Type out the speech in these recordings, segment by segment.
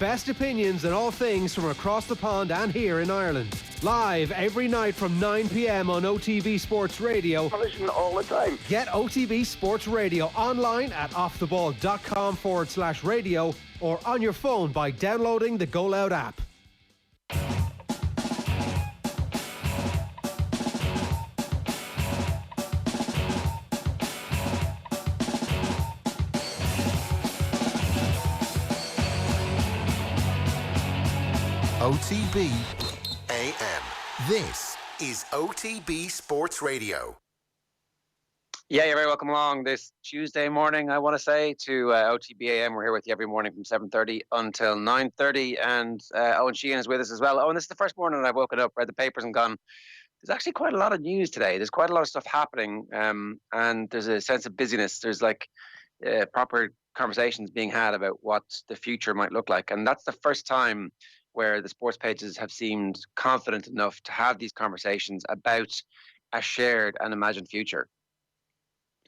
best opinions and all things from across the pond and here in Ireland. Live every night from 9 p.m. on OTB Sports Radio. I listen all the time. Get OTB Sports Radio online at offtheball.com/radio or on your phone by downloading the Go Loud app. OTB AM. This is OTB Sports Radio. Yeah, you're very welcome along this Tuesday morning, I want to say, to OTB AM. We're here with you every morning from 7:30 until 9:30, and Owen Sheehan is with us as well. Owen, this is the first morning that I've woken up, read the papers and gone, there's actually quite a lot of news today. There's quite a lot of stuff happening, and there's a sense of busyness. There's like proper conversations being had about what the future might look like, and that's the first time where the sports pages have seemed confident enough to have these conversations about a shared and imagined future.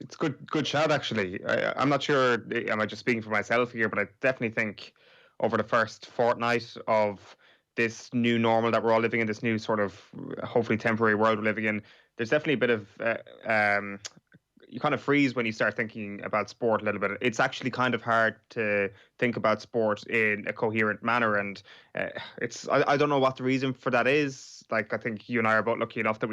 It's good shout, actually. I'm not sure, am I just speaking for myself here, but I definitely think over the first fortnight of this new normal that we're all living in, this new sort of hopefully temporary world we're living in, there's definitely a bit of you kind of freeze when you start thinking about sport a little bit. It's actually kind of hard to think about sport in a coherent manner, and I don't know what the reason for that is. Like, I think you and I are both lucky enough that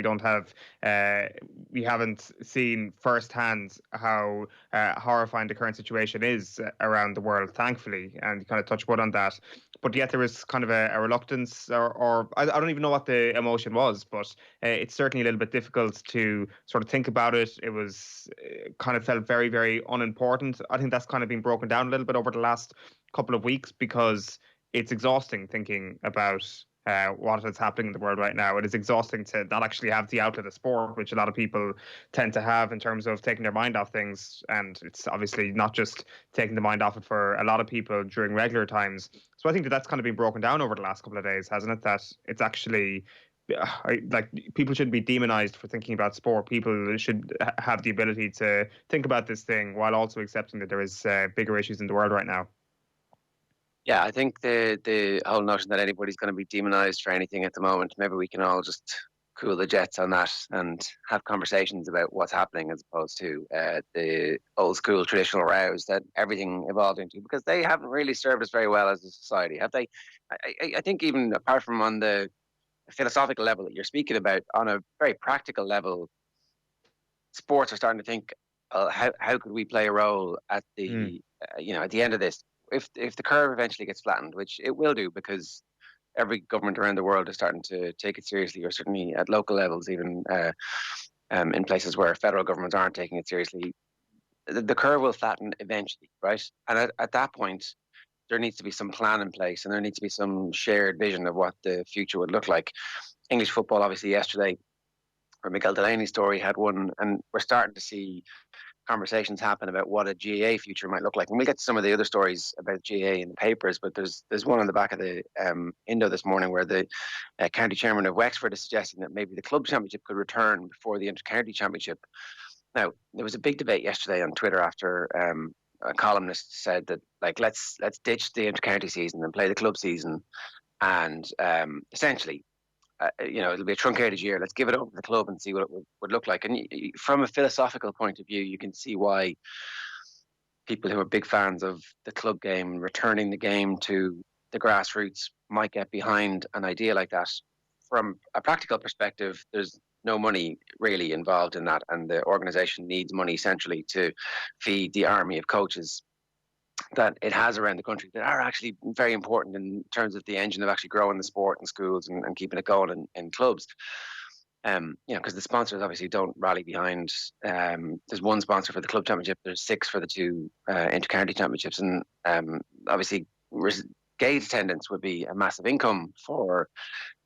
we haven't seen firsthand how horrifying the current situation is around the world, thankfully, and you kind of touch wood on that. But yet there is kind of a reluctance, or I don't even know what the emotion was, but it's certainly a little bit difficult to sort of think about it. It was kind of felt very, very unimportant. I think that's kind of been broken down a little bit over the last couple of weeks, because it's exhausting thinking about what is happening in the world right now. It is exhausting to not actually have the outlet of sport, which a lot of people tend to have in terms of taking their mind off things. And it's obviously not just taking the mind off it for a lot of people during regular times. So I think that's kind of been broken down over the last couple of days, hasn't it? That it's actually like people shouldn't be demonized for thinking about sport. People should have the ability to think about this thing while also accepting that there is bigger issues in the world right now. Yeah, I think the whole notion that anybody's going to be demonized for anything at the moment, maybe we can all just cool the jets on that and have conversations about what's happening, as opposed to the old school traditional rows that everything evolved into, because they haven't really served us very well as a society, have they? I think even apart from on the philosophical level that you're speaking about, on a very practical level, sports are starting to think, how could we play a role at the at the end of this? If the curve eventually gets flattened, which it will do, because every government around the world is starting to take it seriously, or certainly at local levels, even in places where federal governments aren't taking it seriously, the curve will flatten eventually, right? And at that point, there needs to be some plan in place, and there needs to be some shared vision of what the future would look like. English football, obviously, yesterday, or Miguel Delaney's story had one, and we're starting to see conversations happen about what a GAA future might look like. And we'll get to some of the other stories about GAA in the papers, but there's one on the back of the Indo this morning where the county chairman of Wexford is suggesting that maybe the club championship could return before the inter-county championship. Now, there was a big debate yesterday on Twitter after a columnist said that, like, let's ditch the inter-county season and play the club season, and essentially it'll be a truncated year. Let's give it over to the club and see what it would look like. And from a philosophical point of view, you can see why people who are big fans of the club game, returning the game to the grassroots, might get behind an idea like that. From a practical perspective, there's no money really involved in that, and the organisation needs money centrally to feed the army of coaches that it has around the country that are actually very important in terms of the engine of actually growing the sport in schools and keeping it going in clubs. Because the sponsors obviously don't rally behind. There's one sponsor for the club championship. There's 6 for the 2 inter-county championships, and obviously gate attendance would be a massive income for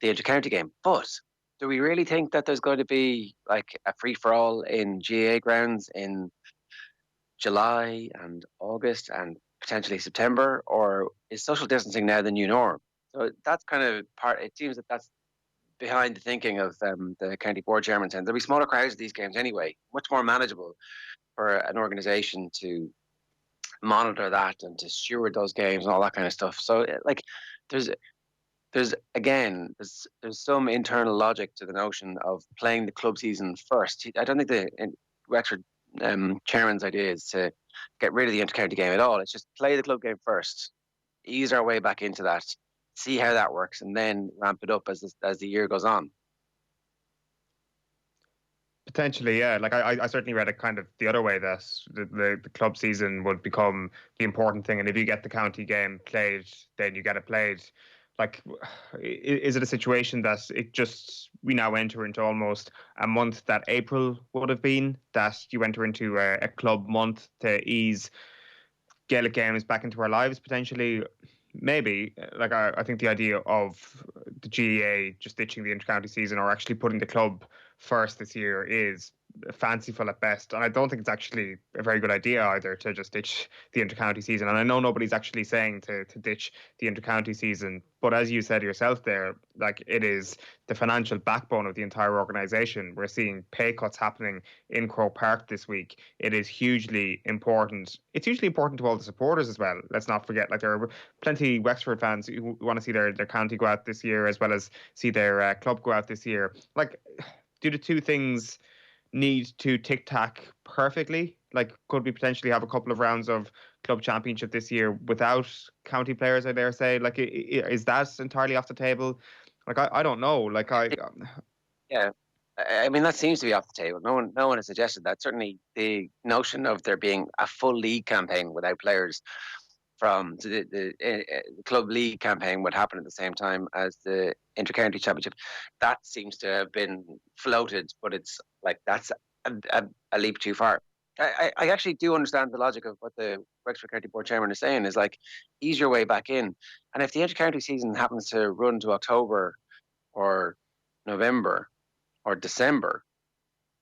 the inter-county game. But do we really think that there's going to be like a free-for-all in GAA grounds in July and August and potentially September, or is social distancing now the new norm? So that's kind of part. It seems that that's behind the thinking of the county board chairman saying there'll be smaller crowds at these games anyway, much more manageable for an organisation to monitor that and to steward those games and all that kind of stuff. So like, there's there's some internal logic to the notion of playing the club season first. I don't think the Wexford chairman's idea is to get rid of the inter-county game at all. It's just play the club game first, ease our way back into that, see how that works, and then ramp it up as the year goes on. Potentially, yeah. Like I certainly read it kind of the other way, that the club season would become the important thing, and if you get the county game played, then you get it played. Like, is it a situation that we now enter into almost a month that April would have been, that you enter into a club month to ease Gaelic games back into our lives potentially? Maybe. Like, I think the idea of the GAA just ditching the inter-county season or actually putting the club first this year is fanciful at best, and I don't think it's actually a very good idea either to just ditch the inter-county season. And I know nobody's actually saying to ditch the inter-county season, but as you said yourself there, like, it is the financial backbone of the entire organisation. We're seeing pay cuts happening in Croke Park this week. It is hugely important. It's hugely important to all the supporters as well. Let's not forget, like, there are plenty of Wexford fans who want to see their county go out this year, as well as see their club go out this year. Like, do the two things need to tic-tac perfectly? Like, could we potentially have a couple of rounds of club championship this year without county players, I dare say? Like, is that entirely off the table? Like, I don't know. Like, Yeah, I mean, that seems to be off the table. No one has suggested that. Certainly, the notion of there being a full league campaign without players from the club league campaign would happen at the same time as the inter-county championship. That seems to have been floated, but it's like, that's a leap too far. I actually do understand the logic of what the Wexford County Board Chairman is saying, is like, ease your way back in. And if the inter-county season happens to run to October or November or December,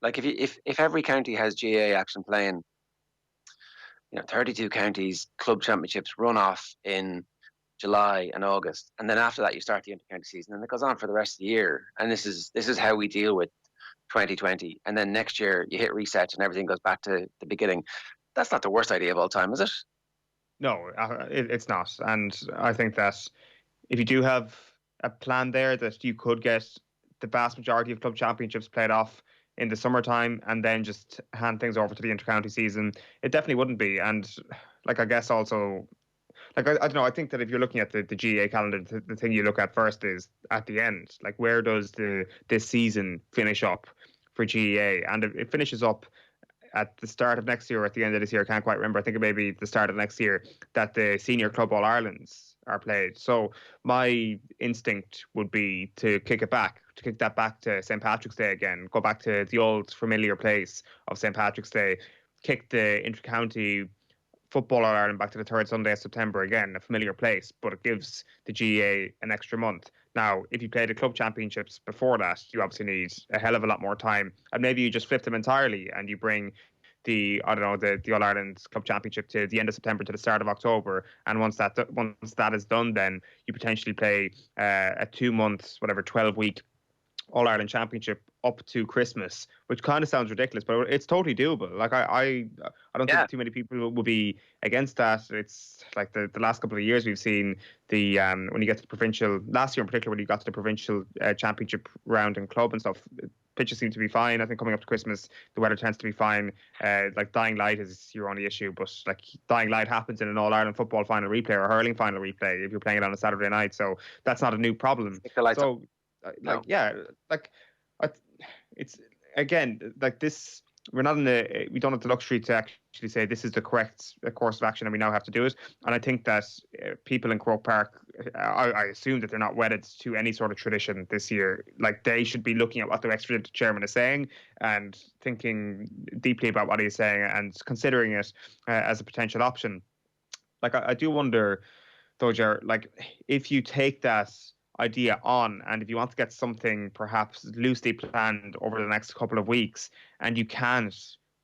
like, if every county has GAA action playing, 32 counties, club championships run off in July and August, and then after that you start the inter-county season, and it goes on for the rest of the year. And this is how we deal with 2020. And then next year you hit reset and everything goes back to the beginning. That's not the worst idea of all time, is it? No, it's not. And I think that if you do have a plan there, that you could get the vast majority of club championships played off in the summertime and then just hand things over to the inter-county season, it definitely wouldn't be. And, like, I guess also, like, I don't know, I think that if you're looking at the GAA calendar, the thing you look at first is at the end. Like, where does this season finish up for GAA? And it finishes up at the start of next year or at the end of this year. I can't quite remember. I think it may be the start of next year that the Senior Club All-Irelands are played. So my instinct would be to kick that back to St. Patrick's Day again, go back to the old familiar place of St. Patrick's Day, kick the inter-county football All-Ireland back to the third Sunday of September again, a familiar place, but it gives the GAA an extra month. Now, if you play the club championships before that, you obviously need a hell of a lot more time, and maybe you just flip them entirely and you bring the All-Ireland Club Championship to the end of September to the start of October, and once that is done, then you potentially play a 2 months, 12-week All-Ireland Championship up to Christmas, which kind of sounds ridiculous, but it's totally doable. Like, I don't think too many people will be against that. It's like the last couple of years we've seen the when you get to the provincial, last year in particular, when you got to the provincial championship round in club and stuff, pitches seem to be fine. I think coming up to Christmas, the weather tends to be fine. Like, dying light is your only issue, but like, dying light happens in an All-Ireland football final replay or hurling final replay if you're playing it on a Saturday night, so that's not a new problem. So, it's, again, like, this, we don't have the luxury to actually say this is the correct course of action and we now have to do it. And I think that people in Croke Park, I assume that they're not wedded to any sort of tradition this year. Like, they should be looking at what the Wexford chairman is saying and thinking deeply about what he's saying and considering it as a potential option. Like, I do wonder, though, Ger, like, if you take that idea on, and if you want to get something perhaps loosely planned over the next couple of weeks, and you can't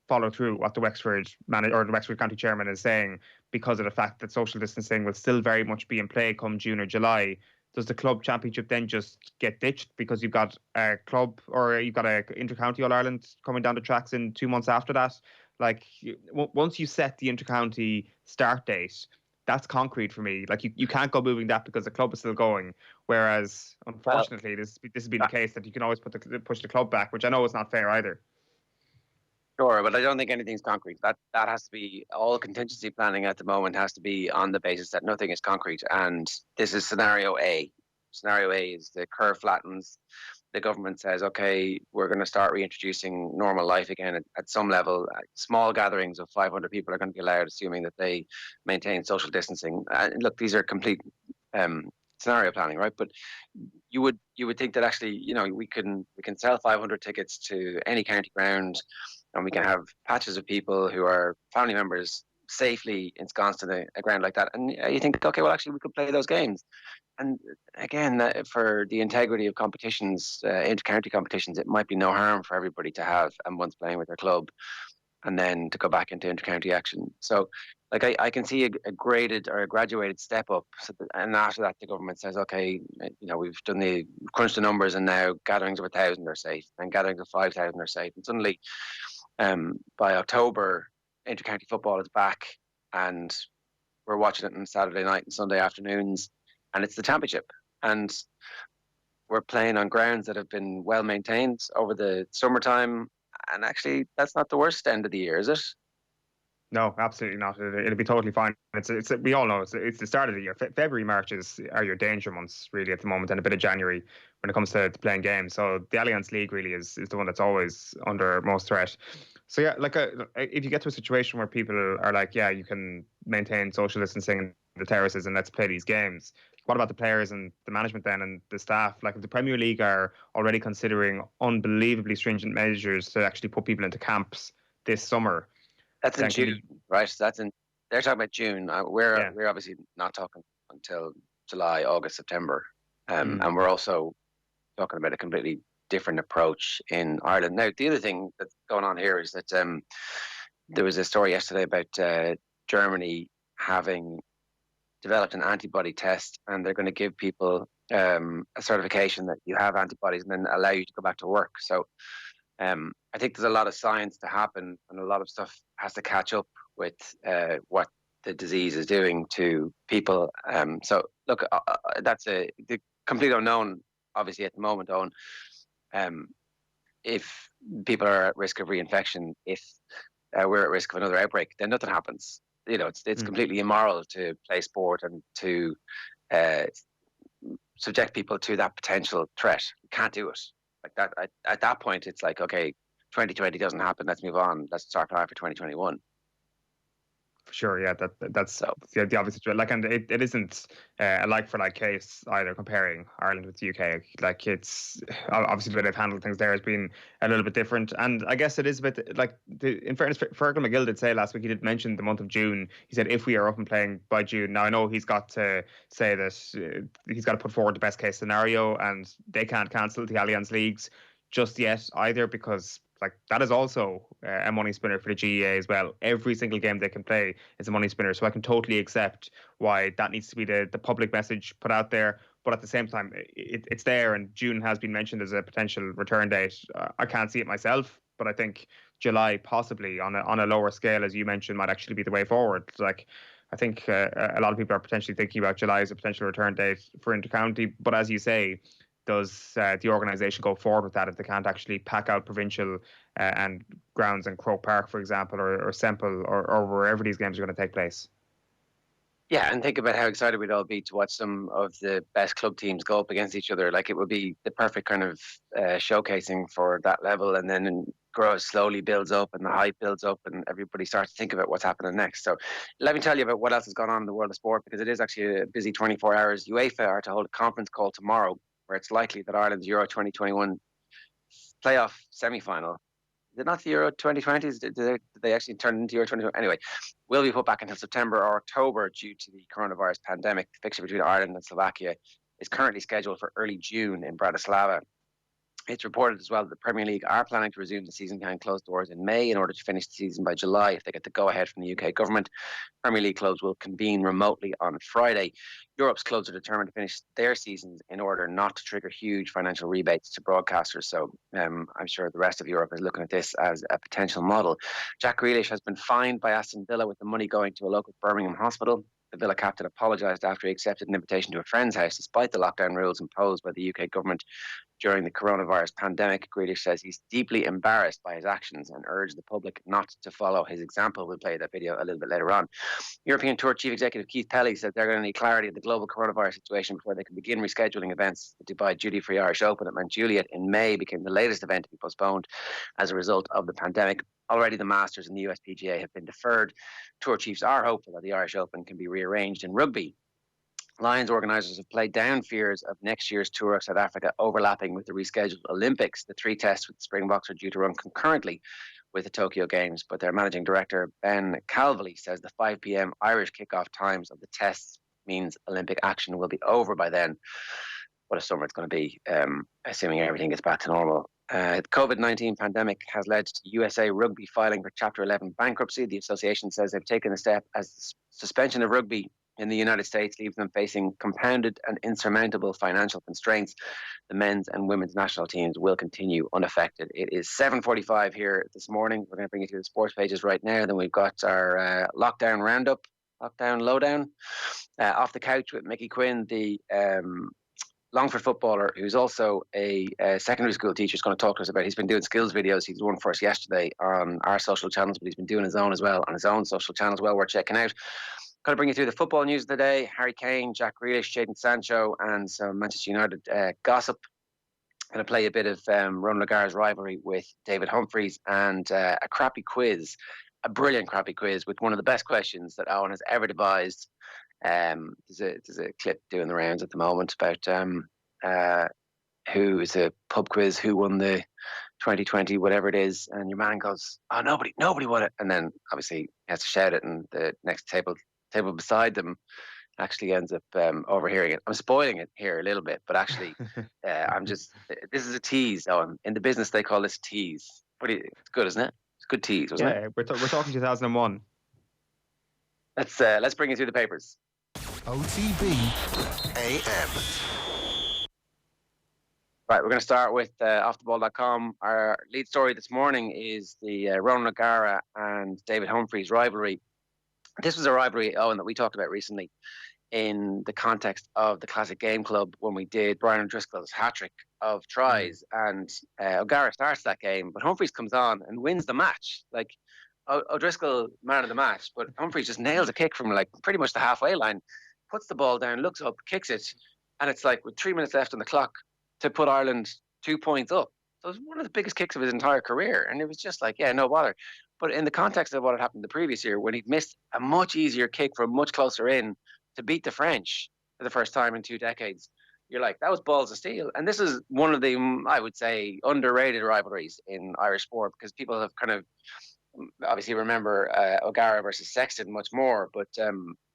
follow through what the Wexford or the Wexford County Chairman is saying because of the fact that social distancing will still very much be in play come June or July, does the club championship then just get ditched because you've got a club or you've got a inter-county All-Ireland coming down the tracks in 2 months after that? Like once you set the intercounty start date, that's concrete for me. Like you can't go moving that because the club is still going. Whereas unfortunately, this has been the case that you can always push the club back, which I know is not fair either. Sure, but I don't think anything's concrete. That has to be, all contingency planning at the moment has to be on the basis that nothing is concrete. And this is scenario A. Scenario A is the curve flattens. The government says, okay, we're going to start reintroducing normal life again at some level. Small gatherings of 500 people are going to be allowed, assuming that they maintain social distancing. Look, these are complete scenario planning, right? But you would think that actually, we can sell 500 tickets to any county ground, and we can have patches of people who are family members safely ensconced in a ground like that. And you think, okay, well, actually, we could play those games. And again, for the integrity of competitions, inter-county competitions, it might be no harm for everybody to have a month playing with their club and then to go back into inter-county action. So, like, I can see a graded or a graduated step up. And after that, the government says, okay, we've crunched the numbers, and now gatherings of 1,000 are safe, and gatherings of 5,000 are safe. And suddenly, by October, inter-county football is back, and we're watching it on Saturday night and Sunday afternoons, and it's the championship, and we're playing on grounds that have been well maintained over the summertime. And actually, that's not the worst end of the year, is it? No, absolutely not. It'll be totally fine. We all know it's the start of the year. February, March are your danger months really at the moment, and a bit of January when it comes to playing games. So the Allianz League really is the one that's always under most threat. So yeah, like if you get to a situation where people are like, yeah, you can maintain social distancing in the terraces and let's play these games. What about the players and the management then and the staff? Like if the Premier League are already considering unbelievably stringent measures to actually put people into camps this summer. That's in June, right? They're talking about June. We're obviously not talking until July, August, September. And we're also talking about a completely different approach in Ireland. Now, the other thing that's going on here is that there was a story yesterday about Germany having developed an antibody test, and they're going to give people a certification that you have antibodies and then allow you to go back to work. So I think there's a lot of science to happen, and a lot of stuff has to catch up with what the disease is doing to people. So look, that's the complete unknown, obviously, at the moment, Owen. If people are at risk of reinfection, if we're at risk of another outbreak, then nothing happens. It's completely immoral to play sport and to subject people to that potential threat. You can't do it like that. At that point, it's like, okay, 2020 doesn't happen. Let's move on. Let's start planning for 2021. For sure, yeah, that's the obvious. Like, and it isn't a like for like case either comparing Ireland with the UK. Like, it's obviously the way they've handled things there has been a little bit different, and I guess it is a bit like, in fairness, Fergal McGill did say last week, he did mention the month of June. He said if we are up and playing by June. Now I know he's got to say that he's got to put forward the best case scenario, and they can't cancel the Allianz Leagues just yet either, because like that is also a money spinner for the GEA as well. Every single game they can play is a money spinner. So I can totally accept why that needs to be the public message put out there. But at the same time, it's there, and June has been mentioned as a potential return date. I can't see it myself, but I think July possibly on a lower scale, as you mentioned, might actually be the way forward. Like, I think a lot of people are potentially thinking about July as a potential return date for intercounty. But as you say, does the organisation go forward with that if they can't actually pack out provincial and grounds in Croke Park, for example, or Semple, or wherever these games are going to take place? Yeah, and think about how excited we'd all be to watch some of the best club teams go up against each other. Like, it would be the perfect kind of showcasing for that level, and then slowly builds up, and the hype builds up, and everybody starts to think about what's happening next. So let me tell you about what else has gone on in the world of sport, because it is actually a busy 24 hours. UEFA are to hold a conference call tomorrow, where it's likely that Ireland's Euro 2021 playoff semi-final, is it not the Euro 2020? Did they actually turn into Euro 2020? Anyway, will be put back until September or October due to the coronavirus pandemic. The fixture between Ireland and Slovakia is currently scheduled for early June in Bratislava. It's reported as well that the Premier League are planning to resume the season behind closed doors in May in order to finish the season by July if they get the go-ahead from the UK government. Premier League clubs will convene remotely on Friday. Europe's clubs are determined to finish their seasons in order not to trigger huge financial rebates to broadcasters. So I'm sure the rest of Europe is looking at this as a potential model. Jack Grealish has been fined by Aston Villa with the money going to a local Birmingham hospital. The Villa captain apologised after he accepted an invitation to a friend's house despite the lockdown rules imposed by the UK government during the coronavirus pandemic. Grealish says he's deeply embarrassed by his actions and urged the public not to follow his example. We'll play that video a little bit later on. European Tour Chief Executive Keith Pelly said they're going to need clarity of the global coronavirus situation before they can begin rescheduling events. The Dubai duty-free Irish Open at Mount Juliet in May became the latest event to be postponed as a result of the pandemic. Already the Masters and the USPGA have been deferred. Tour chiefs are hopeful that the Irish Open can be rearranged. In rugby, Lions organisers have played down fears of next year's tour of South Africa overlapping with the rescheduled Olympics. The 3 tests with the Springboks are due to run concurrently with the Tokyo Games, but their managing director, Ben Calvely, says the 5 p.m. Irish kickoff times of the tests means Olympic action will be over by then. What a summer it's going to be, assuming everything gets back to normal. The COVID-19 pandemic has led to USA Rugby filing for Chapter 11 bankruptcy. The association says they've taken a step as the suspension of rugby in the United States leaves them facing compounded and insurmountable financial constraints. The men's and women's national teams will continue unaffected. It is 7:45 here this morning. We're going to bring you to the sports pages right now. Then we've got our lockdown roundup, lockdown lowdown. Off the couch with Mickey Quinn, the Longford footballer, who's also a secondary school teacher, is going to talk to us about. He's been doing skills videos. He's one for us yesterday on our social channels, but he's been doing his own as well on his own social channels. Well worth checking out. Going to bring you through the football news of the day. Harry Kane, Jack Grealish, Jadon Sancho, and some Manchester United gossip. Going to play a bit of Ronan O'Gara's rivalry with David Humphreys and a crappy quiz, a brilliant crappy quiz with one of the best questions that Owen has ever devised. There's a clip doing the rounds at the moment about who is a pub quiz, who won the 2020 whatever it is, and your man goes, "Oh, nobody won it," and then obviously he has to shout it, and the next table beside them actually ends up overhearing it. I'm spoiling it here a little bit, but actually, this is a tease. Owen, in the business they call this tease. It's good, isn't it? It's a good tease, wasn't it? Yeah, we're talking 2001. Let's bring you through the papers. OTB AM. Right, we're going to start with offtheball.com. Our lead story this morning is the Ronan O'Gara and David Humphreys rivalry. This was a rivalry, Owen, that we talked about recently in the context of the Classic Game Club when we did Brian O'Driscoll's hat-trick of tries. And O'Gara starts that game, but Humphreys comes on and wins the match. Like, O'Driscoll, man of the match, but Humphreys just nails a kick from like pretty much the halfway line, puts the ball down, looks up, kicks it, and it's like with 3 minutes left on the clock to put Ireland 2 points up. So it was one of the biggest kicks of his entire career, and it was just like, yeah, no bother. But in the context of what had happened the previous year, when he'd missed a much easier kick from much closer in to beat the French for the first time in 2 decades, you're like, that was balls of steel. And this is one of the, I would say, underrated rivalries in Irish sport, because people have kind of obviously remember O'Gara versus Sexton much more, but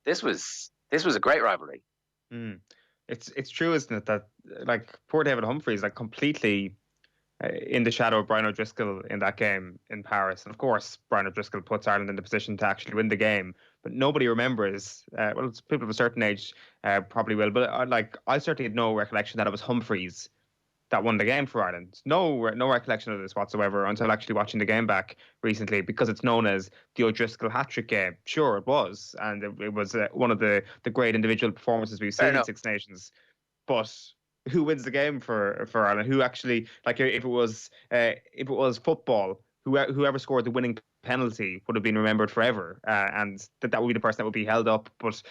this was a great rivalry. It's true, isn't it, that like poor David Humphreys like completely in the shadow of Brian O'Driscoll in that game in Paris. And of course, Brian O'Driscoll puts Ireland in the position to actually win the game, but nobody remembers. Well, it's people of a certain age probably will, but I certainly had no recollection that it was Humphreys that won the game for Ireland. No recollection of this whatsoever until actually watching the game back recently, because it's known as the O'Driscoll hat-trick game. Sure, it was, and it was one of the great individual performances we've seen in Six Nations. But who wins the game for Ireland? Who actually, like, if it was football, whoever scored the winning penalty would have been remembered forever, and that would be the person that would be held up. But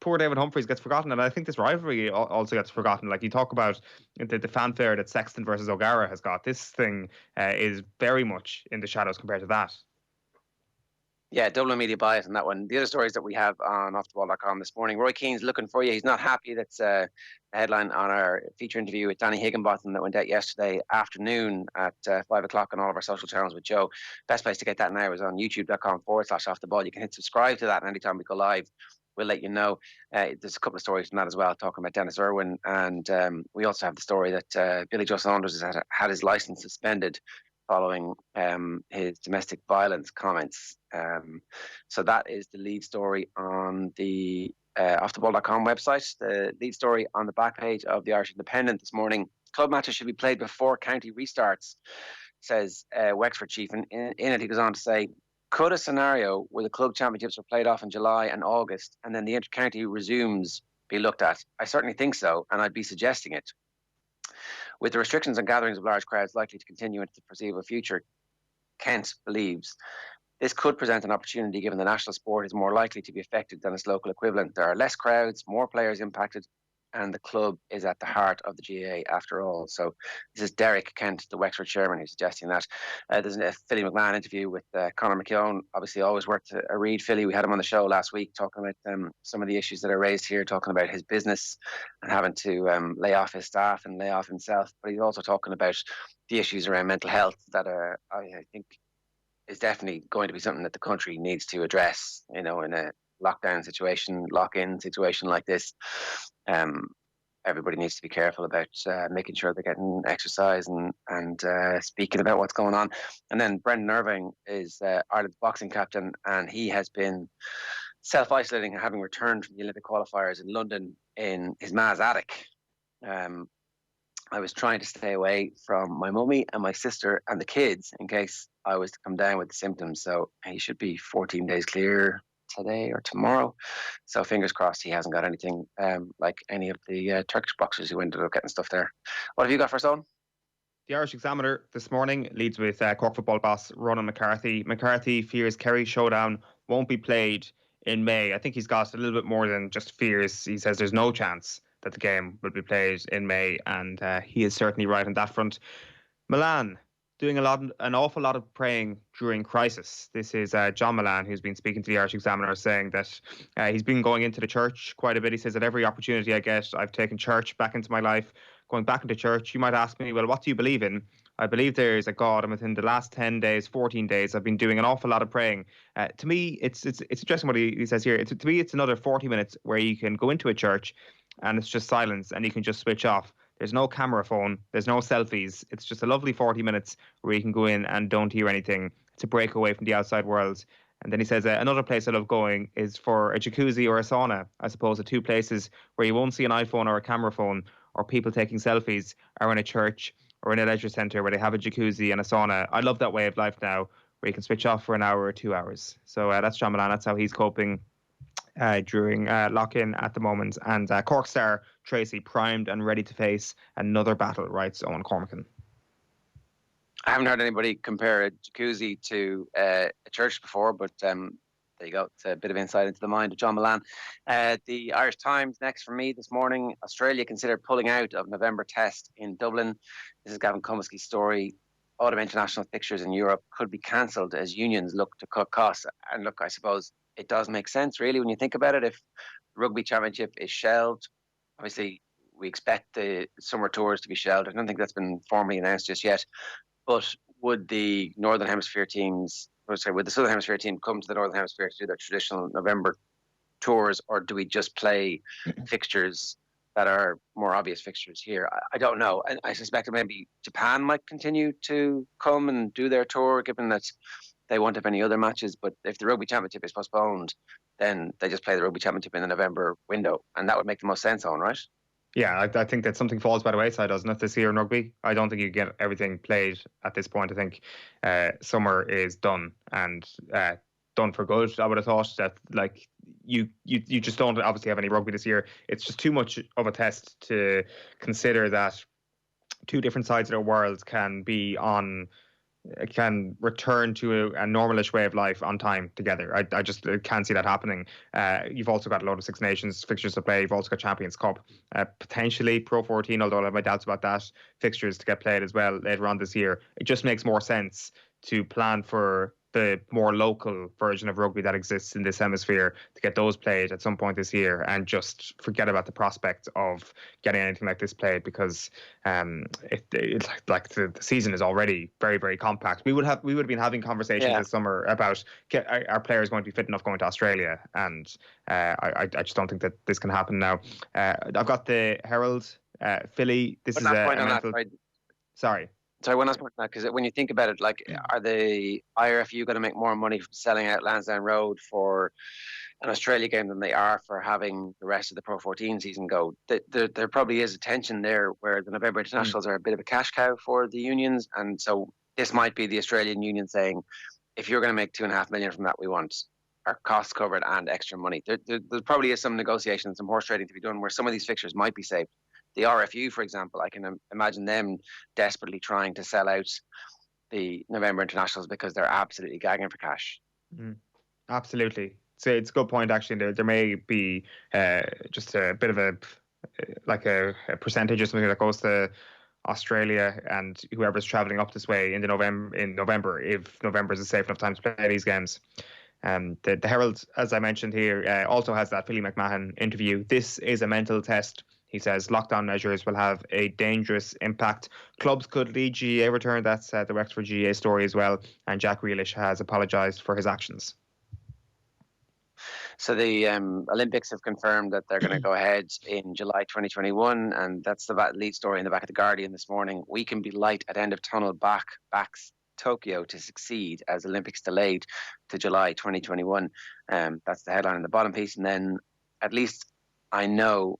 poor David Humphreys gets forgotten, and I think this rivalry also gets forgotten. Like, you talk about the fanfare that Sexton versus O'Gara has got. This thing is very much in the shadows compared to that. Yeah, double media bias on that one. The other stories that we have on offtheball.com this morning, Roy Keane's looking for you. He's not happy. That's a headline on our feature interview with Danny Higginbotham that went out yesterday afternoon at 5 o'clock on all of our social channels with Joe. Best place to get that now is on youtube.com/offtheball. You can hit subscribe to that, and anytime we go live, we'll let you know. There's a couple of stories from that as well, talking about Dennis Irwin, and we also have the story that Billy Joe Saunders has had his licence suspended following his domestic violence comments. So that is the lead story on the offtheball.com website. The lead story on the back page of the Irish Independent this morning: club matches should be played before county restarts, says Wexford chief. And in it, he goes on to say, could a scenario where the club championships were played off in July and August and then the inter-county resumes be looked at? I certainly think so, and I'd be suggesting it. With the restrictions on gatherings of large crowds likely to continue into the foreseeable future, Kent believes this could present an opportunity given the national sport is more likely to be affected than its local equivalent. There are less crowds, more players impacted, and the club is at the heart of the GAA after all. So this is Derek Kent, the Wexford chairman, who's suggesting that. There's a Philly McMahon interview with Conor McKeown. Obviously, always worth a read. Philly, we had him on the show last week talking about some of the issues that are raised here, talking about his business and having to lay off his staff and lay off himself. But he's also talking about the issues around mental health that I think is definitely going to be something that the country needs to address, in a lockdown situation, lock-in situation like this. Everybody needs to be careful about making sure they're getting exercise and speaking about what's going on. And then Brendan Irving is Ireland's boxing captain, and he has been self-isolating, having returned from the Olympic qualifiers in London in his ma's attic. I was trying to stay away from my mummy and my sister and the kids in case I was to come down with the symptoms. So he should be 14 days clear today or tomorrow. So fingers crossed he hasn't got anything like any of the Turkish boxers who ended up getting stuff there. What have you got for us, Owen? The Irish Examiner this morning leads with Cork football boss Ronan McCarthy. McCarthy fears Kerry Showdown won't be played in May. I think he's got a little bit more than just fears. He says there's no chance that the game will be played in May, and he is certainly right on that front. Milan doing an awful lot of praying during crisis. This is John Milan, who's been speaking to the Irish Examiner, saying that he's been going into the church quite a bit. He says at every opportunity I get, I've taken church back into my life. Going back into church, you might ask me, well, what do you believe in? I believe there is a God, and within the last 10 days, 14 days, I've been doing an awful lot of praying. To me, it's interesting what he says here. To me, it's another 40 minutes where you can go into a church and it's just silence and you can just switch off. There's no camera phone. There's no selfies. It's just a lovely 40 minutes where you can go in and don't hear anything. It's a break away from the outside world. And then he says another place I love going is for a jacuzzi or a sauna. I suppose the two places where you won't see an iPhone or a camera phone or people taking selfies are in a church or in a leisure centre where they have a jacuzzi and a sauna. I love that way of life now where you can switch off for an hour or 2 hours. So that's John Milan. That's how he's coping during lock-in at the moment. And Cork star Tracy primed and ready to face another battle, writes Owen Cormacan. I haven't heard anybody compare a jacuzzi to a church before, but there you go. It's a bit of insight into the mind of John Milan. The Irish Times next for me this morning. Australia considered pulling out of November test in Dublin. This is Gavin Cummiskey's story. Autumn international fixtures in Europe could be cancelled as unions look to cut costs. And look, I suppose it does make sense, really, when you think about it. If the Rugby Championship is shelved, obviously we expect the summer tours to be shelved. I don't think that's been formally announced just yet. But would the Northern Hemisphere teams, would the Southern Hemisphere team come to the Northern Hemisphere to do their traditional November tours, or do we just play fixtures that are more obvious fixtures here? I don't know. I suspect that maybe Japan might continue to come and do their tour, given that they won't have any other matches. But if the Rugby Championship is postponed, then they just play the Rugby Championship in the November window, and that would make the most sense, on, right? Yeah, I think that something falls by the wayside, doesn't it, this year in rugby? I don't think you get everything played at this point. I think summer is done and done for good. I would have thought that you just don't obviously have any rugby this year. It's just too much of a test to consider that two different sides of the world can return to a normalish way of life on time together. I just can't see that happening. You've also got a lot of Six Nations fixtures to play. You've also got Champions Cup, potentially Pro 14, although I have my doubts about that, fixtures to get played as well later on this year. It just makes more sense to plan for the more local version of rugby that exists in this hemisphere, to get those played at some point this year, and just forget about the prospect of getting anything like this played, because it's like the season is already very, very compact. We would have been having conversations this summer about our players going to be fit enough going to Australia, and I just don't think that this can happen now. I've got the Herald, Philly. This is a mental. Sorry. Sorry, one last point on that, because when you think about it, like, are the IRFU going to make more money from selling out Lansdowne Road for an Australia game than they are for having the rest of the Pro 14 season go? There probably is a tension there where the November internationals are a bit of a cash cow for the unions, and so this might be the Australian union saying, if you're going to make $2.5 million from that, we want our costs covered and extra money. There probably is some negotiation, some horse trading to be done where some of these fixtures might be saved. The RFU, for example, I can imagine them desperately trying to sell out the November internationals because they're absolutely gagging for cash. Absolutely. So it's a good point, actually. There may be just a bit of a percentage or something that goes to Australia and whoever's travelling up this way in November, if November is a safe enough time to play these games. The Herald, as I mentioned here, also has that Philly McMahon interview. This is a mental test. He says lockdown measures will have a dangerous impact. Clubs could lead GAA return. That's the Wexford GAA story as well. And Jack Grealish has apologised for his actions. So the Olympics have confirmed that they're going to go ahead in July 2021, and that's the lead story in the back of the Guardian this morning. We can be light at end of tunnel backs Tokyo to succeed as Olympics delayed to July 2021. That's the headline in the bottom piece. And then at least I now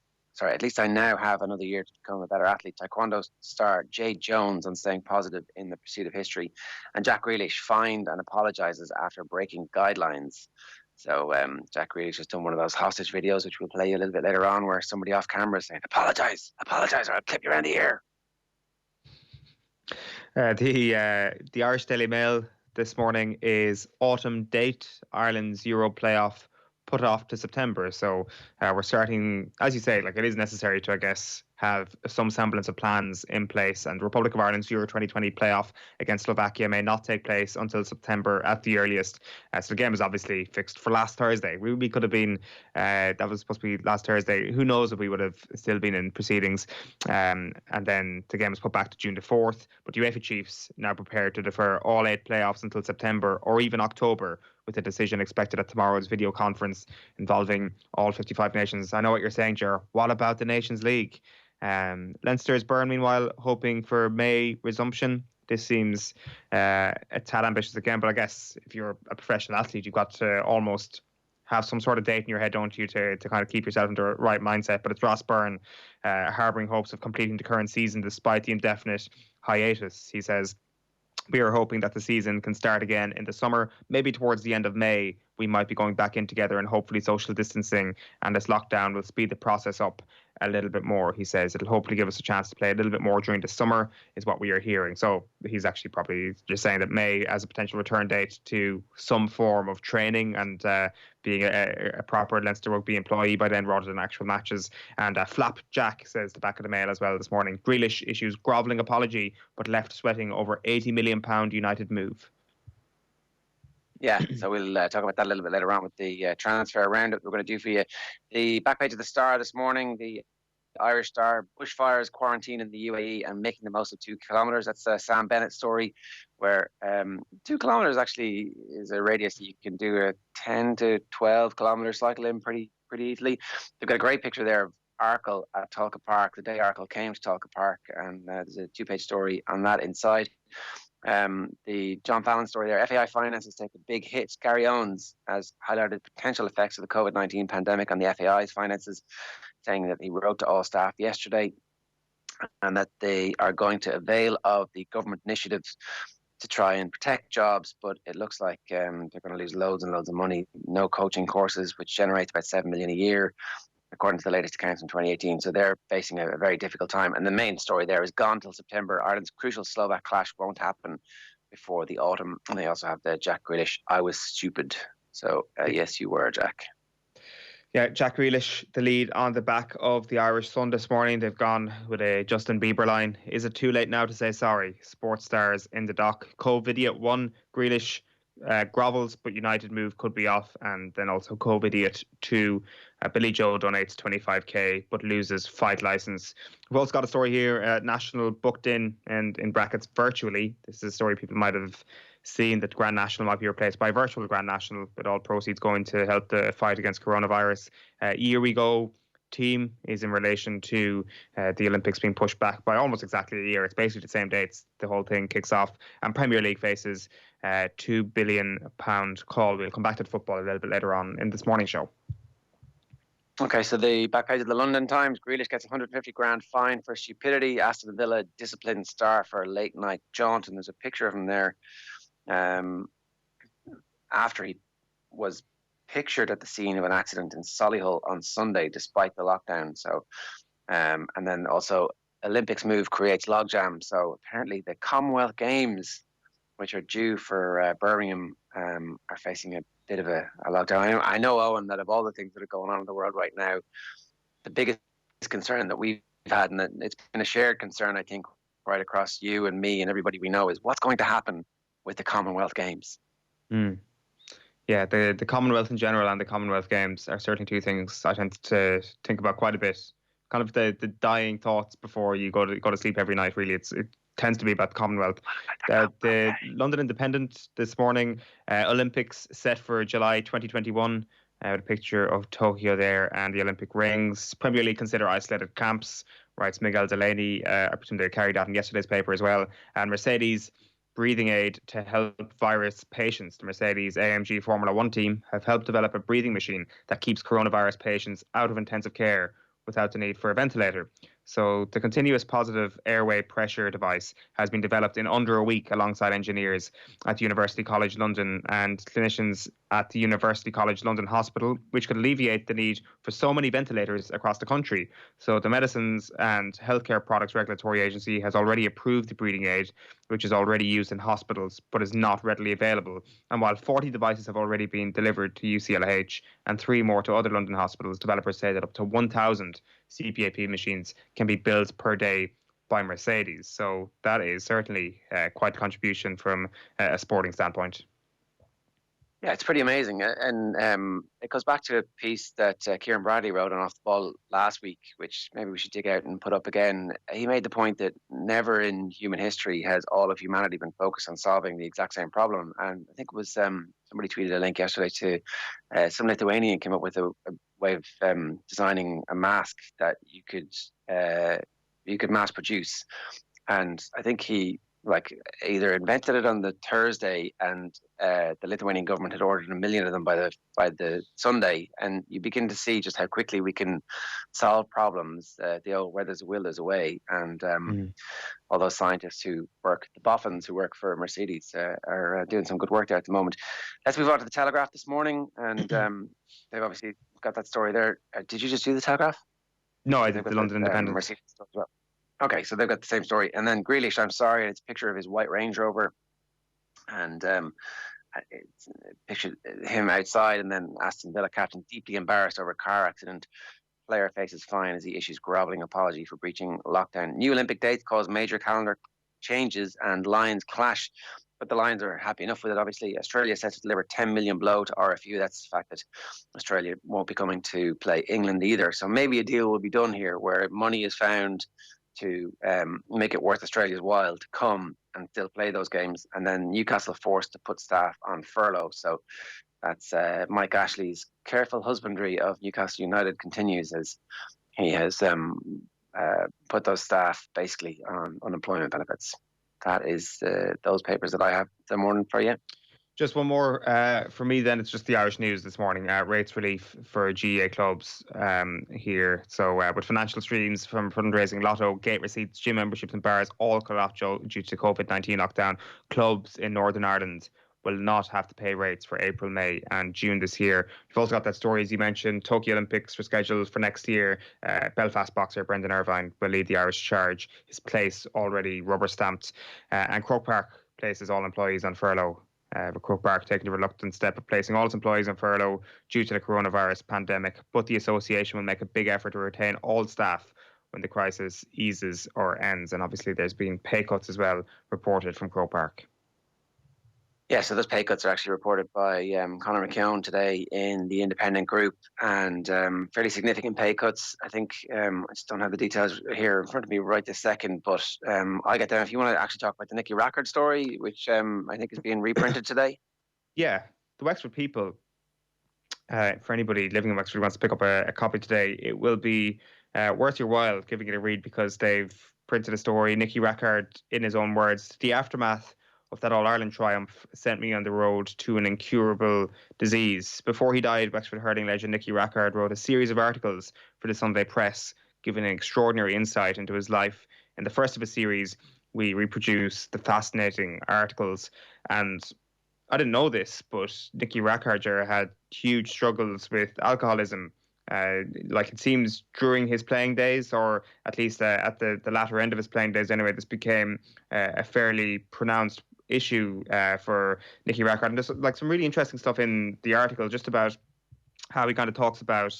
have another year to become a better athlete. Taekwondo star Jade Jones on staying positive in the pursuit of history. And Jack Grealish fined and apologises after breaking guidelines. So Jack Grealish has done one of those hostage videos, which we'll play you a little bit later on, where somebody off camera is saying, apologise, or I'll clip you around the ear. The Irish Daily Mail this morning is autumn date, Ireland's Euro playoff put off to September. So we're starting, as you say, like, it is necessary to, I guess, have some semblance of plans in place. And the Republic of Ireland's Euro 2020 playoff against Slovakia may not take place until September at the earliest. So the game is obviously fixed for last Thursday. We could have been, that was supposed to be last Thursday. Who knows if we would have still been in proceedings. And then the game is put back to June the 4th. But UEFA chiefs now prepared to defer all 8 playoffs until September or even October, with a decision expected at tomorrow's video conference involving all 55 nations. I know what you're saying, Ger. What about the Nations League? Leinster's Burn, meanwhile, hoping for May resumption. This seems a tad ambitious again, but I guess if you're a professional athlete, you've got to almost have some sort of date in your head, don't you, to kind of keep yourself in the right mindset. But it's Ross Byrne harbouring hopes of completing the current season despite the indefinite hiatus. He says, we are hoping that the season can start again in the summer. Maybe towards the end of May, we might be going back in together, and hopefully social distancing and this lockdown will speed the process up a little bit more. He says it'll hopefully give us a chance to play a little bit more during the summer, is what we are hearing. So he's actually probably just saying that May as a potential return date to some form of training and being a proper Leinster Rugby employee by then, rather than actual matches. And Flap Jack says the back of the Mail as well this morning, Grealish issues grovelling apology but left sweating over £80 million United move. Yeah, so we'll talk about that a little bit later on with the transfer roundup we're going to do for you. The back page of the Star this morning, the Irish Star, bushfires, quarantine in the UAE and making the most of 2 kilometres. That's a Sam Bennett story where 2 kilometres actually is a radius that you can do a 10 to 12 kilometre cycle in pretty easily. They've got a great picture there of Arkle at Talca Park, the day Arkle came to Talca Park, and there's a 2-page story on that inside. The John Fallon story there, FAI finances take a big hit. Gary Owens has highlighted potential effects of the COVID-19 pandemic on the FAI's finances, saying that he wrote to all staff yesterday and that they are going to avail of the government initiatives to try and protect jobs, but it looks like they're going to lose loads and loads of money. No coaching courses, which generates about $7 million a year, according to the latest accounts in 2018. So they're facing a very difficult time. And the main story there is gone till September. Ireland's crucial Slovak clash won't happen before the autumn. And they also have the Jack Grealish, I was stupid. So yes, you were, Jack. Yeah, Jack Grealish, the lead on the back of the Irish Sun this morning. They've gone with a Justin Bieber line. Is it too late now to say sorry? Sports stars in the dock. COVID-1, Grealish grovels, but United move could be off. And then also Cove Idiot 2. Billy Joe donates 25k but loses fight license. We've also got a story here, National booked in and in brackets virtually. This is a story people might have seen, that Grand National might be replaced by virtual Grand National, with all proceeds going to help the fight against coronavirus. Here we go. Team is in relation to the Olympics being pushed back by almost exactly a year. It's basically the same dates the whole thing kicks off, and Premier League faces £2 billion call. We'll come back to the football a little bit later on in this morning show. Okay, so the back page of the London Times: Grealish gets 150 grand fine for stupidity. Aston Villa disciplined star for a late night jaunt, and there's a picture of him there after he was pictured at the scene of an accident in Solihull on Sunday, despite the lockdown. So, and then also Olympics move creates logjam. So apparently the Commonwealth Games, which are due for Birmingham, are facing a bit of a lockdown. I know, Owen, that of all the things that are going on in the world right now, the biggest concern that we've had, and it's been a shared concern, I think, right across you and me and everybody we know, is what's going to happen with the Commonwealth Games. Yeah, the Commonwealth in general and the Commonwealth Games are certainly two things I tend to think about quite a bit. Kind of the dying thoughts before you go to sleep every night. Really, it tends to be about the Commonwealth. The London Independent this morning: Olympics set for July 2021. With a picture of Tokyo there and the Olympic rings. Premier League consider isolated camps, writes Miguel Delaney. I presume they carried that in yesterday's paper as well. And Mercedes breathing aid to help virus patients. The Mercedes AMG Formula One team have helped develop a breathing machine that keeps coronavirus patients out of intensive care without the need for a ventilator. So the continuous positive airway pressure device has been developed in under a week alongside engineers at University College London and clinicians at the University College London Hospital, which could alleviate the need for so many ventilators across the country. So the Medicines and Healthcare Products Regulatory Agency has already approved the breathing aid, which is already used in hospitals but is not readily available. And while 40 devices have already been delivered to UCLH and 3 more to other London hospitals, developers say that up to 1,000 CPAP machines can be built per day by Mercedes. So that is certainly quite a contribution from a sporting standpoint. Yeah, it's pretty amazing. And it goes back to a piece that Kieran Bradley wrote on Off the Ball last week, which maybe we should dig out and put up again. He made the point that never in human history has all of humanity been focused on solving the exact same problem. And I think it was somebody tweeted a link yesterday to some Lithuanian came up with a way of designing a mask that you could mass produce. And I think he either invented it on the Thursday, and the Lithuanian government had ordered 1 million of them by the Sunday, and you begin to see just how quickly we can solve problems. The old "where there's a will, there's a way," and all those scientists who work, the boffins who work for Mercedes, are doing some good work there at the moment. Let's move on to the Telegraph this morning, and they've obviously got that story there. Did you just do the Telegraph? No, I did the London Independent. Mercedes stuff as well. Okay, so they've got the same story. And then Grealish, I'm sorry, it's a picture of his white Range Rover. And it's a picture of him outside, and then Aston Villa captain deeply embarrassed over car accident. Player faces fine as he issues grovelling apology for breaching lockdown. New Olympic dates cause major calendar changes and Lions clash. But the Lions are happy enough with it, obviously. Australia set to deliver 10 million blow to RFU. That's the fact that Australia won't be coming to play England either. So maybe a deal will be done here where money is found to make it worth Australia's while to come and still play those games. And then Newcastle forced to put staff on furlough. So that's Mike Ashley's careful husbandry of Newcastle United continues as he has put those staff basically on unemployment benefits. That is those papers that I have this morning for you. Just one more for me then. It's just the Irish News this morning. Rates relief for GAA clubs here. So with financial streams from fundraising, lotto, gate receipts, gym memberships and bars all cut off due to COVID-19 lockdown, clubs in Northern Ireland will not have to pay rates for April, May and June this year. You've also got that story, as you mentioned, Tokyo Olympics were scheduled for next year. Belfast boxer Brendan Irvine will lead the Irish charge. His place already rubber stamped. And Croke Park places all employees on furlough. Croke Park taking the reluctant step of placing all its employees on furlough due to the coronavirus pandemic, but the association will make a big effort to retain all staff when the crisis eases or ends. And obviously there's been pay cuts as well reported from Croke Park. Yeah, so those pay cuts are actually reported by Conor McKeown today in the independent group, and fairly significant pay cuts. I think I just don't have the details here in front of me right this second, but I'll get there. If you want to actually talk about the Nicky Rackard story, which I think is being reprinted today. Yeah, the Wexford People, for anybody living in Wexford who wants to pick up a copy today, it will be worth your while giving it a read, because they've printed a story. Nicky Rackard, in his own words, the aftermath of that All-Ireland triumph sent me on the road to an incurable disease. Before he died, Wexford hurling legend Nicky Rackard wrote a series of articles for the Sunday Press, giving an extraordinary insight into his life. In the first of a series, we reproduce the fascinating articles. And I didn't know this, but Nicky Rackard had huge struggles with alcoholism. Like, it seems during his playing days, or at least at the latter end of his playing days anyway, this became a fairly pronounced issue for Nicky Rackard. And there's like some really interesting stuff in the article just about how he kind of talks about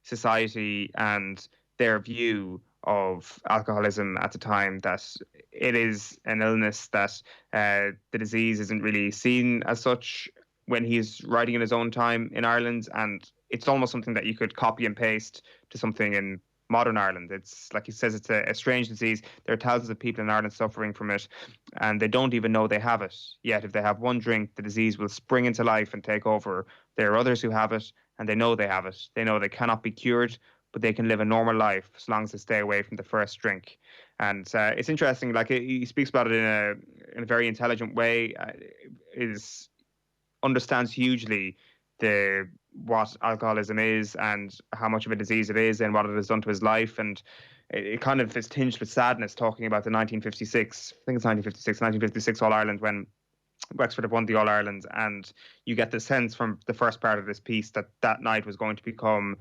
society and their view of alcoholism at the time, that it is an illness, that the disease isn't really seen as such when he's writing in his own time in Ireland, and it's almost something that you could copy and paste to something in modern Ireland. It's like he says, it's a strange disease. There are thousands of people in Ireland suffering from it, and they don't even know they have it. Yet if they have one drink, the disease will spring into life and take over. There are others who have it, and they know they have it. They know they cannot be cured, but they can live a normal life as long as they stay away from the first drink. And it's interesting. Like, he speaks about it in a very intelligent way. Understands hugely what alcoholism is and how much of a disease it is and what it has done to his life. And it kind of is tinged with sadness, talking about the 1956 All-Ireland, when Wexford have won the All-Ireland. And you get the sense from the first part of this piece that that night was going to become,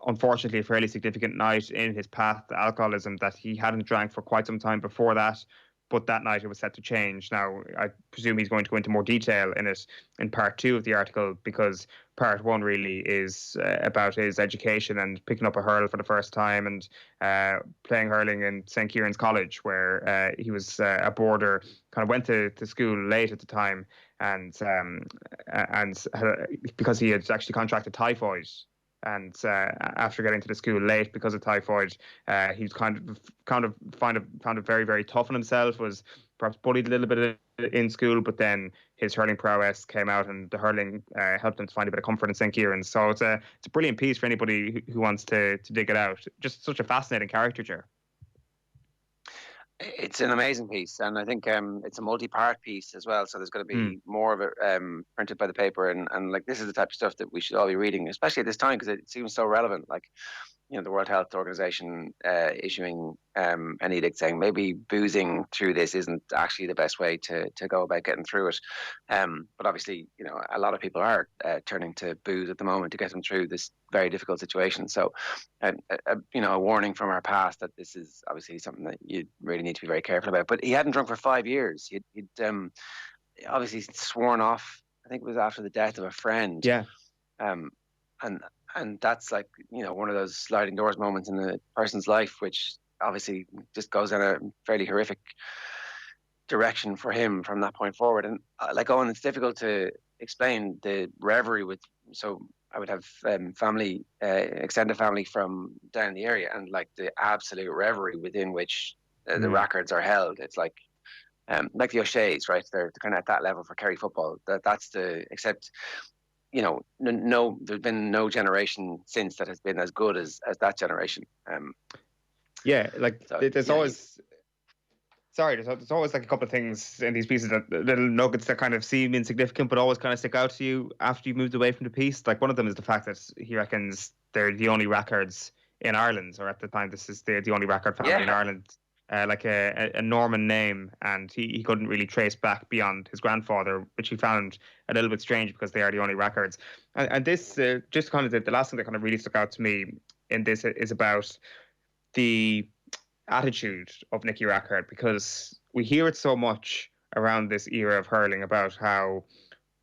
unfortunately, a fairly significant night in his path to alcoholism, that he hadn't drank for quite some time before that. But that night it was set to change. Now, I presume he's going to go into more detail in it in part 2 of the article, because part 1 really is about his education and picking up a hurl for the first time, and playing hurling in St. Kieran's College, where he was a boarder, kind of went to school late at the time, and because he had actually contracted typhoid. And after getting to the school late because of typhoid, he was kind of found it very, very tough on himself, was perhaps bullied a little bit in school, but then his hurling prowess came out, and the hurling helped him to find a bit of comfort in St. Kieran's. So it's a brilliant piece for anybody who wants to dig it out. Just such a fascinating caricature. It's an amazing piece, and I think it's a multi-part piece as well. So there's going to be more of it printed by the paper, and like, this is the type of stuff that we should all be reading, especially at this time, because it seems so relevant. Like, the World Health Organization issuing an edict saying maybe boozing through this isn't actually the best way to go about getting through it. But obviously, a lot of people are turning to booze at the moment to get them through this very difficult situation. So, a warning from our past that this is obviously something that you really need to be very careful about. But he hadn't drunk for 5 years. He'd obviously sworn off. I think it was after the death of a friend. Yeah. And that's like, one of those sliding doors moments in a person's life, which obviously just goes in a fairly horrific direction for him from that point forward. And like Owen, it's difficult to explain the reverie with. So I would have family, extended family from down in the area, and like the absolute reverie within which the Rackards are held. It's like the O'Sheas, right? They're kind of at that level for Kerry football. That's except. No, there's been no generation since that has been as good as that generation. There's always. Sorry, there's always like a couple of things in these pieces, that little nuggets that kind of seem insignificant but always kind of stick out to you after you've moved away from the piece. Like, one of them is the fact that he reckons they're the only Rackards in Ireland, or at the time this is the only Rackard family in Ireland. Like a Norman name, and he couldn't really trace back beyond his grandfather, which he found a little bit strange because they are the only Rackards. And this, just kind of the last thing that kind of really stuck out to me in this is about the attitude of Nicky Rackard, because we hear it so much around this era of hurling about how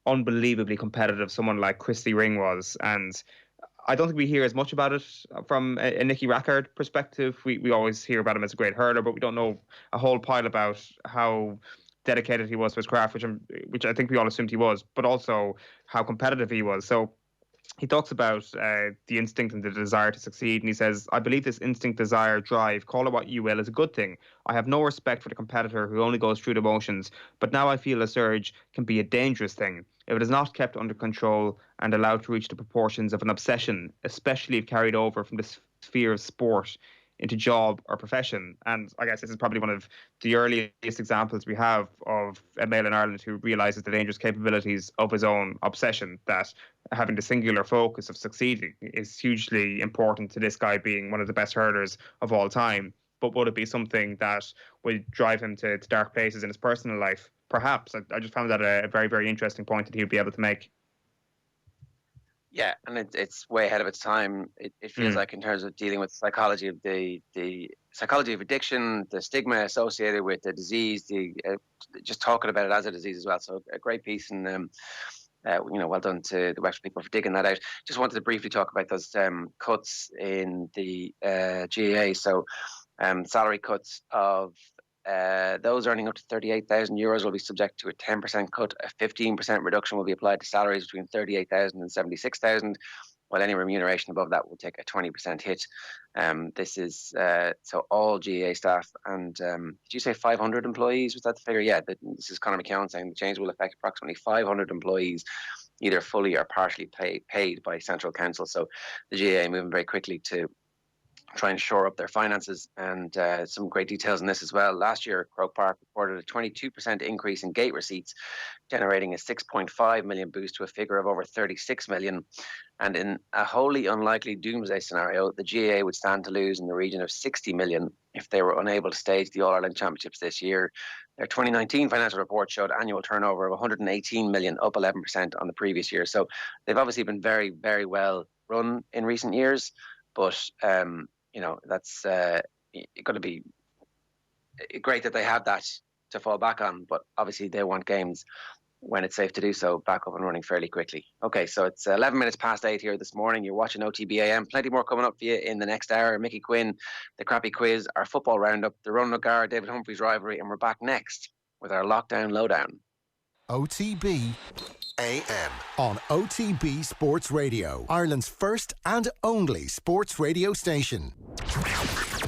unbelievably competitive someone like Christy Ring was, and I don't think we hear as much about it from a Nicky Rackard perspective. We always hear about him as a great hurler, but we don't know a whole pile about how dedicated he was to his craft, which I think we all assumed he was, but also how competitive he was. So he talks about the instinct and the desire to succeed, and he says, "I believe this instinct, desire, drive, call it what you will, is a good thing. I have no respect for the competitor who only goes through the motions, but now I feel a surge can be a dangerous thing if it is not kept under control and allowed to reach the proportions of an obsession, especially if carried over from the sphere of sport into job or profession." And I guess this is probably one of the earliest examples we have of a male in Ireland who realises the dangerous capabilities of his own obsession, that having the singular focus of succeeding is hugely important to this guy being one of the best hurlers of all time. But would it be something that would drive him to dark places in his personal life? Perhaps. I just found that a very, very interesting point that he would be able to make. Yeah, and it's way ahead of its time. It feels like, in terms of dealing with psychology of the psychology of addiction, the stigma associated with the disease, just talking about it as a disease as well. So a great piece, and well done to the Wexford people for digging that out. Just wanted to briefly talk about those cuts in the GAA. So salary cuts of those earning up to €38,000 will be subject to a 10% cut. A 15% reduction will be applied to salaries between 38,000 and 76,000, while any remuneration above that will take a 20% hit. This is so all GAA staff, and did you say 500 employees? Was that the figure? Yeah, this is Conor McKeown saying the change will affect approximately 500 employees, either fully or partially paid by Central Council. So the GAA moving very quickly to try and shore up their finances, and some great details in this as well. Last year, Croke Park reported a 22% increase in gate receipts, generating a 6.5 million boost to a figure of over 36 million. And in a wholly unlikely doomsday scenario, the GAA would stand to lose in the region of 60 million if they were unable to stage the All-Ireland Championships this year. Their 2019 financial report showed annual turnover of 118 million, up 11% on the previous year. So they've obviously been very, very well run in recent years, but that's going to be great that they have that to fall back on, but obviously they want games when it's safe to do so back up and running fairly quickly. Okay, so it's 11 minutes past 8 here this morning. You're watching OTB AM. Plenty more coming up for you in the next hour. Mickey Quinn, the Crappy Quiz, our football roundup, the Ronan O'Gara, David Humphreys rivalry, and we're back next with our Lockdown Lowdown. OTB AM on OTB Sports Radio, Ireland's first and only sports radio station.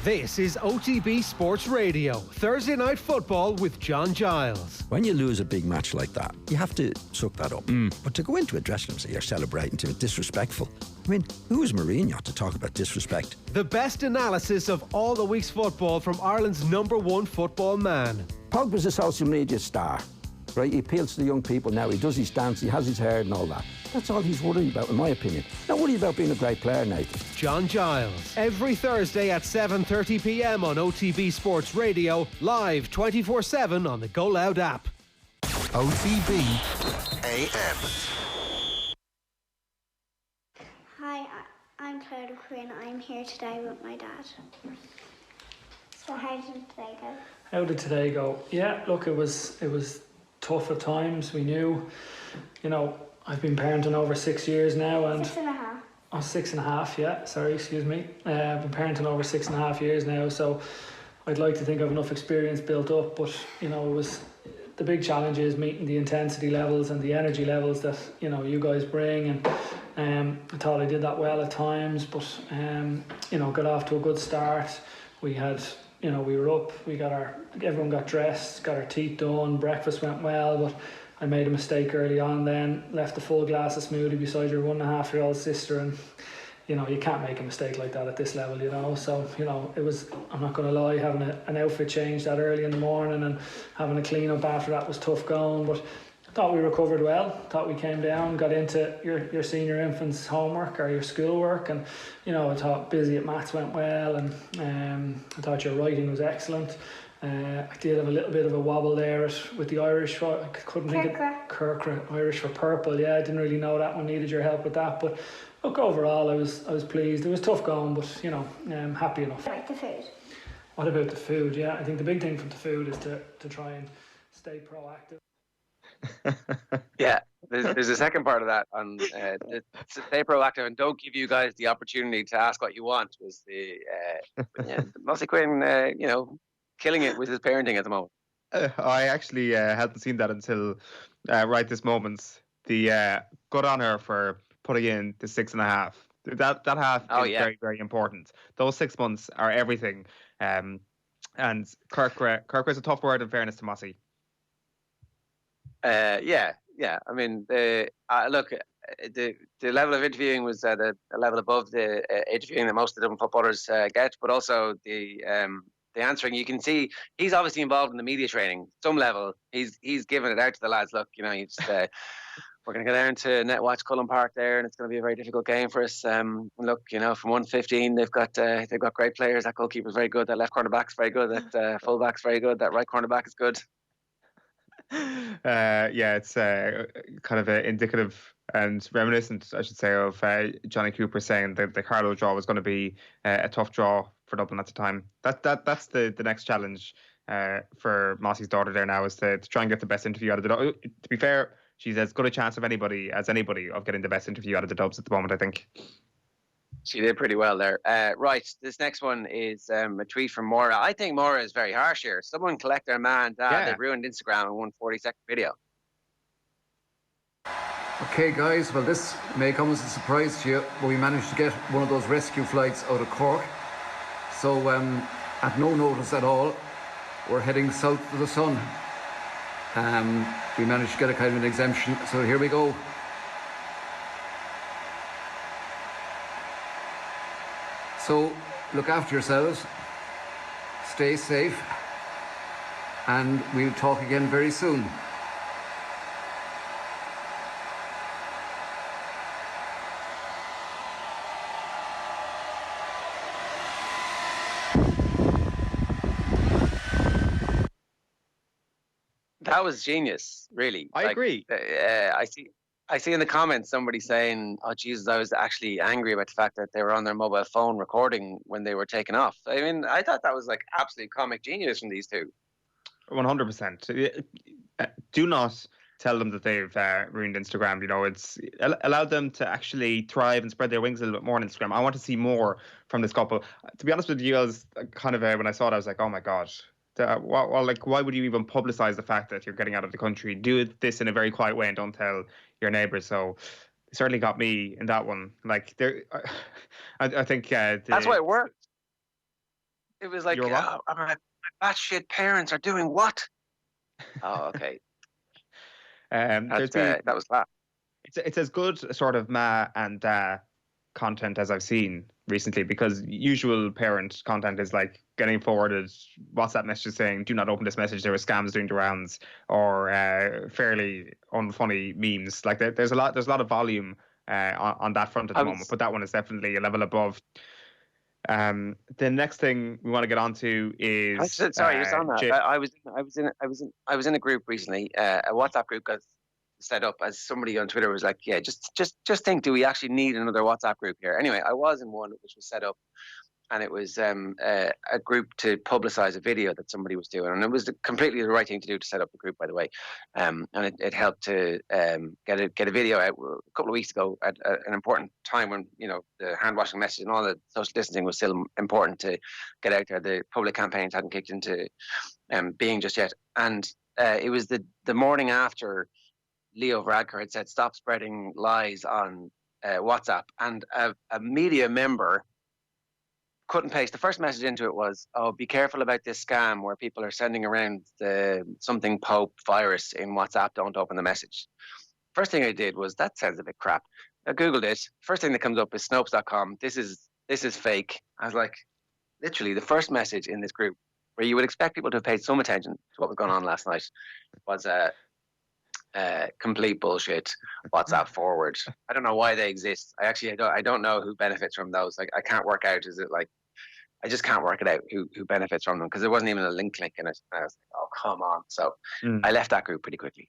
This is OTB Sports Radio, Thursday Night Football with John Giles. When you lose a big match like that, you have to suck that up. But to go into a dressing room and say you're celebrating to it, disrespectful. I mean, who is Mourinho to talk about disrespect? The best analysis of all the week's football from Ireland's #1 football man. Pogba's a social media star, right? He appeals to the young people now. He does his dance, he has his hair and all that. That's all he's worried about, in my opinion. Not worried about being a great player, Nathan. John Giles, every Thursday at 7:30 p.m. on OTB Sports Radio, live 24/7 on the Go Loud app. OTB AM. Hi, I'm Claire Quinn. I'm here today with my dad. So how did today go? How did today go? Yeah, look, it was tough at times. We knew, I've been parenting over 6 years now, and 6.5. Oh, 6.5, yeah. Sorry, excuse me. I've been parenting over 6.5 years now, so I'd like to think I've enough experience built up. But it was the big challenge is meeting the intensity levels and the energy levels that you guys bring, and I thought I did that well at times. But got off to a good start. We had. We were up, everyone got dressed, got our teeth done, breakfast went well, but I made a mistake early on then, left a full glass of smoothie beside your 1.5-year-old sister, and, you can't make a mistake like that at this level, so, it was, I'm not going to lie, having an outfit change that early in the morning and having a clean up after that was tough going, but I thought we recovered well, thought we came down, got into your senior infant's homework or your schoolwork, and I thought busy at maths went well, and I thought your writing was excellent. I did have a little bit of a wobble there with the Irish. I couldn't think of Kirkra, Irish for purple. Yeah, I didn't really know that one needed your help with that, but look, overall I was pleased. It was tough going, but I'm happy enough. Like the food. What about the food? Yeah, I think the big thing from the food is to try and stay proactive. Yeah, there's a second part of that on stay proactive and don't give you guys the opportunity to ask what you want. Was the Mossy Quinn, killing it with his parenting at the moment. I actually hadn't seen that until right this moment. The good on her for putting in the 6.5. That half Oh is yeah, very, very important. Those 6 months are everything. And Kirk is a tough word in fairness to Mossy. yeah. I mean, look, the level of interviewing was at a level above the interviewing that most of the footballers get, but also the answering. You can see he's obviously involved in the media training, some level. He's giving it out to the lads. Look, you just we're going to go down to Netwatch Cullen Park there, and it's going to be a very difficult game for us. Look, from 1-15, they've got great players. That goalkeeper's very good. That left cornerback's very good. That fullback's very good. That right cornerback is good. It's kind of indicative and reminiscent, I should say, of Johnny Cooper saying that the Carlow draw was going to be a tough draw for Dublin at the time. That's the next challenge for Mossy's daughter there now, is to try and get the best interview out of the. To be fair, she's as good a chance of anybody of getting the best interview out of the Dubs at the moment, I think. She did pretty well there. Right, this next one is a tweet from Maura. I think Maura is very harsh here. Someone collect their man, Dad. Yeah. They've ruined Instagram in one 40-second video. Okay, guys, well, this may come as a surprise to you, but we managed to get one of those rescue flights out of Cork. So, at no notice at all, we're heading south to the sun. We managed to get a kind of an exemption, so here we go. So, look after yourselves, stay safe, and we'll talk again very soon. That was genius, really. I agree. I see in the comments somebody saying, "Oh Jesus, I was actually angry about the fact that they were on their mobile phone recording when they were taken off." I mean, I thought that was like absolute comic genius from these two. 100%. Do not tell them that they've ruined Instagram. It's allowed them to actually thrive and spread their wings a little bit more on Instagram. I want to see more from this couple. To be honest with you, I was kind of when I saw it, I was like, oh my god. Why would you even publicize the fact that you're getting out of the country? Do this in a very quiet way and don't tell your neighbours. So it certainly got me in that one. Like I think that's why it worked. It was like, my batshit parents are doing what? Oh, okay. That was that. It's as good a sort of ma and da content as I've seen recently, because usual parent content is like getting forwarded WhatsApp messages saying, do not open this message, there are scams doing the rounds, or fairly unfunny memes. Like there's a lot of volume on that front at the moment, but that one is definitely a level above. The next thing we want to get onto is just on that. I was in a group recently, a WhatsApp group got set up, as somebody on Twitter was like, yeah, just think, do we actually need another WhatsApp group here? Anyway, I was in one which was set up, and it was a group to publicize a video that somebody was doing, and it was completely the right thing to do to set up the group, by the way. And it helped to get a video out a couple of weeks ago at an important time when the hand washing message and all the social distancing was still important to get out there. The public campaigns hadn't kicked into being just yet, and it was the morning after Leo Varadkar had said, stop spreading lies on WhatsApp, and a media member cut and paste. The first message into it was, oh, be careful about this scam where people are sending around the something Pope virus in WhatsApp. Don't open the message. First thing I did was, that sounds a bit crap. I Googled it. First thing that comes up is Snopes.com. This is fake. I was like, literally, the first message in this group, where you would expect people to have paid some attention to what was going on last night, was complete bullshit WhatsApp forward. I don't know why they exist. I don't know who benefits from those. Like, I can't work out. Is it like, I just can't work it out who benefits from them, because there wasn't even a link click in it. And I was like, oh, come on. So I left that group pretty quickly.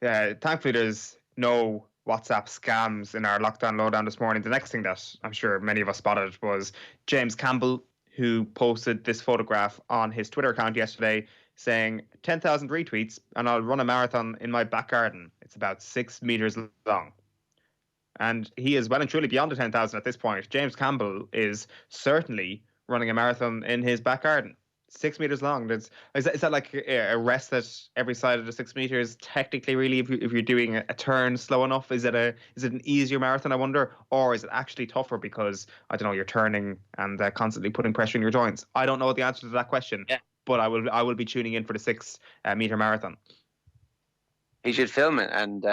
Yeah, thankfully there's no WhatsApp scams in our lockdown lowdown this morning. The next thing that I'm sure many of us spotted was James Campbell, who posted this photograph on his Twitter account yesterday saying 10,000 retweets and I'll run a marathon in my back garden. It's about 6 meters long. And he is well and truly beyond the 10,000 at this point. James Campbell is certainly running a marathon in his back garden. 6 meters long. Is that like a rest at every side of the 6 meters? Technically, really, if you're doing a turn slow enough, is it an easier marathon? I wonder, or is it actually tougher because I don't know, you're turning and constantly putting pressure in your joints? I don't know the answer to that question. Yeah. But I will be tuning in for the 6 meter marathon. He should film it, and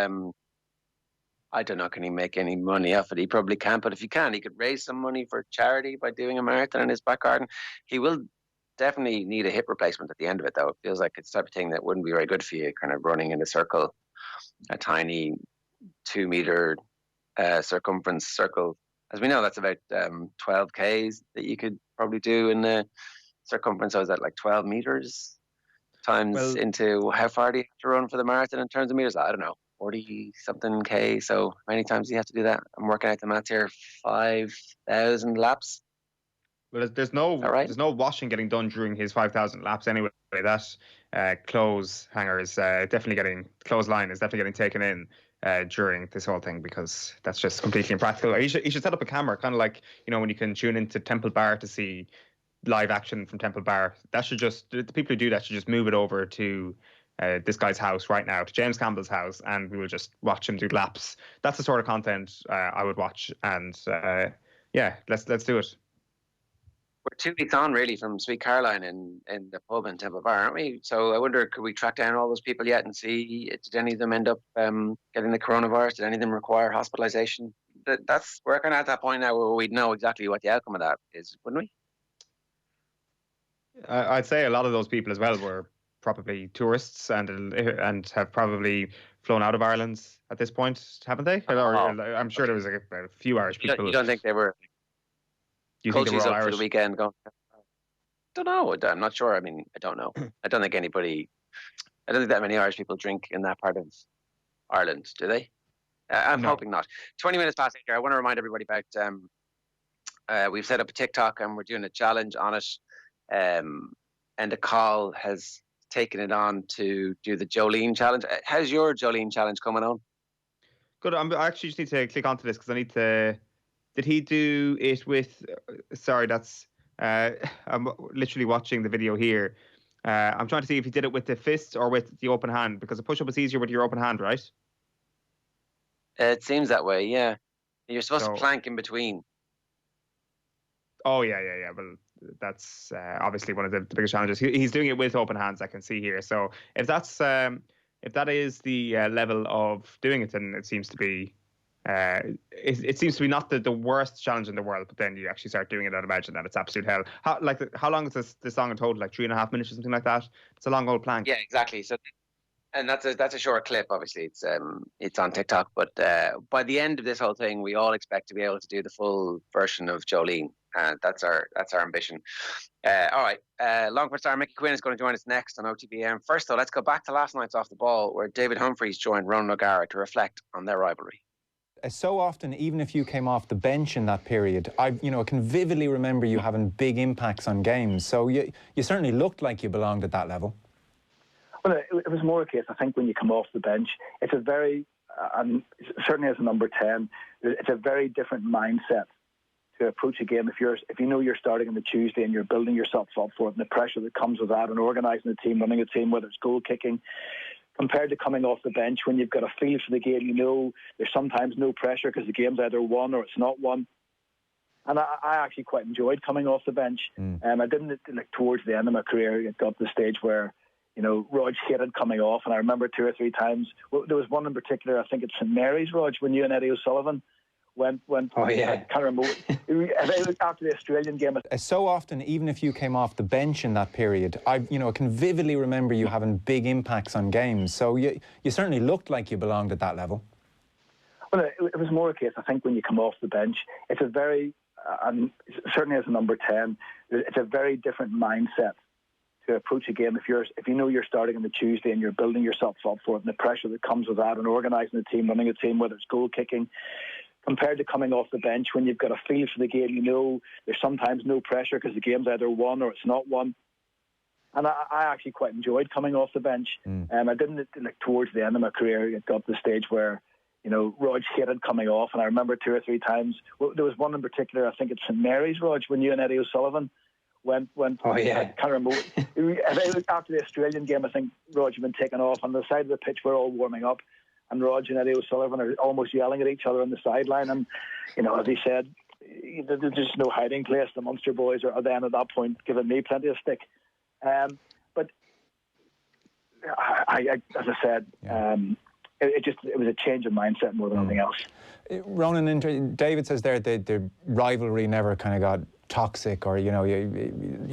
I don't know, can he make any money off it? He probably can't, but if he can, he could raise some money for charity by doing a marathon in his back garden. He will definitely need a hip replacement at the end of it, though. It feels like it's the type of thing that wouldn't be very good for you, kind of running in a circle, a tiny 2 meter circumference circle. As we know, that's about 12 Ks that you could probably do in the circumference. So is that like 12 meters times into how far do you have to run for the marathon in terms of meters? I don't know. 40 something K. So how many times do you have to do that? I'm working out the math here. 5,000 laps. Well, there's no washing getting done during his 5,000 laps anyway. That clothes hanger is clothesline is definitely getting taken in during this whole thing, because that's just completely impractical. He should set up a camera, kind of like, you know, when you can tune into Temple Bar to see live action from Temple Bar. That should just, the people who do that should just move it over to this guy's house right now, to James Campbell's house, and we will just watch him do laps. That's the sort of content I would watch, and let's do it. We're 2 weeks on, really, from Sweet Caroline in the pub in Temple Bar, aren't we? So I wonder, could we track down all those people yet and see, did any of them end up getting the coronavirus? Did any of them require hospitalisation? We're kind of at that point now where we'd know exactly what the outcome of that is, wouldn't we? I'd say a lot of those people as well were probably tourists and have probably flown out of Ireland at this point, haven't they? I'm sure there was a few Irish people. You don't think they were? Do you think they were all Irish for the weekend? Going, I don't know. I'm not sure. I mean, I don't know. I don't think that many Irish people drink in that part of Ireland, do they? I'm hoping not. 20 minutes past 8 here. I want to remind everybody about we've set up a TikTok and we're doing a challenge on it. And the call has taken it on to do the Jolene challenge. How's your Jolene challenge coming on? Good. I actually just need to click onto this because I need to. Did he do it with? Sorry, that's. I'm literally watching the video here. I'm trying to see if he did it with the fist or with the open hand, because a push-up is easier with your open hand, right? It seems that way. Yeah, you're supposed to plank in between. Oh yeah. Well, that's obviously one of the biggest challenges. He's doing it with open hands, I can see here. So if that is the level of doing it, then it seems to be it seems to be not the worst challenge in the world. But then you actually start doing it, I'd imagine that it's absolute hell. How long is this song in total? Like 3.5 minutes or something like that? It's a long old plank. Yeah, exactly. So, and that's a short clip. Obviously, it's on TikTok. But by the end of this whole thing, we all expect to be able to do the full version of Jolene. That's our ambition. All right. Longford star Mickey Quinn is going to join us next on OTB AM. First, though, let's go back to last night's Off the Ball, where David Humphreys joined Ronan O'Gara to reflect on their rivalry. So often, even if you came off the bench in that period, I can vividly remember you having big impacts on games. So you certainly looked like you belonged at that level. Well, it was more a case, I think, when you come off the bench, it's a very, certainly as a number 10, it's a very different mindset to approach a game. If you know you're starting on the Tuesday and you're building yourself up for it, and the pressure that comes with that, and organising a team, running a team, whether it's goal kicking, compared to coming off the bench when you've got a feel for the game, you know there's sometimes no pressure because the game's either won or it's not won. And I actually quite enjoyed coming off the bench. I didn't, towards the end of my career, it got to the stage where, Rog hated coming off. And I remember 2 or 3 times, there was one in particular, I think it's St Mary's, Rog, when you and Eddie O'Sullivan went oh, yeah. I can't remember, after the Australian game. So often, even if you came off the bench in that period, I can vividly remember you having big impacts on games. So you certainly looked like you belonged at that level. Well, it was more a case, I think, when you come off the bench, it's a very, certainly as a number 10, it's a very different mindset to approach a game. If you know you're starting on the Tuesday and you're building yourself up for it, and the pressure that comes with that, and organising a team, running a team, whether it's goal kicking, compared to coming off the bench when you've got a feel for the game, you know there's sometimes no pressure because the game's either won or it's not won. And I actually quite enjoyed coming off the bench. I didn't, towards the end of my career, it got to the stage where, Rog hated coming off. And I remember 2 or 3 times, there was one in particular, I think it's St Mary's, Rog, when you and Eddie O'Sullivan went. Oh, yeah. I can't remember. After the Australian game, I think Roger had been taken off. On the side of the pitch, we're all warming up, and Roger and Eddie O'Sullivan are almost yelling at each other on the sideline. And, you know, as he said, there's just no hiding place. The Munster boys are then at that point giving me plenty of stick. But I as I said, it was a change of mindset more than anything else. Ronan, David says there the rivalry never kind of got toxic, or you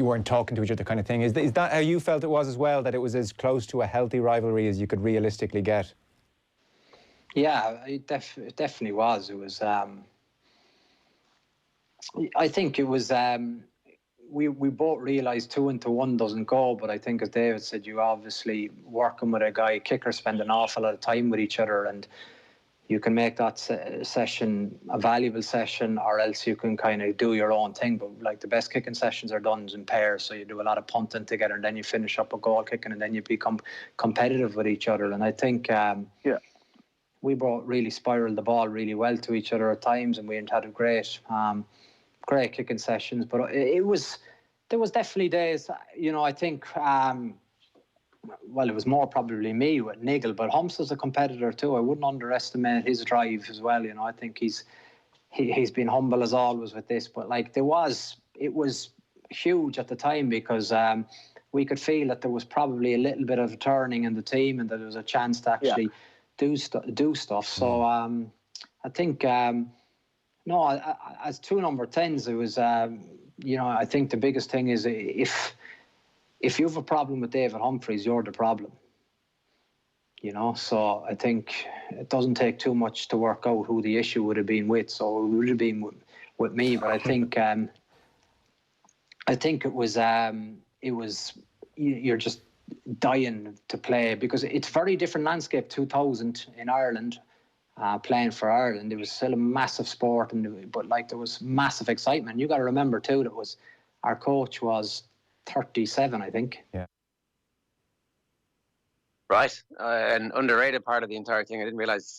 weren't talking to each other, kind of thing. Is that how you felt it was as well? That it was as close to a healthy rivalry as you could realistically get? Yeah, it definitely was. It was. I think it was. We both realised 2 and 1 doesn't go, but I think, as David said, you obviously working with a guy, kickers spend an awful lot of time with each other, and you can make that session a valuable session, or else you can kind of do your own thing. But like the best kicking sessions are done in pairs, so you do a lot of punting together, and then you finish up a goal kicking, and then you become competitive with each other. And I think we both really spiralled the ball really well to each other at times, and we had a great kicking sessions. But there was definitely days, I think, well, it was more probably me with Nigel, but Humps is a competitor too. I wouldn't underestimate his drive as well. I think he's been humble as always with this, but like it was huge at the time, because we could feel that there was probably a little bit of a turning in the team, and that there was a chance to actually do stuff. So I think as 2 number 10s, it was I think the biggest thing is if you have a problem with David Humphreys, you're the problem. So I think it doesn't take too much to work out who the issue would have been with. So it would have been with me, but I think it was you're just dying to play, because it's a very different landscape. 2000 in Ireland, playing for Ireland, it was still a massive sport, but like there was massive excitement. You got to remember too that our coach was 37, I think. Yeah. Right. An underrated part of the entire thing. I didn't realise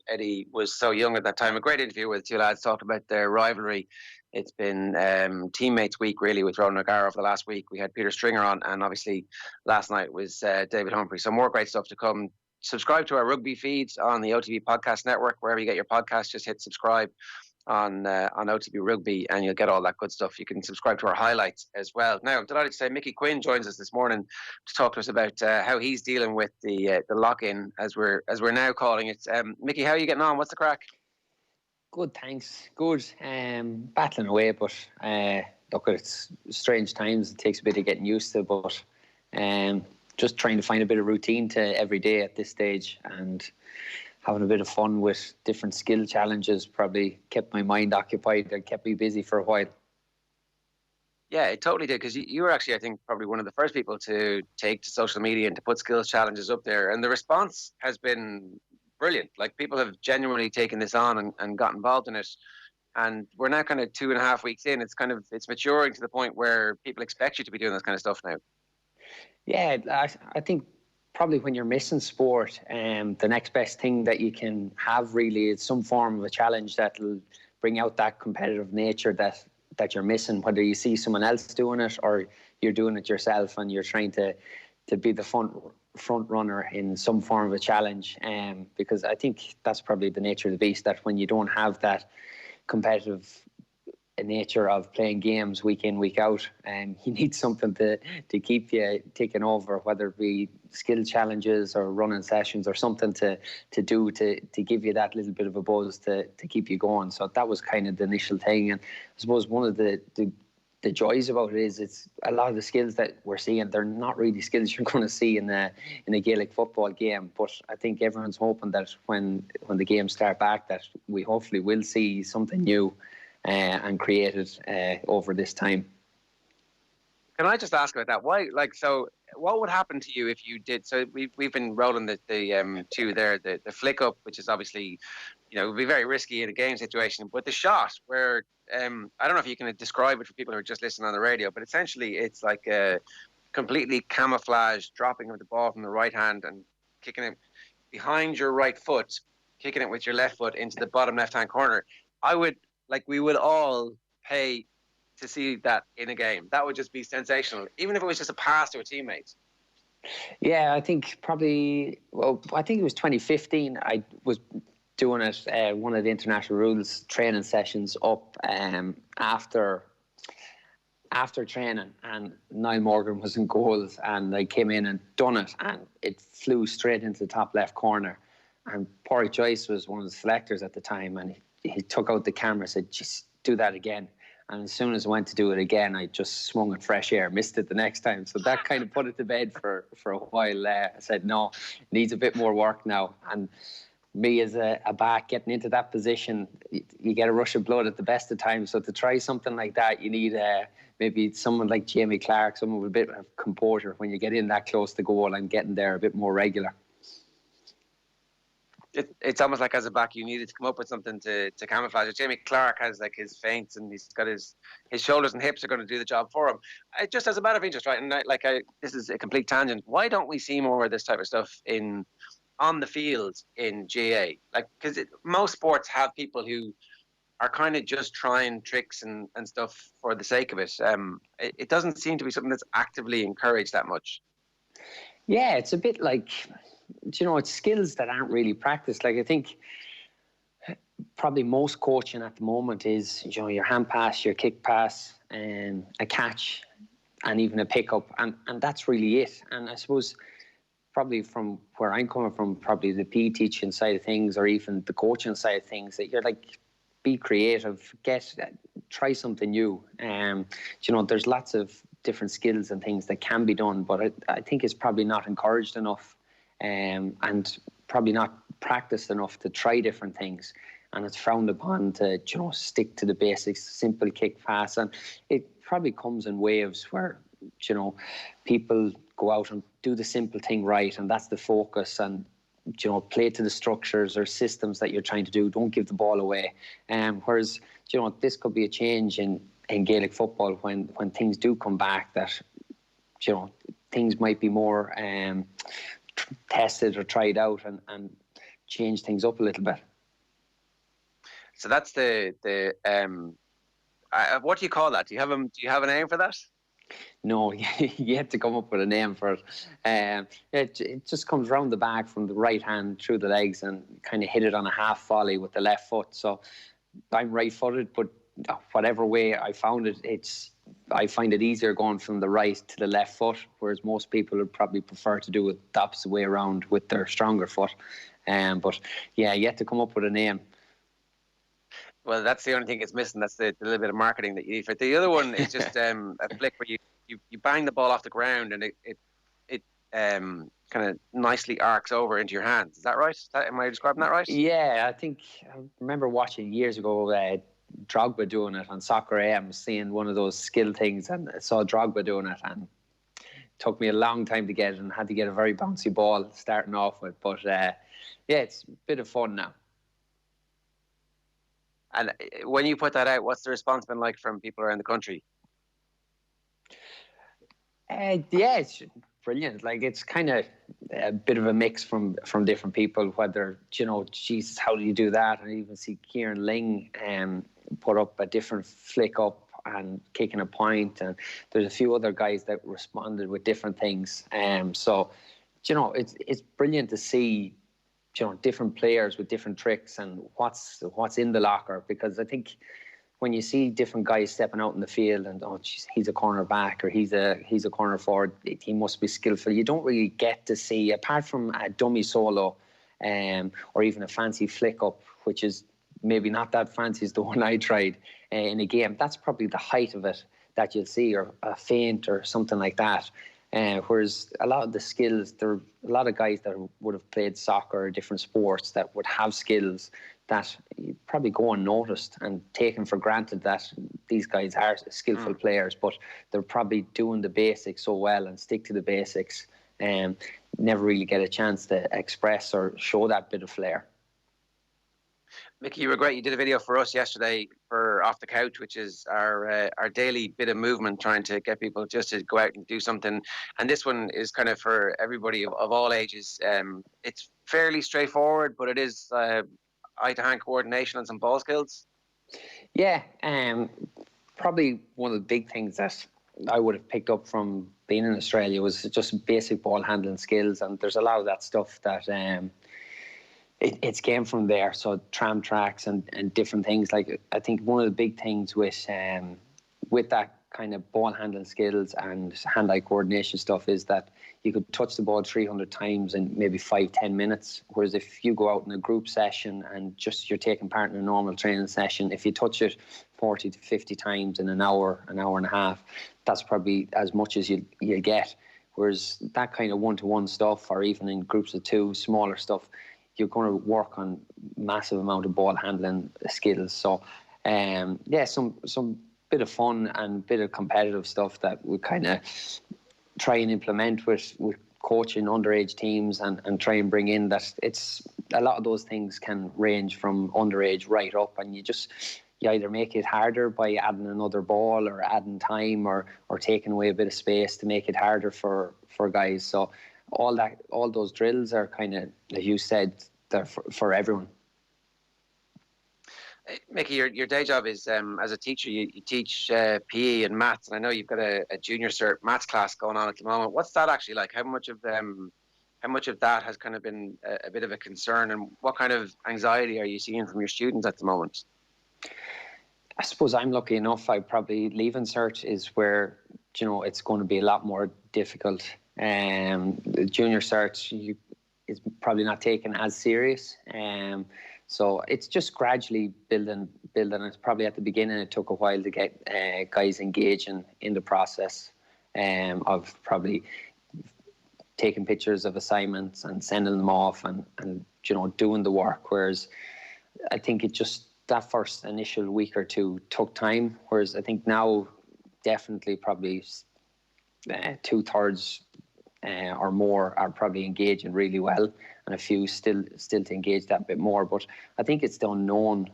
Eddie was so young at that time. A great interview with 2 lads talked about their rivalry. It's been teammates week, really, with Ronan O'Gara over the last week. We had Peter Stringer on, and obviously last night was David Humphrey. So more great stuff to come. Subscribe to our rugby feeds on the OTB Podcast Network. Wherever you get your podcasts, just hit subscribe on OTB Rugby, and you'll get all that good stuff. You can subscribe to our highlights as well. Now, I'm delighted to say Mickey Quinn joins us this morning to talk to us about how he's dealing with the lock-in, as we're now calling it. Mickey, how are you getting on? What's the crack? Good, thanks. Good. Battling away, but look, it's strange times. It takes a bit of getting used to, but just trying to find a bit of routine to every day at this stage, and having a bit of fun with different skill challenges probably kept my mind occupied and kept me busy for a while. Yeah, it totally did, because you were actually, I think, probably one of the first people to take to social media and to put skills challenges up there, and the response has been brilliant. Like, people have genuinely taken this on and got involved in it, and we're now kind of 2.5 weeks in. It's maturing to the point where people expect you to be doing this kind of stuff now. Yeah, I think probably when you're missing sport, the next best thing that you can have really is some form of a challenge that'll bring out that competitive nature that you're missing, whether you see someone else doing it or you're doing it yourself, and you're trying to be the front runner in some form of a challenge. Because I think that's probably the nature of the beast, that when you don't have that competitive nature of playing games week in, week out, and you need something to keep you taking over, whether it be skill challenges or running sessions or something to do to give you that little bit of a buzz to keep you going. So that was kind of the initial thing. And I suppose one of the joys about it is it's a lot of the skills that we're seeing, they're not really skills you're going to see in a Gaelic football game. But I think everyone's hoping that when the games start back, that we hopefully will see something new and created over this time. Can I just ask about that? Why, so what would happen to you if you did? So we've been rolling the two there, the flick up, which is obviously, it would be very risky in a game situation, but the shot where, I don't know if you can describe it for people who are just listening on the radio, but essentially it's like a completely camouflaged dropping of the ball from the right hand and kicking it behind your right foot, kicking it with your left foot into the bottom left-hand corner. We would all pay to see that in a game. That would just be sensational, even if it was just a pass to a teammate. Yeah, I think probably, I think it was 2015. I was doing it, one of the international rules training sessions up after training, and Niall Morgan was in goals, and I came in and done it, and it flew straight into the top left corner. And Pádraig Joyce was one of the selectors at the time, and he took out the camera and said, just do that again. And as soon as I went to do it again, I just swung at fresh air, missed it the next time. So that kind of put it to bed for a while. I said, no, it needs a bit more work now. And me as a back getting into that position, you get a rush of blood at the best of times. So to try something like that, you need maybe someone like Jamie Clark, someone with a bit of composure when you get in that close to goal and getting there a bit more regular. It's almost like as a back you needed to come up with something to camouflage it. Jamie Clark has like his feints, and he's got his shoulders and hips are going to do the job for him. Just as a matter of interest, right? And this is a complete tangent. Why don't we see more of this type of stuff on the field in GA? Like, because most sports have people who are kind of just trying tricks and stuff for the sake of it. It doesn't seem to be something that's actively encouraged that much. Yeah, it's a bit like, it's skills that aren't really practiced. Like, I think probably most coaching at the moment is, your hand pass, your kick pass, and a catch, and even a pickup, and that's really it. And I suppose probably from where I'm coming from, probably the PE teaching side of things, or even the coaching side of things, that you're like, be creative, try something new. There's lots of different skills and things that can be done, but I think it's probably not encouraged enough, and probably not practiced enough to try different things. And it's frowned upon to, stick to the basics, simple kick pass. And it probably comes in waves where, people go out and do the simple thing right, and that's the focus. And, play to the structures or systems that you're trying to do. Don't give the ball away. Whereas, this could be a change in Gaelic football when things do come back, that, things might be more tested or tried out and change things up a little bit. So that's the what do you call that? Do you have a name for that? No, you have to come up with a name for it. It just comes round the back from the right hand through the legs and kind of hit it on a half volley with the left foot. So I'm right-footed, but whatever way I found it, I find it easier going from the right to the left foot, whereas most people would probably prefer to do it the opposite way around with their stronger foot. But yeah, you have to come up with a name. Well, that's the only thing it's missing. That's the little bit of marketing that you need for it. The other one is just a flick where you bang the ball off the ground and it kind of nicely arcs over into your hands. Is that right? Am I describing that right? Yeah, I remember watching years ago Drogba doing it on Soccer AM, seeing one of those skill things, and I saw Drogba doing it, and it took me a long time to get it, and had to get a very bouncy ball starting off with. But yeah, it's a bit of fun now. And when you put that out, what's the response been like from people around the country? Yeah, it's brilliant. Like, it's kind of a bit of a mix from different people, whether, Jesus, how do you do that? And I even see Kieran Ling put up a different flick up and kicking a point. And there's a few other guys that responded with different things. So, it's brilliant to see different players with different tricks and what's in the locker, because I think when you see different guys stepping out in the field and he's a corner back or he's a corner forward, he must be skillful. You don't really get to see, apart from a dummy solo or even a fancy flick up, which is maybe not that fancy as the one I tried in a game. That's probably the height of it that you'll see, or a feint or something like that. Whereas a lot of the skills, there are a lot of guys that would have played soccer or different sports that would have skills that you probably go unnoticed and taken for granted that these guys are skillful players, but they're probably doing the basics so well and stick to the basics and never really get a chance to express or show that bit of flair. Mickey, you were great. You did a video for us yesterday for Off the Couch, which is our daily bit of movement, trying to get people just to go out and do something. And this one is kind of for everybody of all ages. It's fairly straightforward, but it is eye-to-hand coordination and some ball skills. Yeah, probably one of the big things that I would have picked up from being in Australia was just basic ball handling skills, and there's a lot of that stuff that it's came from there. So tram tracks and different things. Like, I think one of the big things with that kind of ball handling skills and hand-eye coordination stuff is that you could touch the ball 300 times in maybe 5-10 minutes. Whereas if you go out in a group session and just you're taking part in a normal training session, if you touch it 40 to 50 times in an hour and a half, that's probably as much as you get. Whereas that kind of one-to-one stuff, or even in groups of two, smaller stuff, you're going to work on massive amount of ball handling skills. So, some bit of fun and bit of competitive stuff that we kind of try and implement with coaching underage teams and try and bring in that. It's a lot of those things can range from underage right up, and you either make it harder by adding another ball or adding time or taking away a bit of space to make it harder for guys. So all those drills are kind of, as you said, they're for everyone. Mickey, your day job is as a teacher. You teach PE and maths, and I know you've got a junior cert maths class going on at the moment. What's that actually like? How much of that has kind of been a bit of a concern, and what kind of anxiety are you seeing from your students at the moment? I suppose I'm lucky enough. I probably leaving cert is where it's going to be a lot more difficult. The junior cert is probably not taken as serious. So it's just gradually building. It's probably at the beginning it took a while to get guys engaging in the process of probably taking pictures of assignments and sending them off and doing the work. Whereas I think that first initial week or two took time. Whereas I think now definitely probably 2/3 or more are probably engaging really well, and a few still to engage that bit more. But I think it's the unknown.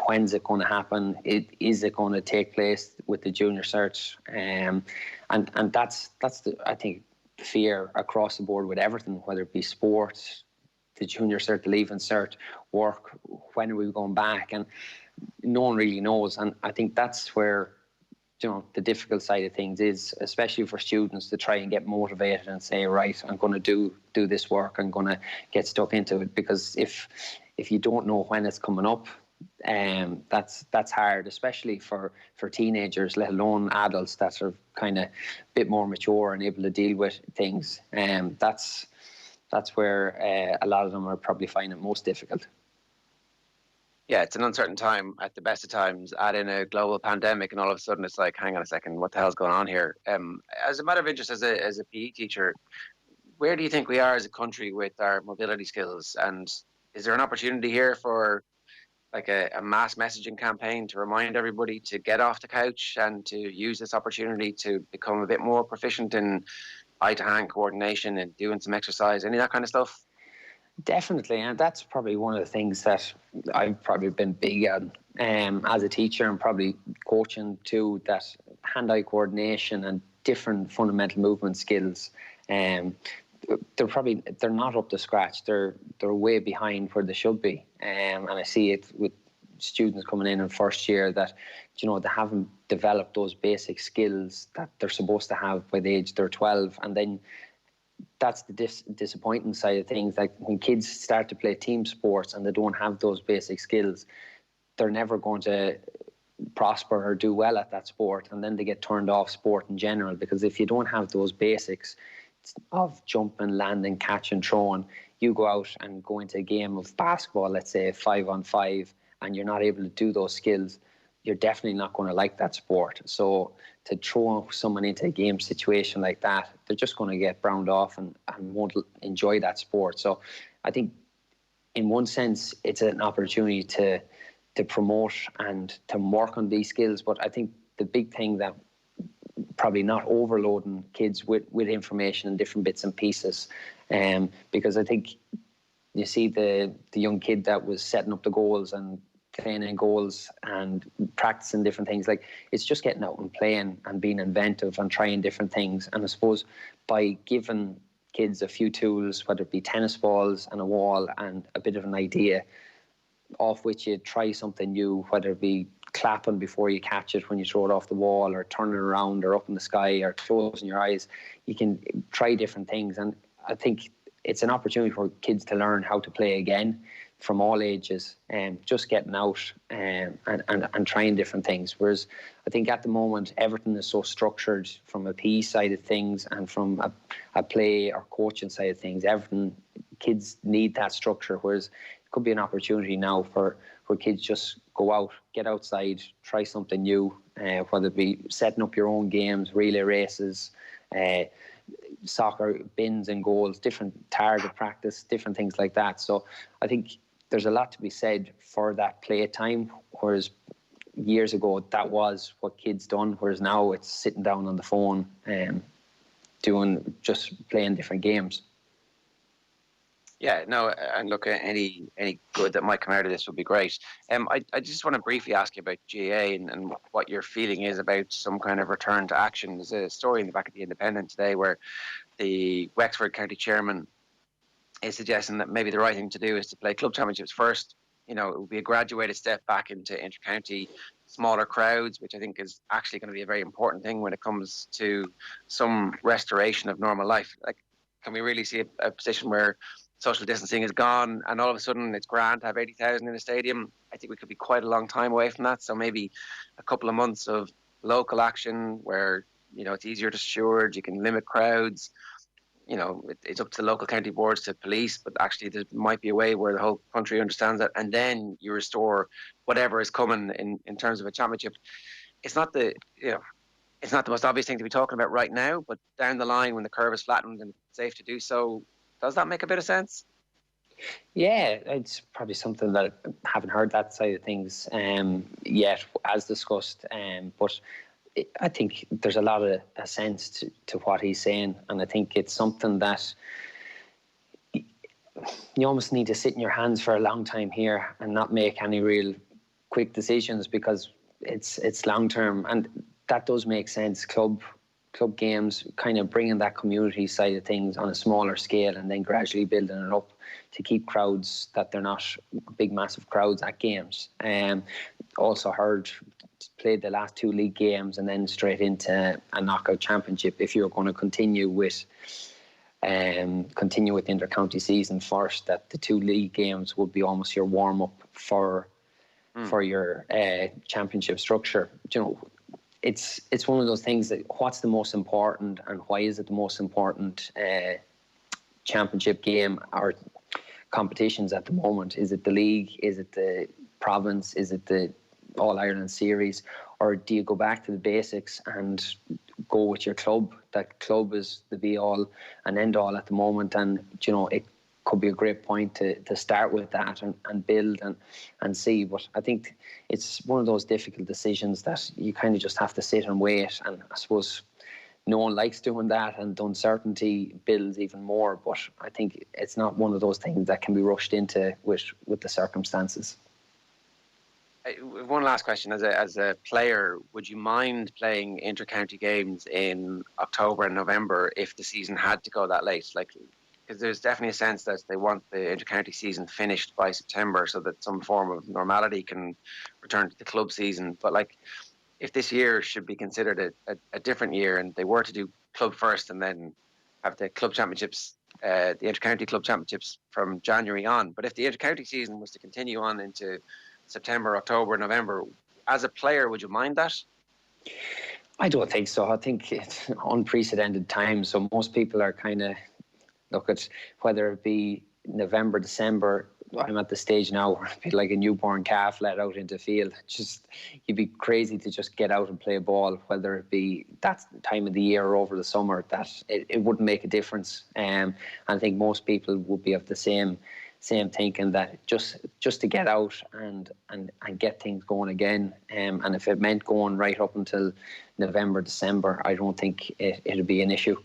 When's it going to happen? Is it going to take place with the junior cert? And that's I think the fear across the board with everything, whether it be sports, the junior cert, the leaving cert, work. When are we going back? And no one really knows. And I think that's where the difficult side of things is, especially for students, to try and get motivated and say, right, I'm going to do this work, I'm going to get stuck into it. Because if you don't know when it's coming up, that's hard, especially for teenagers, let alone adults that are kind of a bit more mature and able to deal with things. That's where a lot of them are probably finding it most difficult. Yeah, it's an uncertain time at the best of times. Add in a global pandemic, and all of a sudden it's like, hang on a second, what the hell's going on here? As a matter of interest, as a PE teacher, where do you think we are as a country with our mobility skills? And is there an opportunity here for like a mass messaging campaign to remind everybody to get off the couch and to use this opportunity to become a bit more proficient in eye-to-hand coordination and doing some exercise, any of that kind of stuff? Definitely, and that's probably one of the things that I've probably been big on as a teacher, and probably coaching too, that hand-eye coordination and different fundamental movement skills. They're not up to scratch. They're way behind where they should be, and I see it with students coming in first year that they haven't developed those basic skills that they're supposed to have by the age they're 12, and then that's the disappointing side of things. Like, when kids start to play team sports and they don't have those basic skills, they're never going to prosper or do well at that sport, and then they get turned off sport in general. Because if you don't have those basics of jumping, landing, catching, throwing, you go out and go into a game of basketball, let's say 5-on-5, and you're not able to do those skills, you're definitely not going to like that sport. So to throw someone into a game situation like that, they're just going to get browned off and won't enjoy that sport. So I think in one sense it's an opportunity to promote and to work on these skills. But I think the big thing that probably not overloading kids with information and different bits and pieces, because I think you see the young kid that was setting up the goals and training goals and practicing different things. Like, it's just getting out and playing and being inventive and trying different things. And I suppose by giving kids a few tools, whether it be tennis balls and a wall and a bit of an idea, off which you try something new, whether it be clapping before you catch it when you throw it off the wall, or turning around, or up in the sky, or closing your eyes. You can try different things, and I think it's an opportunity for kids to learn how to play again from all ages, and just getting out and trying different things. Whereas I think at the moment everything is so structured from a PE side of things and from a play or coaching side of things. Everything, kids need that structure, whereas it could be an opportunity now for kids just go out, get outside, try something new, whether it be setting up your own games, relay races, soccer, bins and goals, different target practice, different things like that. So I think there's a lot to be said for that play time, whereas years ago that was what kids done, whereas now it's sitting down on the phone and playing different games. Yeah, no, and look, any good that might come out of this would be great. I just want to briefly ask you about GAA and what your feeling is about some kind of return to action. There's a story in the back of the Independent today where the Wexford County Chairman is suggesting that maybe the right thing to do is to play club championships first. You know, it would be a graduated step back into inter-county, smaller crowds, which I think is actually going to be a very important thing when it comes to some restoration of normal life. Like, can we really see a position where social distancing is gone and all of a sudden it's grand to have 80,000 in a stadium? I think we could be quite a long time away from that. So maybe a couple of months of local action where, you know, it's easier to steward, you can limit crowds. You know, it's up to the local county boards to police, but actually there might be a way where the whole country understands that, and then you restore whatever is coming in terms of a championship. It's not the most obvious thing to be talking about right now, but down the line when the curve is flattened and it's safe to do so, does that make a bit of sense? Yeah, it's probably something that I haven't heard that side of things yet, as discussed, but I think there's a lot of sense to what he's saying, and I think it's something that you almost need to sit in your hands for a long time here and not make any real quick decisions, because it's long term, and that does make sense. Club games, kind of bringing that community side of things on a smaller scale and then gradually building it up to keep crowds, that they're not big massive crowds at games. Also played the last 2 league games and then straight into a knockout championship. If you're going to continue with the inter-county season first, that the 2 league games would be almost your warm-up for your championship structure. You know, it's one of those things that what's the most important and why is it the most important championship game or competitions at the moment? Is it the league? Is it the province? Is it the All-Ireland series? Or do you go back to the basics and go with your club? That club is the be-all and end-all at the moment, and you know, it could be a great point to start with that and build and see. But I think it's one of those difficult decisions that you kind of just have to sit and wait, and I suppose no one likes doing that, and the uncertainty builds even more. But I think it's not one of those things that can be rushed into with the circumstances. One last question. As a player, would you mind playing inter-county games in October and November if the season had to go that late? Like, because there's definitely a sense that they want the inter-county season finished by September so that some form of normality can return to the club season. But like, if this year should be considered a different year and they were to do club first and then have the club championships, the inter-county club championships from January on, but if the inter-county season was to continue on into September, October, November, as a player, would you mind that? I don't think so. I think it's unprecedented times, so most people are kind of look at whether it be November, December. I'm at the stage now where I'd be like a newborn calf let out into the field. Just, you'd be crazy to just get out and play a ball, whether it be that time of the year or over the summer. That it wouldn't make a difference. And I think most people would be of the same thinking, that just to get out and get things going again. And if it meant going right up until November, December, I don't think it'd be an issue.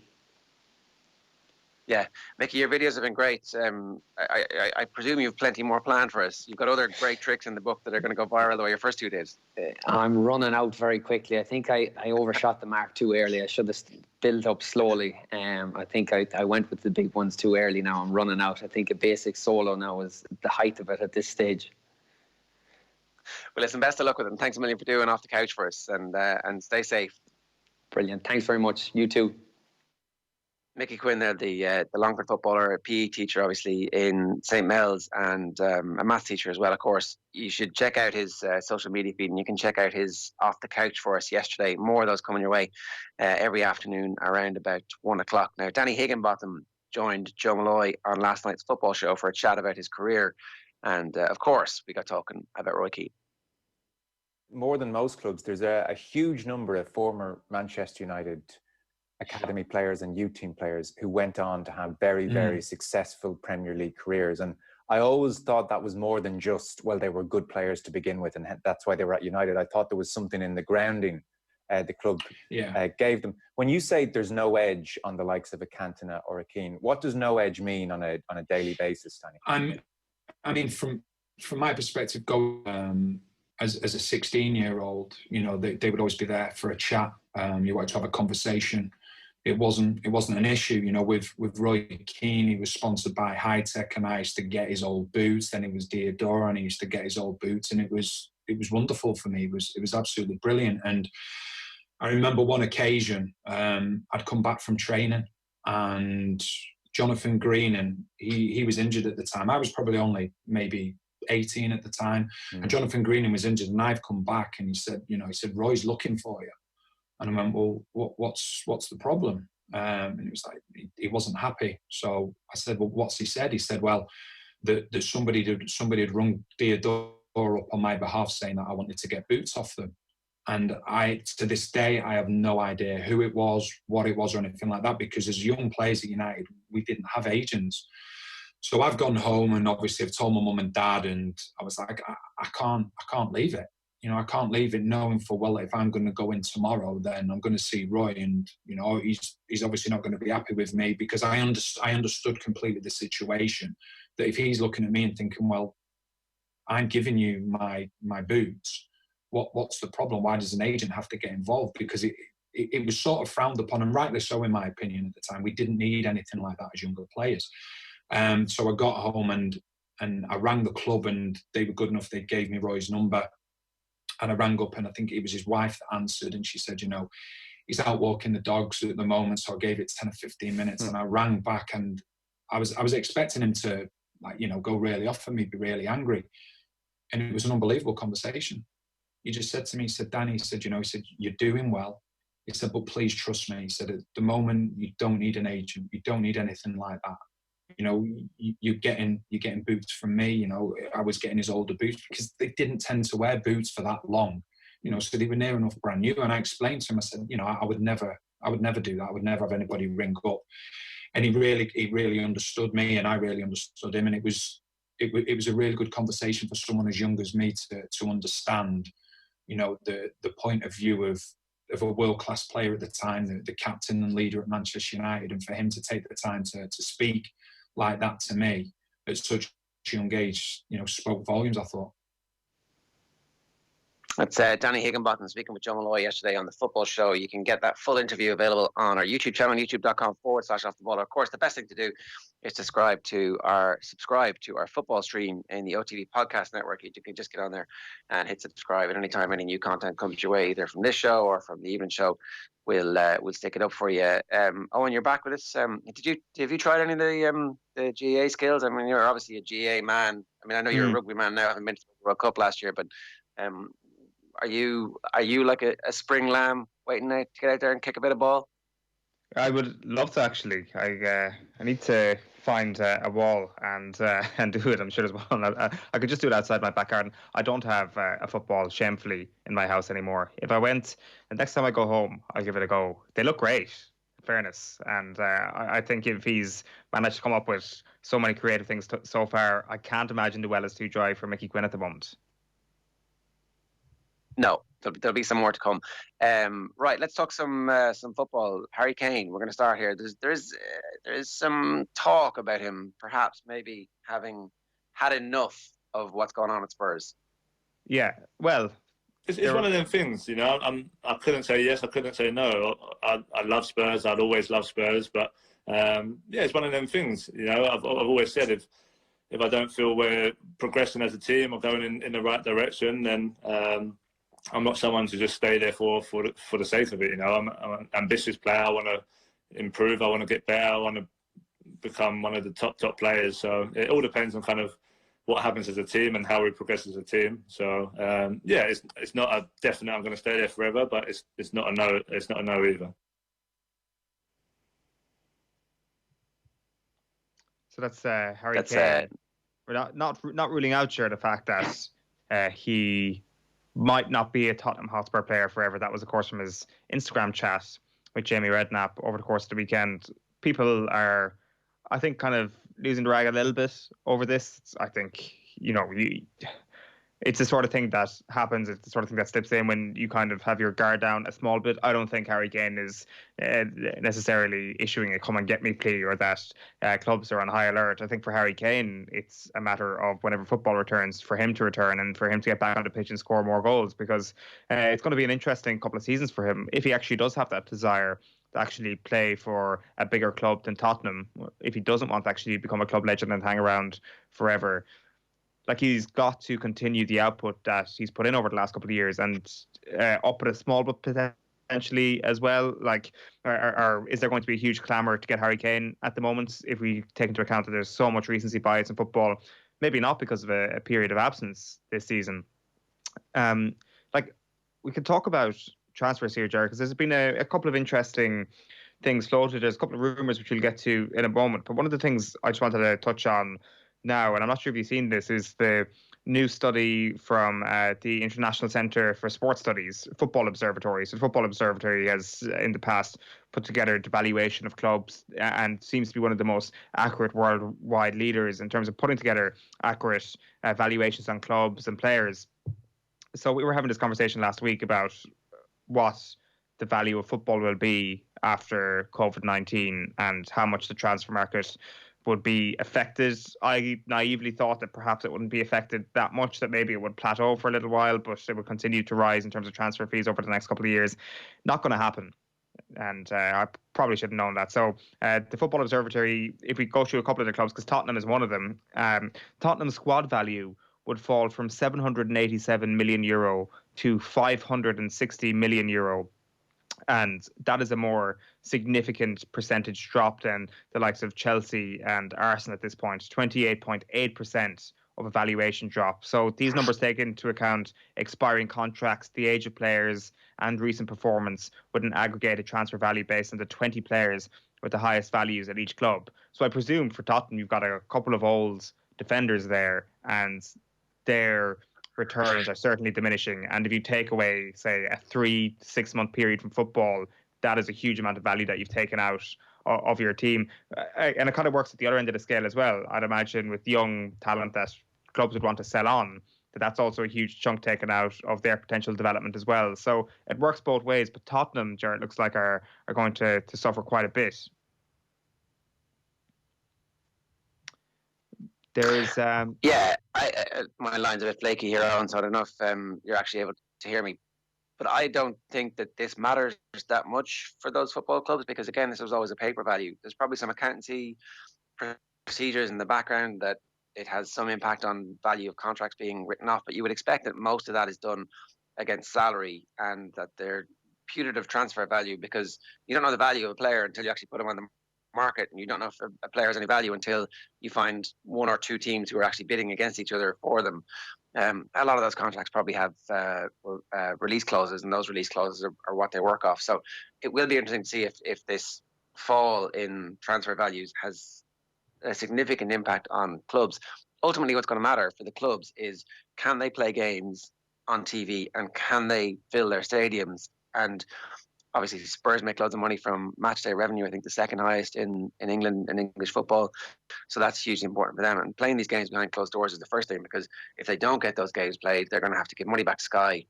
Yeah, Mickey, your videos have been great. I presume you have plenty more planned for us. You've got other great tricks in the book that are going to go viral the way your first 2 days. I'm running out very quickly. I think I overshot the mark too early. I should have built up slowly. I think I went with the big ones too early. Now I'm running out. I think a basic solo now is the height of it at this stage. Well, listen, best of luck with it. And thanks a million for doing Off the Couch for us, and stay safe. Brilliant. Thanks very much. You too. Mickey Quinn there, the Longford footballer, a PE teacher, obviously, in St. Mel's, and a maths teacher as well, of course. You should check out his social media feed, and you can check out his Off the Couch for us yesterday. More of those coming your way every afternoon around about 1 o'clock. Now, Danny Higginbotham joined Joe Malloy on last night's football show for a chat about his career. And, of course, we got talking about Roy Keane. More than most clubs, there's a huge number of former Manchester United academy players and youth team players who went on to have very, very successful Premier League careers. And I always thought that was more than just, well, they were good players to begin with, and that's why they were at United. I thought there was something in the grounding the club gave them. When you say there's no edge on the likes of a Cantona or a Keane, what does no edge mean on a daily basis, Danny? I mean, from my perspective, as a 16-year-old, you know, they would always be there for a chat. You wanted to have a conversation. It wasn't an issue, you know. With Roy Keane, he was sponsored by High Tech, and I used to get his old boots. Then it was Diodora, and he used to get his old boots, and it was wonderful for me. It was absolutely brilliant. And I remember one occasion, I'd come back from training, and Jonathan Green, and he was injured at the time. I was probably only maybe 18 at the time, and Jonathan Greenan was injured, and I've come back, and he said, Roy's looking for you. And I went, well, what's the problem? And he was like, he wasn't happy. So I said, well, what's he said? He said, well, that somebody had rung Diodora up on my behalf saying that I wanted to get boots off them. And to this day, I have no idea who it was, what it was, or anything like that, because as young players at United, we didn't have agents. So I've gone home, and obviously I've told my mum and dad, and I was like, I can't leave it. You know, I can't leave it knowing for well, if I'm going to go in tomorrow, then I'm going to see Roy, and you know, he's obviously not going to be happy with me, because I understood completely the situation. That if he's looking at me and thinking, well, I'm giving you my boots, what's the problem? Why does an agent have to get involved? Because it was sort of frowned upon, and rightly so, in my opinion, at the time. We didn't need anything like that as younger players. So I got home and I rang the club, and they were good enough. They gave me Roy's number, and I rang up, and I think it was his wife that answered, and she said, you know, he's out walking the dogs at the moment. So I gave it 10 or 15 minutes, and I rang back, and I was expecting him to, like, you know, go really off at me, be really angry, and it was an unbelievable conversation. He just said to me, he said, Danny, he said, you're doing well. He said, but please trust me. He said, at the moment, you don't need an agent. You don't need anything like that. You know, you're getting boots from me. You know, I was getting his older boots, because they didn't tend to wear boots for that long. You know, so they were near enough brand new. And I explained to him, I said, you know, I would never do that. I would never have anybody ring up. And he really understood me, and I really understood him. And it was a really good conversation for someone as young as me to understand, you know, the point of view of a world-class player at the time, the captain and leader at Manchester United, and for him to take the time to speak like that to me at such a young age, you know, spoke volumes, I thought. That's Danny Higginbotham speaking with Joe Malloy yesterday on the football show. You can get that full interview available on our YouTube channel, youtube.com/offtheball. Of course, the best thing to do is subscribe to our football stream in the OTB podcast network. You can just get on there and hit subscribe at any time any new content comes your way, either from this show or from the evening show. We'll stick it up for you. Owen, you're back with us. Have you tried any of the GA skills? I mean, you're obviously a GA man. I mean, I know you're a rugby man now, having been to the World Cup last year, but are you like a spring lamb waiting to get out there and kick a bit of ball? I would love to, actually. I need to find a wall and do it, I'm sure, as well. I could just do it outside my back garden. I don't have a football, shamefully, in my house anymore. If I went, the next time I go home, I'll give it a go. They look great, in fairness. And I think if he's managed to come up with so many creative things so far, I can't imagine the well is too dry for Mickey Quinn at the moment. No, there'll be some more to come. Right, let's talk some football. Harry Kane, we're going to start here. There is some talk about him perhaps maybe having had enough of what's going on at Spurs. Yeah, well, it's one of them things, you know. I couldn't say yes, I couldn't say no. I love Spurs. I'd always love Spurs, but yeah, it's one of them things, you know. I've always said if I don't feel we're progressing as a team or going in the right direction, then I'm not someone to just stay there for the sake of it. You know, I'm an ambitious player. I want to improve. I want to get better. I want to become one of the top players. So it all depends on kind of what happens as a team and how we progress as a team. So it's not a definite I'm going to stay there forever, but it's not a no. It's not a no either. So that's Harry Kane. We're not ruling out, sure, the fact that he might not be a Tottenham Hotspur player forever. That was, of course, from his Instagram chat with Jamie Redknapp over the course of the weekend. People are, I think, kind of losing the rag a little bit over this. I think, it's the sort of thing that happens. It's the sort of thing that slips in when you kind of have your guard down a small bit. I don't think Harry Kane is necessarily issuing a come and get me plea, or that clubs are on high alert. I think for Harry Kane, it's a matter of whenever football returns, for him to return and for him to get back on the pitch and score more goals, because it's going to be an interesting couple of seasons for him if he actually does have that desire to actually play for a bigger club than Tottenham, if he doesn't want to actually become a club legend and hang around forever. Like, he's got to continue the output that he's put in over the last couple of years and up at a small but potentially as well. Like, or is there going to be a huge clamour to get Harry Kane at the moment, if we take into account that there's so much recency bias in football? Maybe not, because of a period of absence this season. We could talk about transfers here, Ger, because there's been a couple of interesting things floated. There's a couple of rumours which we'll get to in a moment. But one of the things I just wanted to touch on now, and I'm not sure if you've seen this, is the new study from the International Centre for Sports Studies, Football Observatory. So the Football Observatory has, in the past, put together the valuation of clubs and seems to be one of the most accurate worldwide leaders in terms of putting together accurate valuations on clubs and players. So we were having this conversation last week about what the value of football will be after COVID-19 and how much the transfer market would be affected. I naively thought that perhaps it wouldn't be affected that much, that maybe it would plateau for a little while, but it would continue to rise in terms of transfer fees over the next couple of years. Not going to happen. And I probably should have known that. So the Football Observatory, if we go through a couple of the clubs, because Tottenham is one of them, Tottenham's squad value would fall from €787 million to €560 million. And that is a more significant percentage drop than the likes of Chelsea and Arsenal at this point, 28.8% of a valuation drop. So these numbers take into account expiring contracts, the age of players, and recent performance, with an aggregated transfer value based on the 20 players with the highest values at each club. So I presume for Tottenham, you've got a couple of old defenders there, and their returns are certainly diminishing. And if you take away, say, a 3 to 6 month period from football, that is a huge amount of value that you've taken out of your team. And it kind of works at the other end of the scale as well. I'd imagine with young talent that clubs would want to sell on, that's also a huge chunk taken out of their potential development as well. So it works both ways. But Tottenham, Jared, looks like are going to suffer quite a bit. There's my line's a bit flaky here, Alan, so I don't know if you're actually able to hear me. But I don't think that this matters that much for those football clubs, because again, this was always a paper value. There's probably some accountancy procedures in the background that it has some impact on value of contracts being written off, but you would expect that most of that is done against salary and that they're putative transfer value, because you don't know the value of a player until you actually put them on the market, and you don't know if a player has any value until you find one or two teams who are actually bidding against each other for them. A lot of those contracts probably have release clauses, and those release clauses are what they work off. So it will be interesting to see if this fall in transfer values has a significant impact on clubs. Ultimately, what's going to matter for the clubs is, can they play games on TV and can they fill their stadiums? And obviously, Spurs make loads of money from matchday revenue, I think the second highest in England in English football. So that's hugely important for them. And playing these games behind closed doors is the first thing, because if they don't get those games played, they're going to have to give money back to Sky.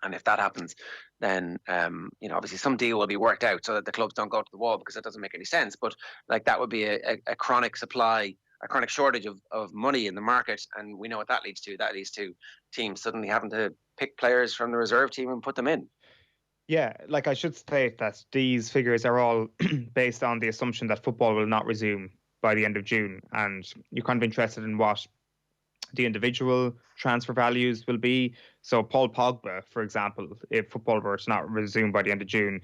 And if that happens, then obviously some deal will be worked out so that the clubs don't go to the wall, because that doesn't make any sense. But like, that would be a chronic supply, a chronic shortage of money in the market. And we know what that leads to. That leads to teams suddenly having to pick players from the reserve team and put them in. Yeah, I should state that these figures are all based on the assumption that football will not resume by the end of June, and you're kind of interested in what the individual transfer values will be. So Paul Pogba, for example, if football were to not resume by the end of June,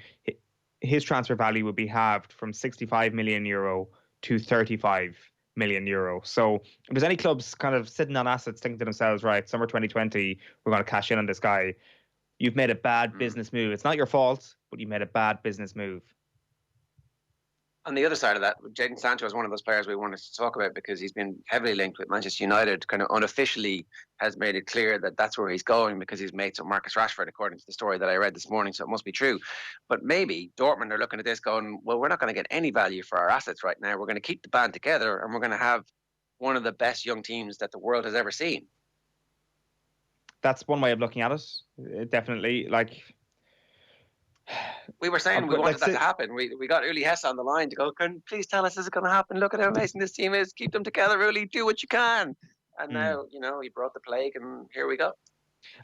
his transfer value would be halved from 65 million euro to 35 million euro. So if there's any clubs kind of sitting on assets thinking to themselves, right, summer 2020, we're going to cash in on this guy, you've made a bad business move. It's not your fault, but you made a bad business move. On the other side of that, Jadon Sancho is one of those players we wanted to talk about because he's been heavily linked with Manchester United, kind of unofficially has made it clear that that's where he's going because he's mates with Marcus Rashford, according to the story that I read this morning, so it must be true. But maybe Dortmund are looking at this going, well, we're not going to get any value for our assets right now. We're going to keep the band together and we're going to have one of the best young teams that the world has ever seen. That's one way of looking at it, definitely. Like, we were saying we wanted that to happen. We got Uli Hesse on the line to go, please tell us, is it going to happen? Look at how amazing this team is. Keep them together, Uli. Do what you can. And now, he brought the plague and here we go.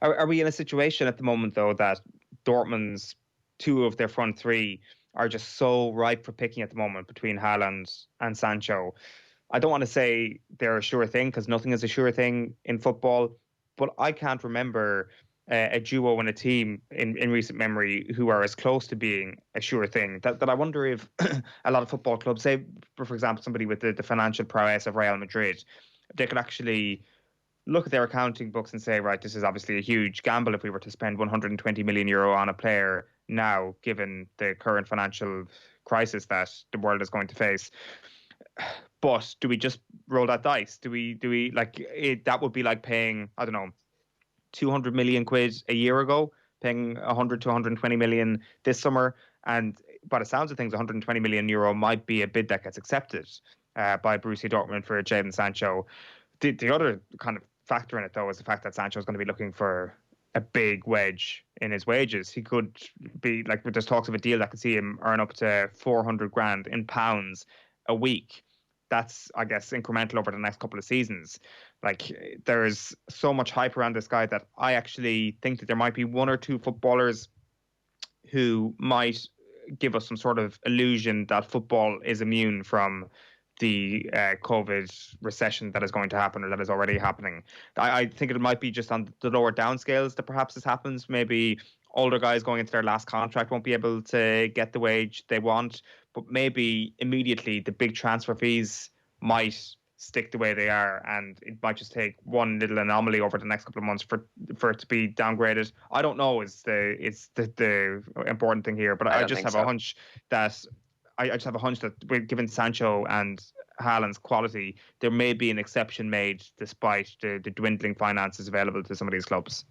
Are we in a situation at the moment, though, that Dortmund's two of their front three are just so ripe for picking at the moment between Haaland and Sancho? I don't want to say they're a sure thing because nothing is a sure thing in football, but I can't remember a duo and a team in recent memory who are as close to being a sure thing. That I wonder if a lot of football clubs, say, for example, somebody with the financial prowess of Real Madrid, they could actually look at their accounting books and say, right, this is obviously a huge gamble if we were to spend 120 million euro on a player now, given the current financial crisis that the world is going to face. But do we just roll that dice? Do we like it? That would be like paying, I don't know, 200 million quid a year ago, paying 100 to 120 million this summer. And by the sounds of things, 120 million euro might be a bid that gets accepted by Borussia Dortmund for Jadon Sancho. The other kind of factor in it, though, is the fact that Sancho is going to be looking for a big wedge in his wages. He could be, like, there's talks of a deal that could see him earn up to 400 grand in pounds a week. That's, I guess, incremental over the next couple of seasons. Like, there's so much hype around this guy that I actually think that there might be one or two footballers who might give us some sort of illusion that football is immune from the COVID recession that is going to happen or that is already happening. I think it might be just on the lower downscales that perhaps this happens. Maybe older guys going into their last contract won't be able to get the wage they want, but maybe immediately the big transfer fees might stick the way they are, and it might just take one little anomaly over the next couple of months for it to be downgraded. I don't know. It's the important thing here, but I just have a hunch that given Sancho and Haaland's quality, there may be an exception made despite the dwindling finances available to some of these clubs.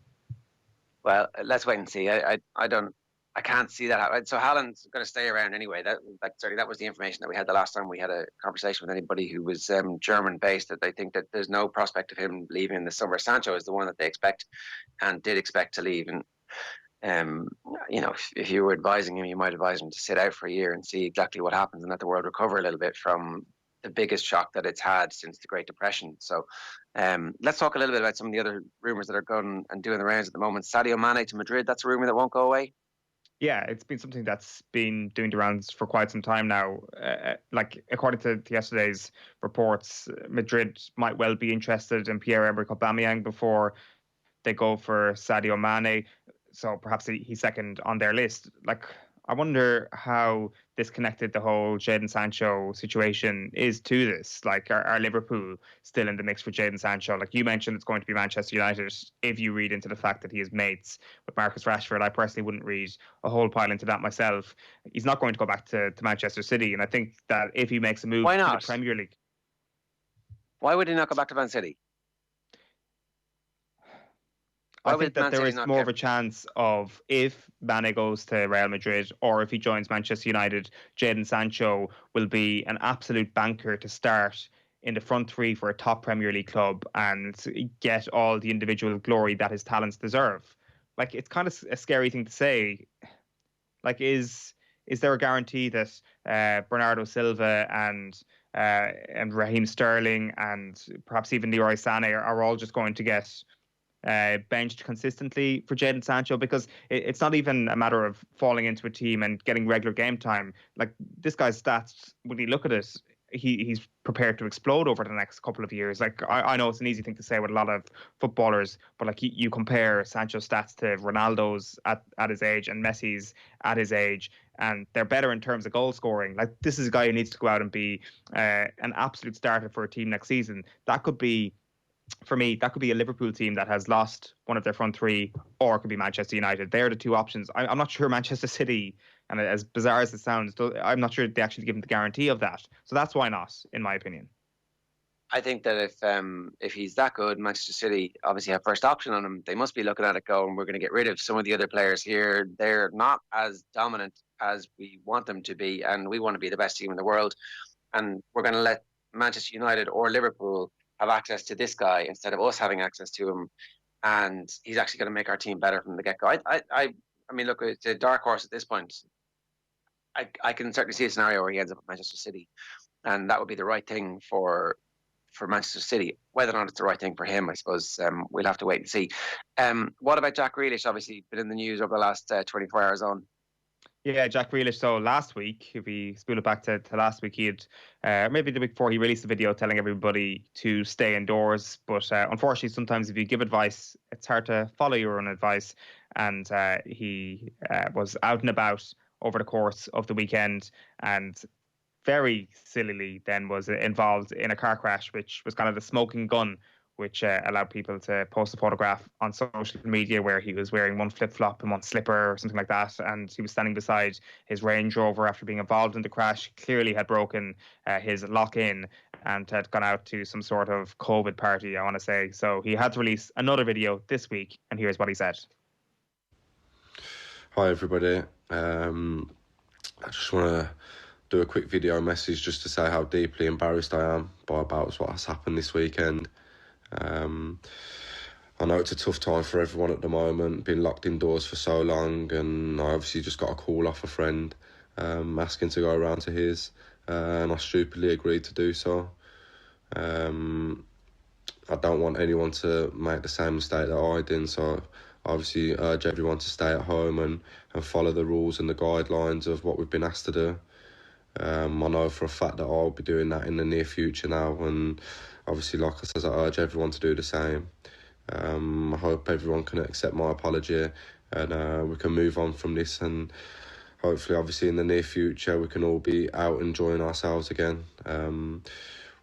Well, let's wait and see. I can't see that happen. So Haaland's going to stay around anyway. That was the information that we had the last time we had a conversation with anybody who was German-based, that they think that there's no prospect of him leaving in the summer. Sancho is the one that they expect and did expect to leave. And, if you were advising him, you might advise him to sit out for a year and see exactly what happens and let the world recover a little bit from the biggest shock that it's had since the Great Depression. So let's talk a little bit about some of the other rumours that are going and doing the rounds at the moment. Sadio Mane to Madrid, that's a rumour that won't go away. Yeah, it's been something that's been doing the rounds for quite some time now. Like, according to yesterday's reports, Madrid might well be interested in Pierre-Emerick Aubameyang before they go for Sadio Mane. So perhaps he's second on their list. Like, I wonder how disconnected the whole Jadon Sancho situation is to this. Like, are Liverpool still in the mix for Jadon Sancho? Like you mentioned, it's going to be Manchester United. If you read into the fact that he is mates with Marcus Rashford, I personally wouldn't read a whole pile into that myself. He's not going to go back to Manchester City. And I think that if he makes a move to the Premier League. Why would he not go back to Man City? I think that there is more of a chance of, if Mane goes to Real Madrid or if he joins Manchester United, Jadon Sancho will be an absolute banker to start in the front three for a top Premier League club and get all the individual glory that his talents deserve. Like, it's kind of a scary thing to say. Like, is there a guarantee that Bernardo Silva and Raheem Sterling and perhaps even Leroy Sané are all just going to get benched consistently for Jadon Sancho? Because it's not even a matter of falling into a team and getting regular game time. Like, this guy's stats, when you look at it, he's prepared to explode over the next couple of years. Like I know it's an easy thing to say with a lot of footballers, but like you compare Sancho's stats to Ronaldo's at his age and Messi's at his age, and they're better in terms of goal scoring. Like this is a guy who needs to go out and be an absolute starter for a team next season. That could be, for me, that could be a Liverpool team that has lost one of their front three, or it could be Manchester United. They're the two options. I'm not sure Manchester City, and as bizarre as it sounds, I'm not sure they actually give him the guarantee of that. So that's why not, in my opinion. I think that if he's that good, Manchester City obviously have first option on him. They must be looking at it going, we're going to get rid of some of the other players here. They're not as dominant as we want them to be, and we want to be the best team in the world. And we're going to let Manchester United or Liverpool have access to this guy instead of us having access to him. And he's actually going to make our team better from the get-go. I mean, look, it's a dark horse at this point. I can certainly see a scenario where he ends up at Manchester City, and that would be the right thing for Manchester City. Whether or not it's the right thing for him, I suppose we'll have to wait and see. What about Jack Grealish? Obviously, been in the news over the last 24 hours on. Yeah, Jack Grealish. So last week, if we spool it back to last week, he had, maybe the week before, he released a video telling everybody to stay indoors. But unfortunately, sometimes if you give advice, it's hard to follow your own advice. And he was out and about over the course of the weekend, and very sillily then was involved in a car crash, which was kind of the smoking gun, which allowed people to post a photograph on social media where he was wearing one flip-flop and one slipper or something like that, and he was standing beside his Range Rover after being involved in the crash. Clearly had broken his lock-in and had gone out to some sort of COVID party, I want to say. So he had to release another video this week, and here's what he said. Hi everybody, I just want to do a quick video message just to say how deeply embarrassed I am about what has happened this weekend. I know it's a tough time for everyone at the moment, been locked indoors for so long, and I obviously just got a call off a friend asking to go around to his, and I stupidly agreed to do so. I don't want anyone to make the same mistake that I did, so I obviously urge everyone to stay at home and follow the rules and the guidelines of what we've been asked to do. I know for a fact that I'll be doing that in the near future now, and obviously, like I said, I urge everyone to do the same. I hope everyone can accept my apology, and we can move on from this, and hopefully, obviously, in the near future, we can all be out enjoying ourselves again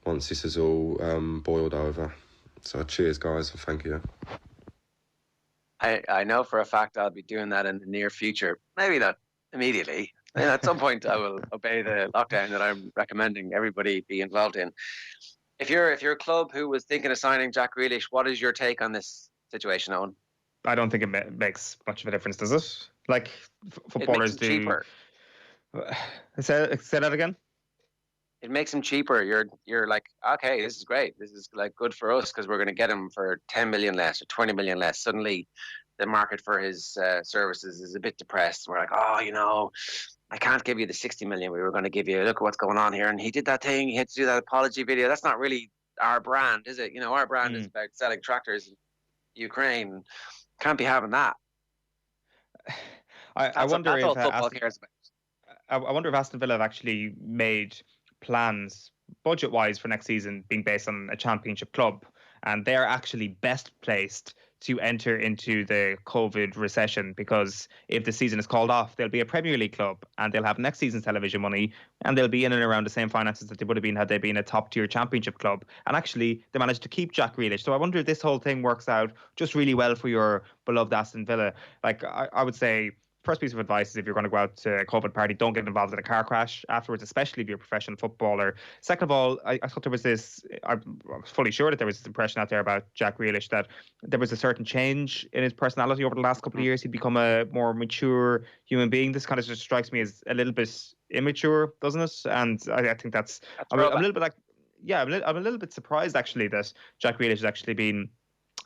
once this is all boiled over. So cheers, guys, and thank you. I know for a fact I'll be doing that in the near future. Maybe not immediately. And at some point, I will obey the lockdown that I'm recommending everybody be involved in. If you're a club who was thinking of signing Jack Grealish, what is your take on this situation, Eoin? I don't think it makes much of a difference, does it? Like footballers do. Cheaper. Say that again. It makes him cheaper. You're like, okay, this is great. This is like good for us because we're going to get him for 10 million less or 20 million less. Suddenly, the market for his services is a bit depressed. We're like, I can't give you the 60 million we were going to give you. Look at what's going on here. And he did that thing. He had to do that apology video. That's not really our brand, is it? You know, our brand is about selling tractors in Ukraine. Can't be having that. I wonder if football cares about. I wonder if Aston Villa have actually made plans budget-wise for next season being based on a championship club, and they're actually best placed to enter into the COVID recession, because if the season is called off, they'll be a Premier League club and they'll have next season's television money, and they'll be in and around the same finances that they would have been had they been a top-tier championship club. And actually, they managed to keep Jack Grealish. So I wonder if this whole thing works out just really well for your beloved Aston Villa. Like, I would say, first piece of advice is if you're going to go out to a COVID party, don't get involved in a car crash afterwards, especially if you're a professional footballer. Second of all, I thought there was this, I was fully sure that there was this impression out there about Jack Grealish that there was a certain change in his personality over the last couple of years. He'd become a more mature human being. This kind of just strikes me as a little bit immature, doesn't it? And I think that's I'm a little bit like, I'm a little bit surprised actually that Jack Grealish has actually been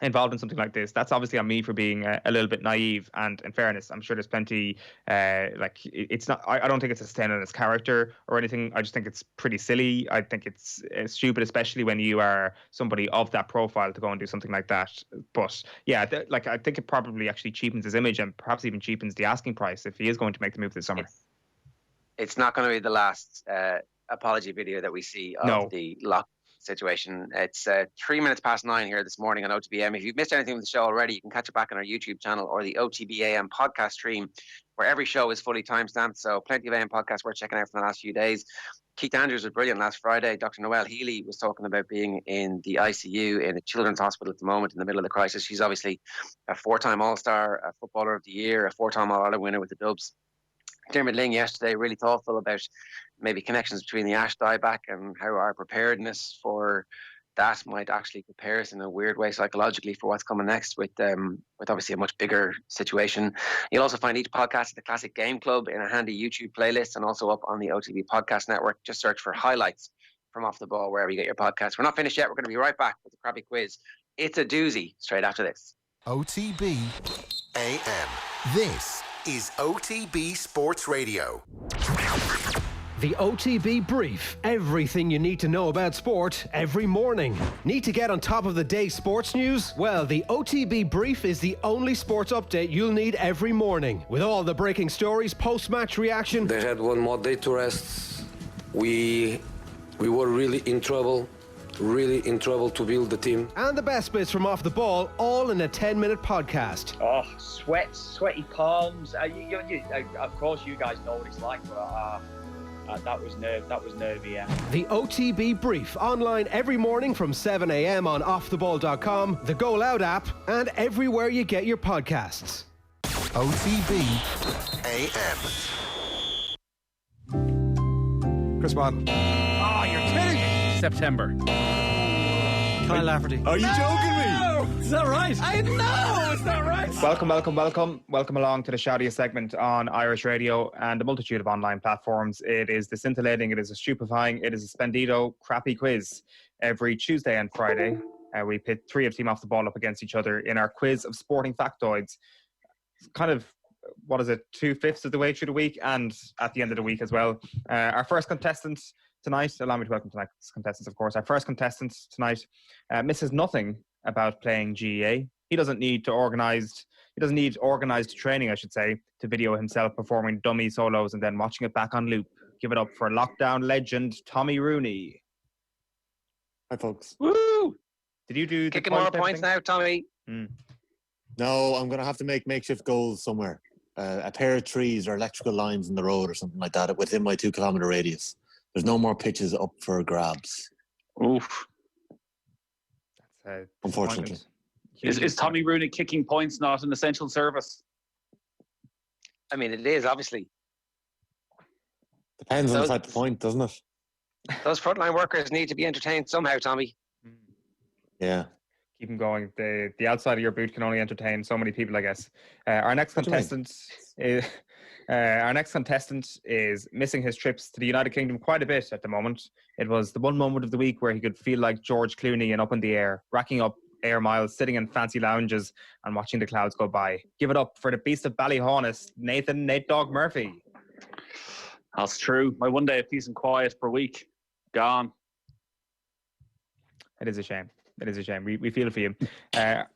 involved in something like this. That's obviously on me for being a little bit naive, and in fairness, I'm sure there's plenty it's not, I don't think it's a stain on his character or anything. I just think it's pretty silly. I think it's stupid, especially when you are somebody of that profile, to go and do something like that. But yeah, I think it probably actually cheapens his image, and perhaps even cheapens the asking price if he is going to make the move this summer. It's not going to be the last apology video that we see of No. the lock situation. It's 3 minutes past 9 here this morning on OTB AM. If you've missed anything from the show already, you can catch it back on our YouTube channel or the OTB AM podcast stream, where every show is fully timestamped. So plenty of AM podcasts worth checking out from the last few days. Keith Andrews was brilliant last Friday. Dr. Noelle Healy was talking about being in the ICU in a children's hospital at the moment in the middle of the crisis. She's obviously a 4-time All-Star, a Footballer of the Year, a 4-time All-Ireland winner with the Dubs. Dermot Ling yesterday really thoughtful about maybe connections between the Ash dieback and how our preparedness for that might actually prepare us in a weird way psychologically for what's coming next with obviously a much bigger situation. You'll also find each podcast at the Classic Game Club in a handy YouTube playlist and also up on the OTB Podcast Network. Just search for highlights from Off the Ball wherever you get your podcasts. We're not finished yet. We're going to be right back with the crappy quiz. It's a doozy straight after this. OTB AM. This is OTB Sports Radio. The OTB Brief. Everything you need to know about sport every morning. Need to get on top of the day's sports news? Well, the OTB Brief is the only sports update you'll need every morning. With all the breaking stories, post-match reaction. They had one more day to rest. We were really in trouble to build the team. And the best bits from Off the Ball, all in a 10-minute podcast. Oh, sweaty palms. Of course, you guys know what it's like, but that was nervy, yeah. The OTB Brief, online every morning from 7 a.m. on offtheball.com, the Go Loud app, and everywhere you get your podcasts. OTB AM. Chris Waddle. Oh, you're kidding me. September. Kyle Lafferty. Are you joking me? Is that right? I know, it's not right. Welcome along to the shoutiest segment on Irish radio and a multitude of online platforms. It is the scintillating, it is a stupefying, it is a splendido crappy quiz. Every Tuesday and Friday, we pit 3 of Team Off the Ball up against each other in our quiz of sporting factoids. It's kind of, 2/5 of the way through the week and at the end of the week as well. Our first contestant tonight, allow me to welcome tonight's contestants, of course. Our first contestant tonight misses nothing about playing GEA. He doesn't need organized training, I should say, to video himself performing dummy solos and then watching it back on loop. Give it up for Lockdown legend Tommy Rooney. Hi, folks. Woo! Did you do kicking more points now, Tommy? No, I'm going to have to make makeshift goals somewhere. A pair of trees or electrical lines in the road or something like that within my 2-kilometre radius. There's no more pitches up for grabs. Oof. That's unfortunately. Is Tommy Rooney kicking points not an essential service? I mean, it is, obviously. Depends on the type of point, doesn't it? Those frontline workers need to be entertained somehow, Tommy. Yeah. Keep them going. The outside of your boot can only entertain so many people, I guess. Our next contestant is missing his trips to the United Kingdom quite a bit at the moment. It was the one moment of the week where he could feel like George Clooney and Up in the Air, racking up air miles, sitting in fancy lounges and watching the clouds go by. Give it up for the beast of Ballyhaunis, Nate Dog Murphy. That's true. My one day of peace and quiet per week, gone. It is a shame. We feel for you.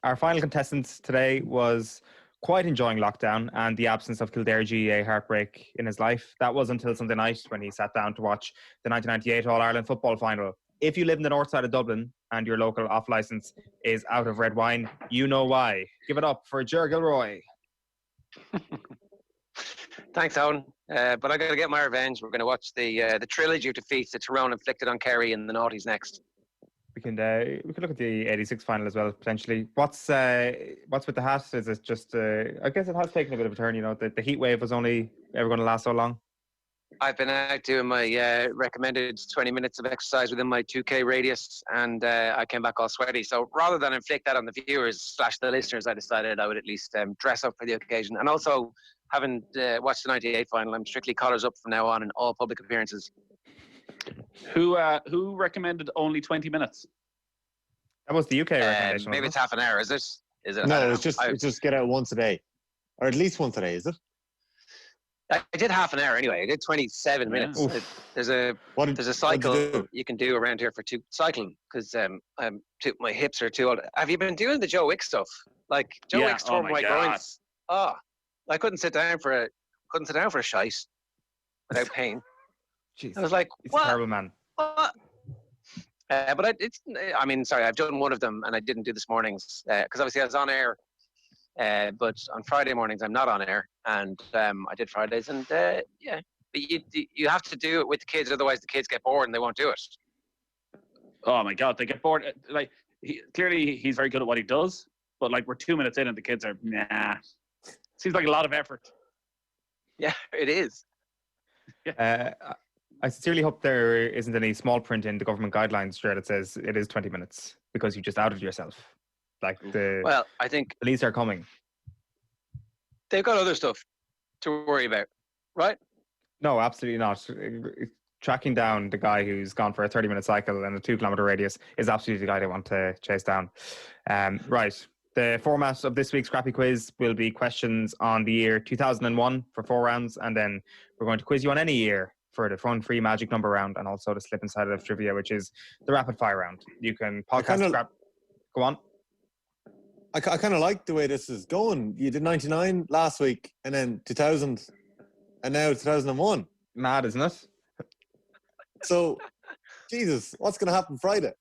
Our final contestant today was quite enjoying lockdown and the absence of Kildare GEA heartbreak in his life. That was until Sunday night when he sat down to watch the 1998 All-Ireland football final. If you live in the north side of Dublin and your local off-licence is out of red wine, you know why. Give it up for Ger and Eoin. Thanks, Owen. But I got to get my revenge. We're going to watch the trilogy of defeats that Tyrone inflicted on Kerry in the noughties next. We can look at the 86 final as well, potentially. What's with the hat? Is it just, I guess it has taken a bit of a turn, the heat wave was only ever going to last so long. I've been out doing my recommended 20 minutes of exercise within my 2K radius, and I came back all sweaty. So rather than inflict that on the viewers / the listeners, I decided I would at least dress up for the occasion. And also, having watched the 98 final, I'm strictly collars up from now on in all public appearances. Who recommended only 20 minutes? That was the UK recommendation. Maybe it's half an hour, is it? No, it's just get out once a day. Or at least once a day, is it? I did half an hour anyway. I did 27 minutes. There's a cycle you can do around here for cycling because my hips are too old. Have you been doing the Joe Wick stuff? Like Joe Wick's tore my groins. I couldn't sit down for a shite without pain. Jeez. I was like, He's what? a terrible man. What? Sorry, I've done one of them and I didn't do this morning's because obviously I was on air. But on Friday mornings I'm not on air, and I did Fridays, and but you have to do it with the kids, otherwise the kids get bored and they won't do it. Oh my God, they get bored. Like clearly he's very good at what he does, but like we're 2 minutes in and the kids are nah. Seems like a lot of effort. Yeah, it is. I sincerely hope there isn't any small print in the government guidelines where it says it is 20 minutes because you just outed yourself. Like Well, I think police are coming. They've got other stuff to worry about, right? No, absolutely not. Tracking down the guy who's gone for a 30-minute cycle and a 2-kilometre radius is absolutely the guy they want to chase down. Right. The format of this week's Scrappy Quiz will be questions on the year 2001 for 4 rounds, and then we're going to quiz you on any year for the fun-free magic number round, and also the slip inside of trivia, which is the rapid fire round. You can podcast. Go on. I kind of like the way this is going. You did 99 last week, and then 2000, and now 2001. Mad, isn't it? So, Jesus, what's going to happen Friday?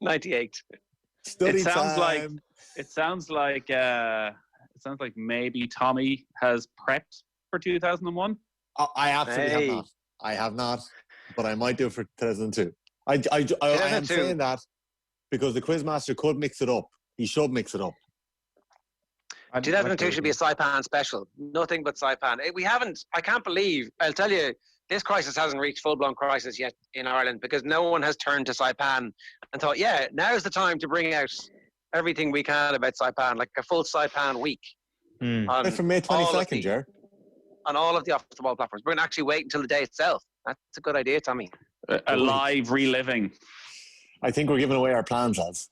98. Study it sounds time. It sounds like maybe Tommy has prepped for 2001. I absolutely have not. I have not, but I might do it for 2002. I am saying that because the quizmaster could mix it up. He should mix it up. 2002 should be a Saipan special. Nothing but Saipan. I can't believe, I'll tell you, this crisis hasn't reached full-blown crisis yet in Ireland because no one has turned to Saipan and thought, yeah, now's the time to bring out everything we can about Saipan, like a full Saipan week. From May 22nd, Ger. On all of the off-the-ball platforms. We're going to actually wait until the day itself. That's a good idea, Tommy. A live reliving. I think we're giving away our plans, lads.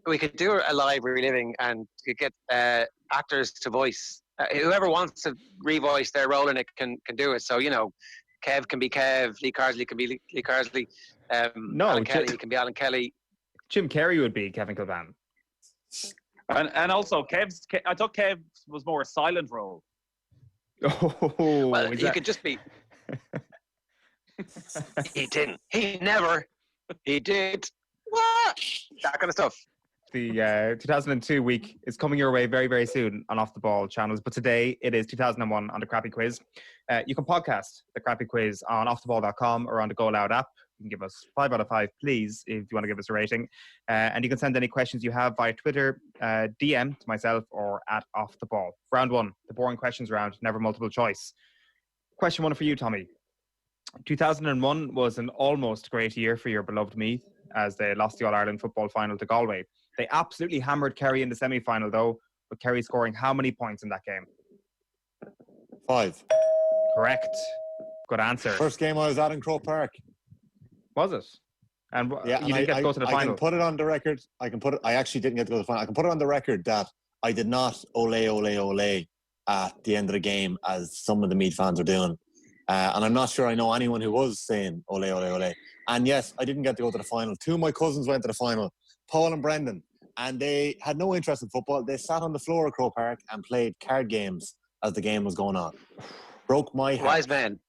We could do a live reliving and could get actors to voice. Whoever wants to revoice their role in it can do it. So, Kev can be Kev, Lee Carsley can be Lee Carsley, Alan Kelly can be Alan Kelly. Jim Carrey would be Kevin Kilban. And also, I thought Kev was more a silent role. Oh, well, you could just be. He didn't. He never. He did. What? That kind of stuff. The 2002 week is coming your way very, very soon on Off the Ball channels. But today it is 2001 on the Crappy Quiz. You can podcast the Crappy Quiz on offtheball.com or on the Go Loud app. You can give us 5 out of 5, please, if you want to give us a rating. And you can send any questions you have via Twitter, DM to myself or at Off the Ball. Round 1, the boring questions round, never multiple choice. Question 1 for you, Tommy. 2001 was an almost great year for your beloved Meath as they lost the All-Ireland football final to Galway. They absolutely hammered Kerry in the semi-final, though, with Kerry scoring how many points in that game? 5. Correct. Good answer. First game I was at in Croke Park. Was it? And yeah, you didn't get to go to the final? I can put it on the record. I actually didn't get to go to the final. I can put it on the record that I did not ole at the end of the game as some of the Meath fans are doing. And I'm not sure I know anyone who was saying ole. And yes, I didn't get to go to the final. 2 of my cousins went to the final, Paul and Brendan, and they had no interest in football. They sat on the floor of Croke Park and played card games as the game was going on. Broke my heart. Wise man.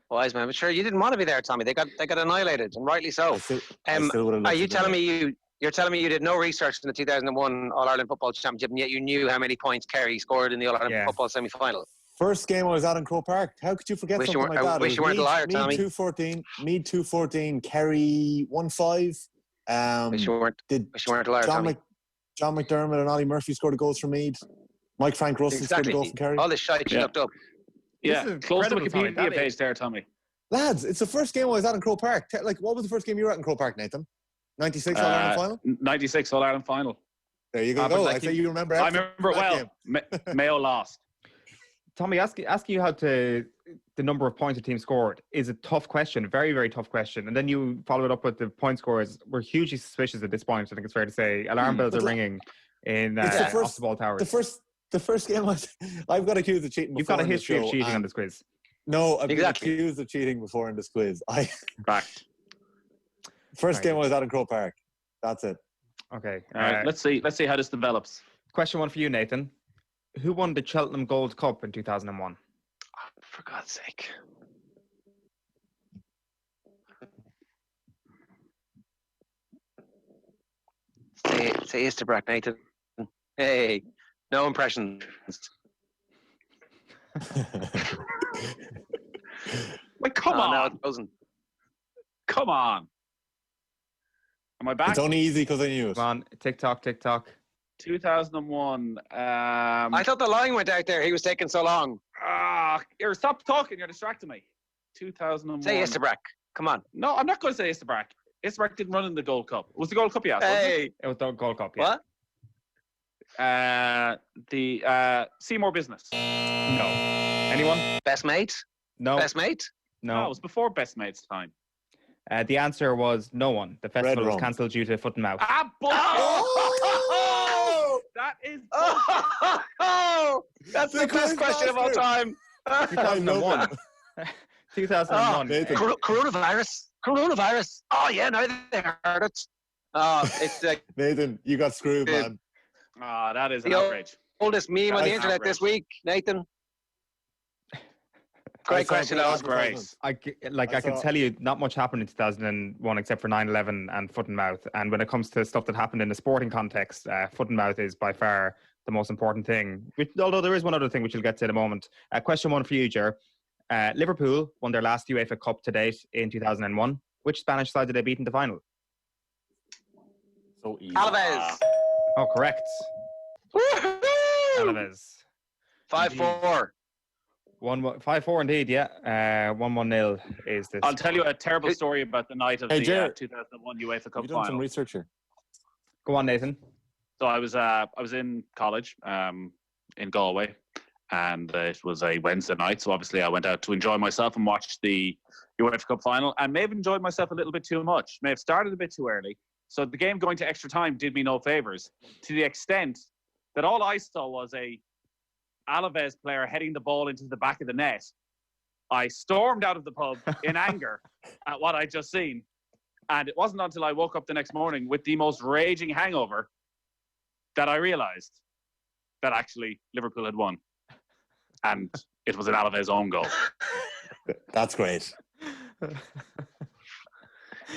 But sure, you didn't want to be there, Tommy. They got annihilated, and rightly so. Are you telling me you're telling me you did no research in the 2001 All-Ireland Football Championship, and yet you knew how many points Kerry scored in the All-Ireland Football semi-final? First game I was at in Croke Park. How could you forget something like that? I wish you weren't a liar, Tommy. Meath 2-14, Kerry 1-5. Wish you weren't a liar, Tommy. John McDermott and Ollie Murphy scored the goals for Meath. Mike Frank Russell scored the goal from Kerry. All this shite you looked up. Yeah, close the Wikipedia page there, Tommy. Lads, it's the first game I was at in Croke Park. What was the first game you were at in Croke Park, Nathan? 96 All-Ireland final? 96 All-Ireland final. There you go. I say you remember. I remember it well. Mayo lost. Tommy, asking you how the number of points a team scored is a tough question, very, very tough question. And then you follow it up with the point scores. We're hugely suspicious at this point, I think it's fair to say. Alarm bells are ringing in off the ball towers. The first game I've got accused of cheating before. You've got a history of cheating on this quiz. No, I've been accused of cheating before in this quiz. Fact. First game I was at in Croke Park. That's it. Okay. All right, let's see how this develops. Question 1 for you, Nathan. Who won the Cheltenham Gold Cup in 2001? For God's sake. Say Easterbrook, Nathan. Hey, no impressions. Like, come on. No, it doesn't. Come on. Am I back? It's only easy because I knew it. Come on, TikTok. 2001. I thought the line went out there. He was taking so long. Here, stop talking. You're distracting me. 2001. Say Easterbrook. Come on. No, I'm not going to say Easterbrook. Easterbrook didn't run in the Gold Cup. It was the Gold Cup, yeah. Hey. It was the Gold Cup, yeah. What? The Seymour Business. No. Anyone? Best Mate? No. Best Mate? No, it was before Best Mate's time. The answer was no one. The festival was Rum. cancelled due to foot and mouth. Ah, bullshit! Oh! That is Oh! That's the best question of all time. 2001. 2001. Coronavirus. Oh, yeah, now they heard it. Oh, it's like Nathan, you got screwed, man. That is an the outrage. oldest meme on the internet this week, Nathan. Great question, that was great. I can tell you not much happened in 2001 except for 9/11 and foot and mouth. And when it comes to stuff that happened in a sporting context, foot and mouth is by far the most important thing. Although there is one other thing which we'll get to in a moment. Question one for you, Ger. Liverpool won their last UEFA Cup to date in 2001. Which Spanish side did they beat in the final? So easy. Alaves. Oh, correct. Alaves. 5-4. 5-4 indeed, yeah. 1-1-0 is this. I'll tell you a terrible story about the night of the 2001 UEFA Cup You've done some final. research here. Go on, Nathan. So I was in college in Galway, and it was a Wednesday night. So obviously I went out to enjoy myself and watch the UEFA Cup final, and may have enjoyed myself a little bit too much. May have started a bit too early. So the game going to extra time did me no favors, to the extent that all I saw was a Alaves player heading the ball into the back of the net. I stormed out of the pub in anger at what I'd just seen. And it wasn't until I woke up the next morning with the most raging hangover that I realised that actually Liverpool had won. And it was an Alaves own goal. That's great.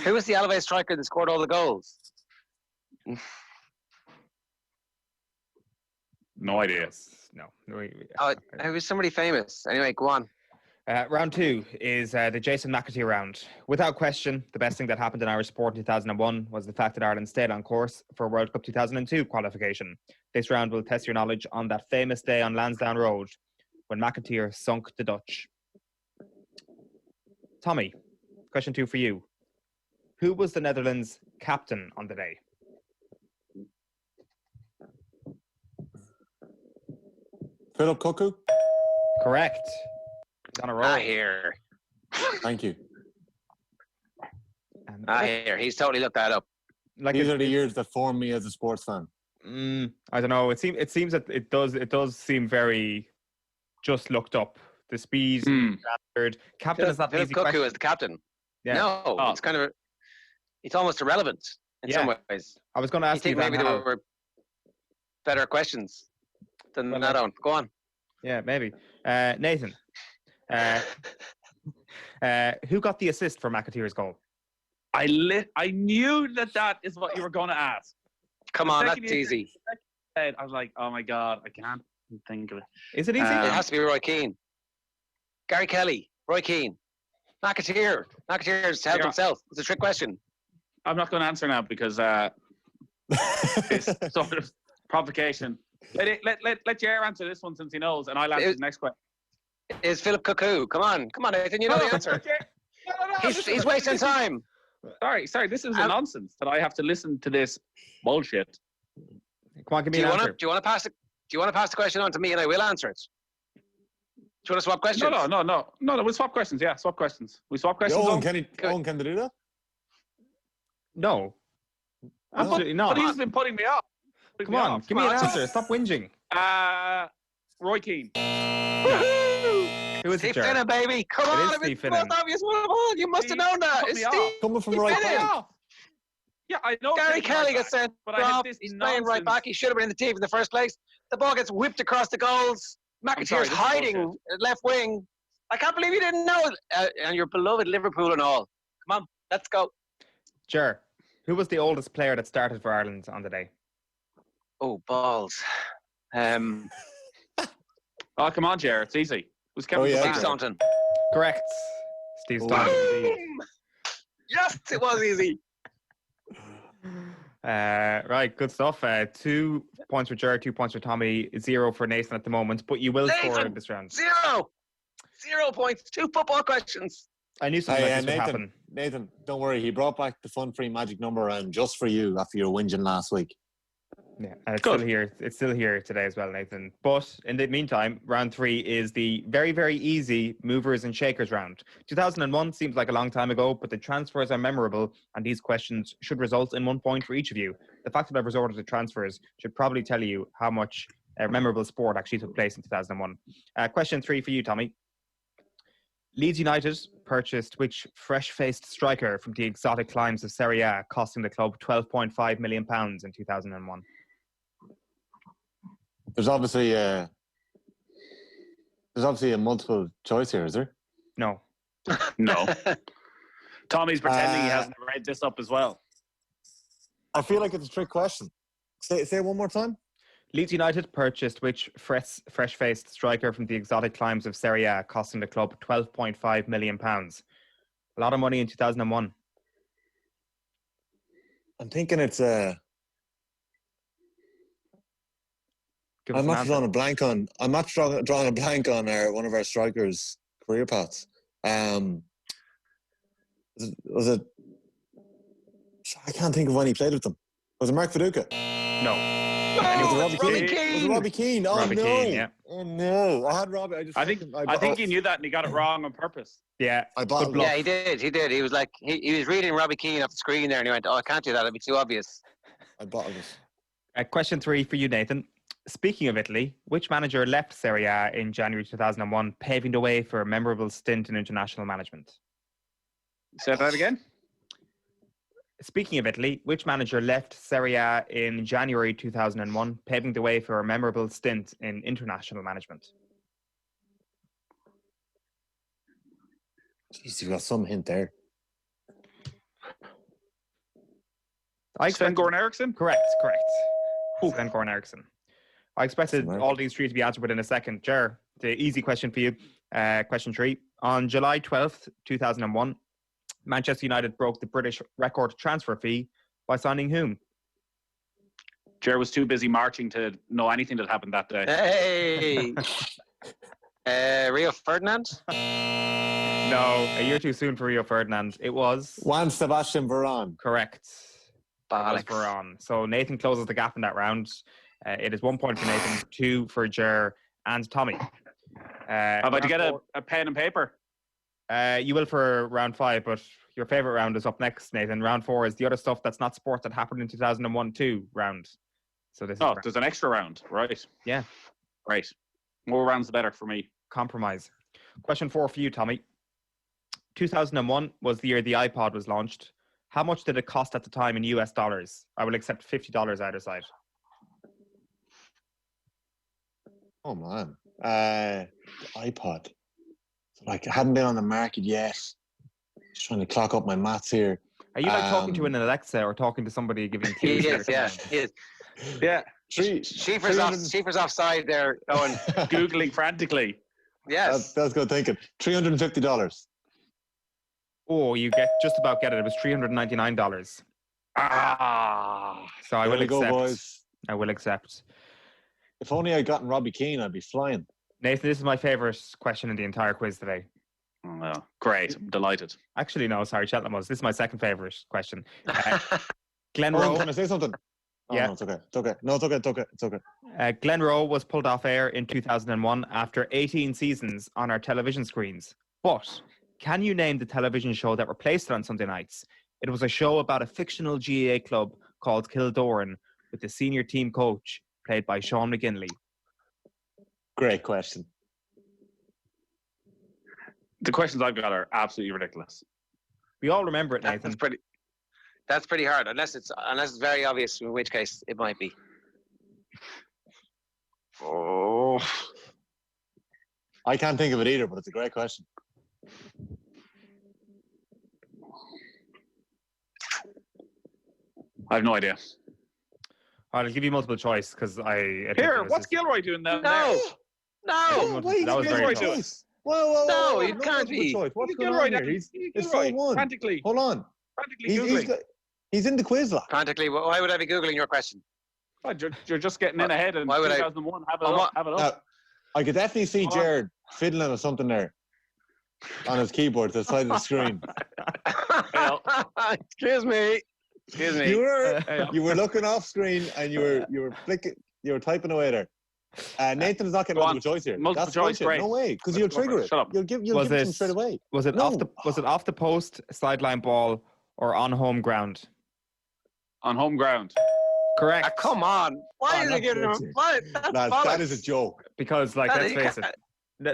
Who was the Alaves striker that scored all the goals? No idea. No. It was somebody famous. Anyway, go on. Round two is the Jason McAtee round. Without question, the best thing that happened in Irish sport in 2001 was the fact that Ireland stayed on course for World Cup 2002 qualification. This round will test your knowledge on that famous day on Lansdowne Road when McAtee sunk the Dutch. Tommy, question two for you. Who was the Netherlands captain on the day? Philip Cuckoo? Correct. He's on a roll. Here. Thank you. Here. He's totally looked that up. These are the years that formed me as a sports fan. I don't know. It seems that it does seem very just looked up. The speed, standard. Captain is not an easy Cuckoo question. is the captain. Yeah. No, it's kind of it's almost irrelevant in some ways. I was going to ask you maybe that. there were better questions than that on. Go on. Yeah, maybe. Nathan, who got the assist for McAteer's goal? I knew that is what you were going to ask. Come on, that's easy. I was like, oh my God, I can't think of it. Is it easy? It has to be Roy Keane. Gary Kelly, Roy Keane. McAteer's helped himself. It's a trick question. I'm not going to answer now because it's sort of provocation. Let Ger answer this one since he knows, and I'll answer the next question. Is Philip Cuckoo? Come on, Nathan. You know the answer. He's wasting time. Sorry. This is a nonsense that I have to listen to this bullshit. Come on, give me an answer. Do you want to pass the question on to me, and I will answer it? Do you want to swap questions? No. We'll swap questions. Yeah, swap questions. We swap questions. Owen, can they do that? No. Absolutely not. But he's been putting me off. Come on, give me an answer. Stop whinging. Roy Keane. Who is it, Steve Finnan, baby. Come on, it is Steve Finnan. Obvious one. You must have known that. It's Steve. Coming from right back. Yeah, I know. Gary Kelly gets sent off. He's playing right back. He should have been in the team in the first place. The ball gets whipped across the goals. McAteer's hiding at left wing. I can't believe you didn't know it. And your beloved Liverpool and all. Come on, let's go. Ger, who was the oldest player that started for Ireland on the day? Oh, balls. Oh, come on, Ger. It's easy. It was Kevin Steve Staunton. Staunton. Correct. Steve Staunton. indeed. Yes, it was easy. Right, good stuff. 2 points for Ger, 2 points for Tommy, 0 for Nathan at the moment, but you will score in this round. 0 points. 2 football questions. I knew something like this would happen. Nathan, don't worry. He brought back the fun-free magic number round just for you after your whinging last week. Yeah, and it's still here. It's still here today as well, Nathan. But in the meantime, round 3 is the very, very easy movers and shakers round. 2001 seems like a long time ago, but the transfers are memorable, and these questions should result in 1 point for each of you. The fact that I've resorted to transfers should probably tell you how much memorable sport actually took place in 2001. Question 3 for you, Tommy. Leeds United purchased which fresh-faced striker from the exotic climes of Serie A, costing the club £12.5 million in 2001? There's obviously a multiple choice here, is there? No. No. Tommy's pretending he hasn't read this up as well. I feel like it's a trick question. Say it one more time. Leeds United purchased which fresh-faced striker from the exotic climes of Serie A, costing the club £12.5 million? A lot of money in 2001. I'm thinking it's I'm not drawing a blank on. I'm not drawing a blank on one of our strikers' career paths. Was it? I can't think of when he played with them. Was it Mark Viduka? No. Was it Robbie Keane? Was it Robbie Keane? Oh Robbie no! Keane, yeah. Oh no! I had Robbie. I think he knew that and he got it wrong on purpose. Yeah. Yeah, he did. He did. He was like, he was reading Robbie Keane off the screen there, and he went, "Oh, I can't do that. It'd be too obvious." I bottled it. Question 3 for you, Nathan. Speaking of Italy, which manager left Serie A in January 2001, paving the way for a memorable stint in international management? Say that again? Speaking of Italy, which manager left Serie A in January 2001, paving the way for a memorable stint in international management? Jeez, you got some hint there. Sven-Goran Eriksson? Correct. Sven-Goran Eriksson. I expected all these 3 to be answered within a second. Ger, the easy question for you. Question 3. On July 12th, 2001, Manchester United broke the British record transfer fee by signing whom? Ger was too busy marching to know anything that happened that day. Hey! Rio Ferdinand? No, a year too soon for Rio Ferdinand. It was... Juan Sebastian Varane. Correct. Bollocks. Varane. So Nathan closes the gap in that round. It is 1 point for Nathan, 2 for Ger and Tommy. How about you get a pen and paper? You will for round 5, but your favourite round is up next, Nathan. Round 4 is the other stuff that's not sport that happened in 2001-2 round. So this is there's an extra round, right? Yeah. Right. More rounds the better for me. Compromise. Question 4 for you, Tommy. 2001 was the year the iPod was launched. How much did it cost at the time in US dollars? I will accept $50 either side. Oh man, iPod. Like, I hadn't been on the market yet. Just trying to clock up my maths here. Are you like talking to an Alexa or talking to somebody giving cues? He is, yeah. He is. Yeah. Schieffer's offside there, Owen. Googling frantically. Yes. That's good thinking. $350. Oh, you just about get it. It was $399. So I will accept. Go, boys. I will accept. If only I'd gotten Robbie Keane, I'd be flying. Nathan, this is my favourite question in the entire quiz today. Oh, great. I'm delighted. Actually, no, sorry, Cheltenham was. This is my second favourite question. Glen Rowe. Can I say something? Yeah. No, it's okay. It's okay. No, it's okay. It's okay. It's okay. Glen Rowe was pulled off air in 2001 after 18 seasons on our television screens. But can you name the television show that replaced it on Sunday nights? It was a show about a fictional GAA club called Kildoran with the senior team coach played by Sean McGinley. Great question. The questions I've got are absolutely ridiculous. We all remember it, Nathan. That's pretty hard, unless it's very obvious, in which case it might be. Oh. I can't think of it either, but it's a great question. I have no idea. All right, I'll give you multiple choice because I Here, what's Gilroy doing now? No. That was very doing? close. Whoa, No, whoa, you can't be. choice. What's Look at going on Gilroy here? now. It's Gilroy, 4-1. frantically. Hold on. Frantically Googling. He's in the quiz lab. Frantically, why would I be Googling your question? Oh, you're just getting in ahead in Why would I- 2001. Have it up. Have it up. I could definitely see Jared fiddling or something there on his keyboard to the side of the screen. Excuse me. You were looking off screen and you were flicking, you were typing away there. Nathan's not getting multiple choice here. Multiple That's choice, bullshit. great. No way, because you'll trigger it. Shut up. You'll give it to him straight away. Was it off the post, sideline ball, or on home ground? On home ground. Correct. Come on. Why are you giving him? That is a joke. Because, like, let's face it.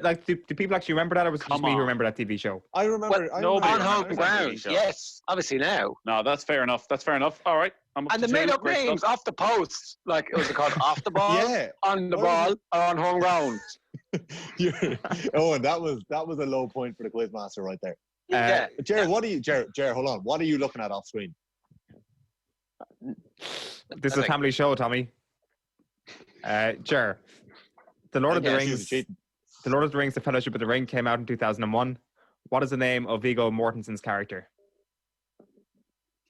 Like, do people actually remember that, or was it just me who remember that TV show? I remember. On home ground. Yes, obviously now. No, that's fair enough. All right. I'm up And to they made two. up Great names stuff. off the post. Like, it was called off the ball, Yeah. on the ball, or on home ground. Owen, that was a low point for the quizmaster right there. Yeah. Jared, hold on. What are you looking at off screen? This is a family show, Tommy. Ger, The Lord of the Rings, The Fellowship of the Ring came out in 2001. What is the name of Viggo Mortensen's character?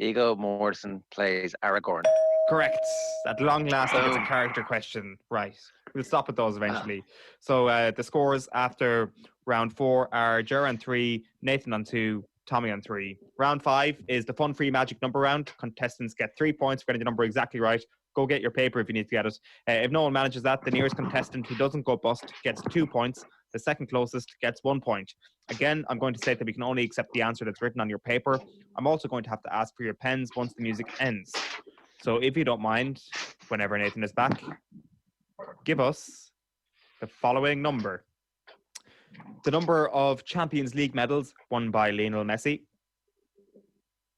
Viggo Mortensen plays Aragorn. Correct. At long last, it's a character question. Right. We'll stop at those eventually. So the scores after round 4 are Ger on 3, Nathan on 2, Tommy on 3. Round 5 is the fun free magic number round. Contestants get 3 points for getting the number exactly right. Go get your paper if you need to get it. If no one manages that, the nearest contestant who doesn't go bust gets 2 points. The second closest gets 1 point. Again, I'm going to state that we can only accept the answer that's written on your paper. I'm also going to have to ask for your pens once the music ends. So if you don't mind, whenever Nathan is back, give us the following number. The number of Champions League medals won by Lionel Messi,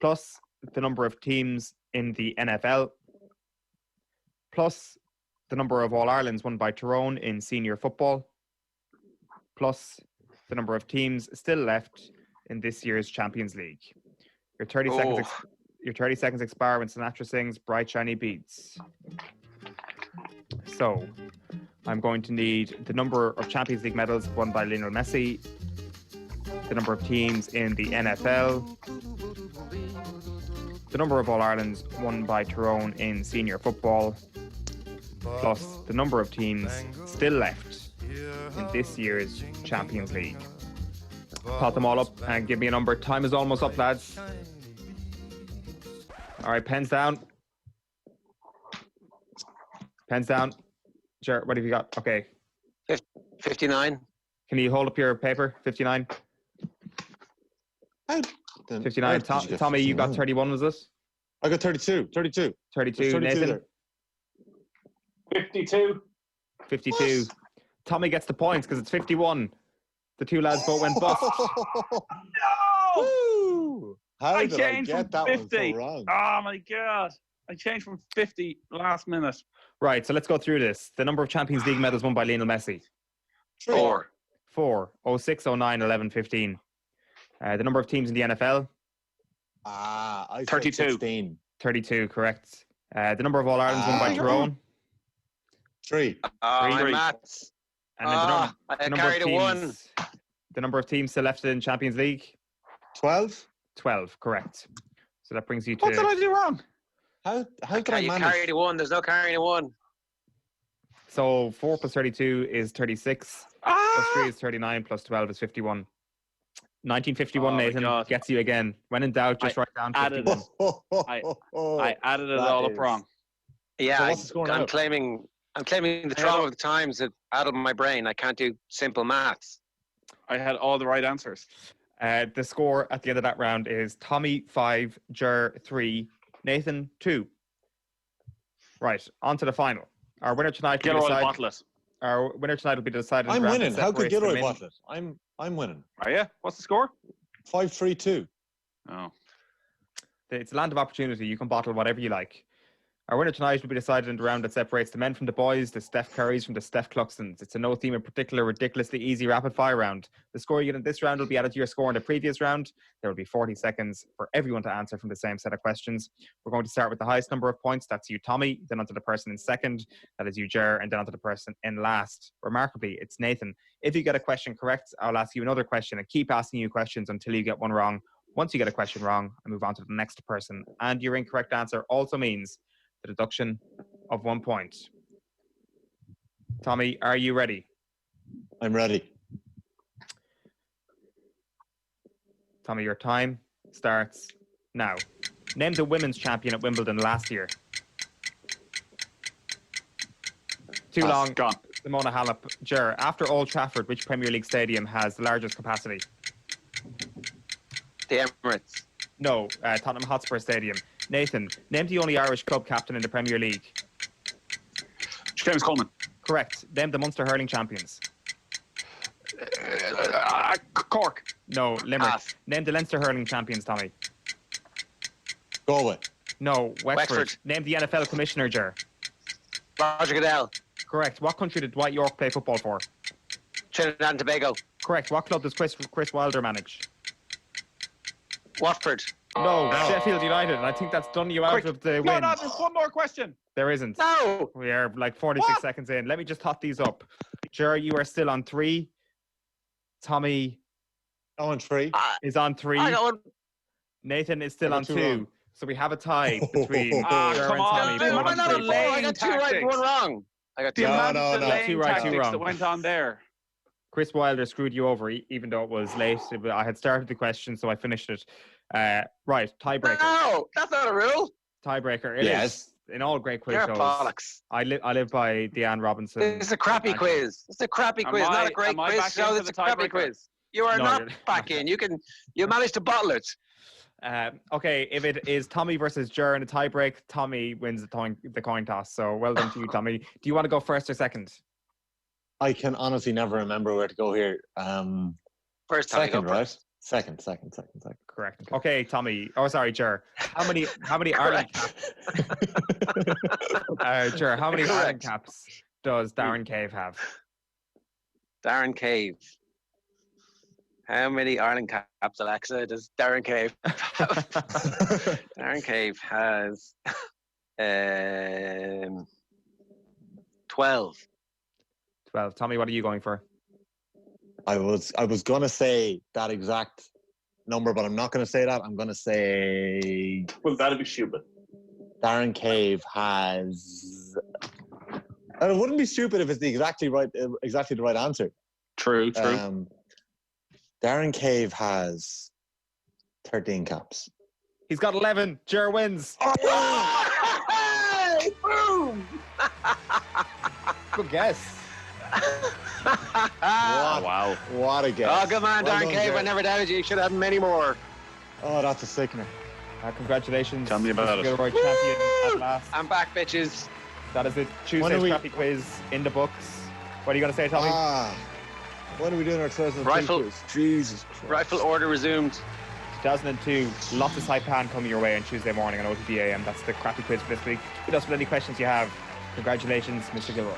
plus the number of teams in the NFL, plus the number of All-Irelands won by Tyrone in senior football, plus the number of teams still left in this year's Champions League. Your 30 seconds expire when Sinatra sings Bright Shiny Beats. So, I'm going to need the number of Champions League medals won by Lionel Messi, the number of teams in the NFL, the number of All-Irelands won by Tyrone in senior football, plus the number of teams still left in this year's Champions League. Pot them all up and give me a number. Time is almost up, lads. All right, pens down. Pens down. Sure, what have you got? Okay. 59. Can you hold up your paper? 59. 59. Tommy, you got 31, was it? I got 32. 32. 32. Nathan? There. 52. 52. What? Tommy gets the points because it's 51. The two lads both went bust. No! How I did changed I get from that 50. one so wrong? Oh my God. I changed from 50 last minute. Right, so let's go through this. The number of Champions League medals won by Lionel Messi. 4. 4. 06, 09, 11, 15. The number of teams in the NFL. I 32. 16. 32, correct. The number of All-Irelands won by Tyrone. 3. My maths. And then I carried a 1. The number of teams still left in Champions League. 12. 12, correct. So that brings you to... What did I do wrong? How did I You manage? carried a 1. There's no carrying a 1. So 4 plus 32 is 36. Plus 3 is 39. Plus 12 is 51. 1951, Nathan, gets you again. When in doubt, just write down 51. I added it all up wrong. Yeah, I'm claiming the trauma of the times that addled my brain. I can't do simple maths. I had all the right answers. The score at the end of that round is Tommy 5, Ger 3, Nathan 2. Right, on to the final. Our winner tonight will be decided. I'm winning. How could Gilroy bottle it? I'm winning. Are you? What's the score? 5-3-2. Oh. It's a land of opportunity. You can bottle whatever you like. Our winner tonight will be decided in the round that separates the men from the boys, the Steph Currys from the Steph Cluxtons. It's a no theme in particular, ridiculously easy rapid fire round. The score you get in this round will be added to your score in the previous round. There will be 40 seconds for everyone to answer from the same set of questions. We're going to start with the highest number of points. That's you, Tommy, then onto the person in second. That is you, Ger, and then onto the person in last. Remarkably, it's Nathan. If you get a question correct, I'll ask you another question and keep asking you questions until you get one wrong. Once you get a question wrong, I move on to the next person. And your incorrect answer also means the deduction of 1 point. Tommy, are you ready? I'm ready. Tommy, your time starts now. Name the women's champion at Wimbledon last year. Too long. Gone. Simona Halep. Ger, after Old Trafford, which Premier League stadium has the largest capacity? The Emirates. No, Tottenham Hotspur Stadium. Nathan, name the only Irish club captain in the Premier League. James Coleman. Correct. Name the Munster hurling champions. Cork. No, Limerick. Name the Leinster hurling champions, Tommy. Galway. No, Wexford. Wexford. Name the NFL commissioner, Ger. Roger Goodell. Correct. What country did Dwight York play football for? Trinidad and Tobago. Correct. What club does Chris Wilder manage? Watford. No, Sheffield United. And I think that's done you out of the win. No, there's one more question. There isn't. No. We are like 46 seconds in. Let me just tot these up. Ger, you are still on 3. Tommy on 3. Is on 3. Nathan is still on 2. Wrong. So we have a tie between Ger and Tommy. I got 2 right and 1 wrong. I got 2 2 right, 2 wrong. That went on there. Chris Wilder screwed you over, even though it was late. I had started the question, so I finished it. Right, tiebreaker. No, that's not a rule. Tiebreaker. It is. In all great quiz You're shows. bollocks. I live by Deanne Robinson. It's a crappy quiz. It's a crappy quiz, not a great quiz show. It's a crappy quiz. You are not back in. You managed to bottle it. Okay, if it is Tommy versus Ger in a tiebreak, Tommy wins the coin toss. So well done to you, Tommy. Do you want to go first or second? I can honestly never remember where to go here. First time. Second, right? Second. Correct. Okay, Tommy. Oh, sorry, Ger. How many Ireland caps? Ger, how many Ireland caps does Darren Cave have? Darren Cave. How many Ireland caps, Alexa, does Darren Cave have? Darren Cave has 12. 12. Tommy, what are you going for? I was gonna say that exact number, but I'm not gonna say that. I'm gonna say. Well, that'd be stupid. Darren Cave has. And it wouldn't be stupid if it's exactly the right answer. True. Darren Cave has 13 caps. He's got 11. Ger wins. Hey, boom! Good guess. Wow. What a guess. Oh, good man, Darren Cave. I never doubted you. You should have many more. Oh, that's a sickener. Congratulations. Tell me about it. Gilroy champion at last. I'm back, bitches. That is it. Tuesday's crappy quiz in the books. What are you going to say, Tommy? When are we doing our 2002 Rifle quiz? Jesus Christ. Rifle order resumed. 2002. Lots of Saipan coming your way on Tuesday morning on OTB AM. That's the crappy quiz for this week. Hit us with any questions you have. Congratulations, Mr. Gilroy.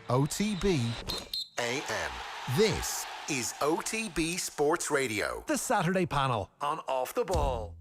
OTB AM. This is OTB Sports Radio. The Saturday panel on Off the Ball.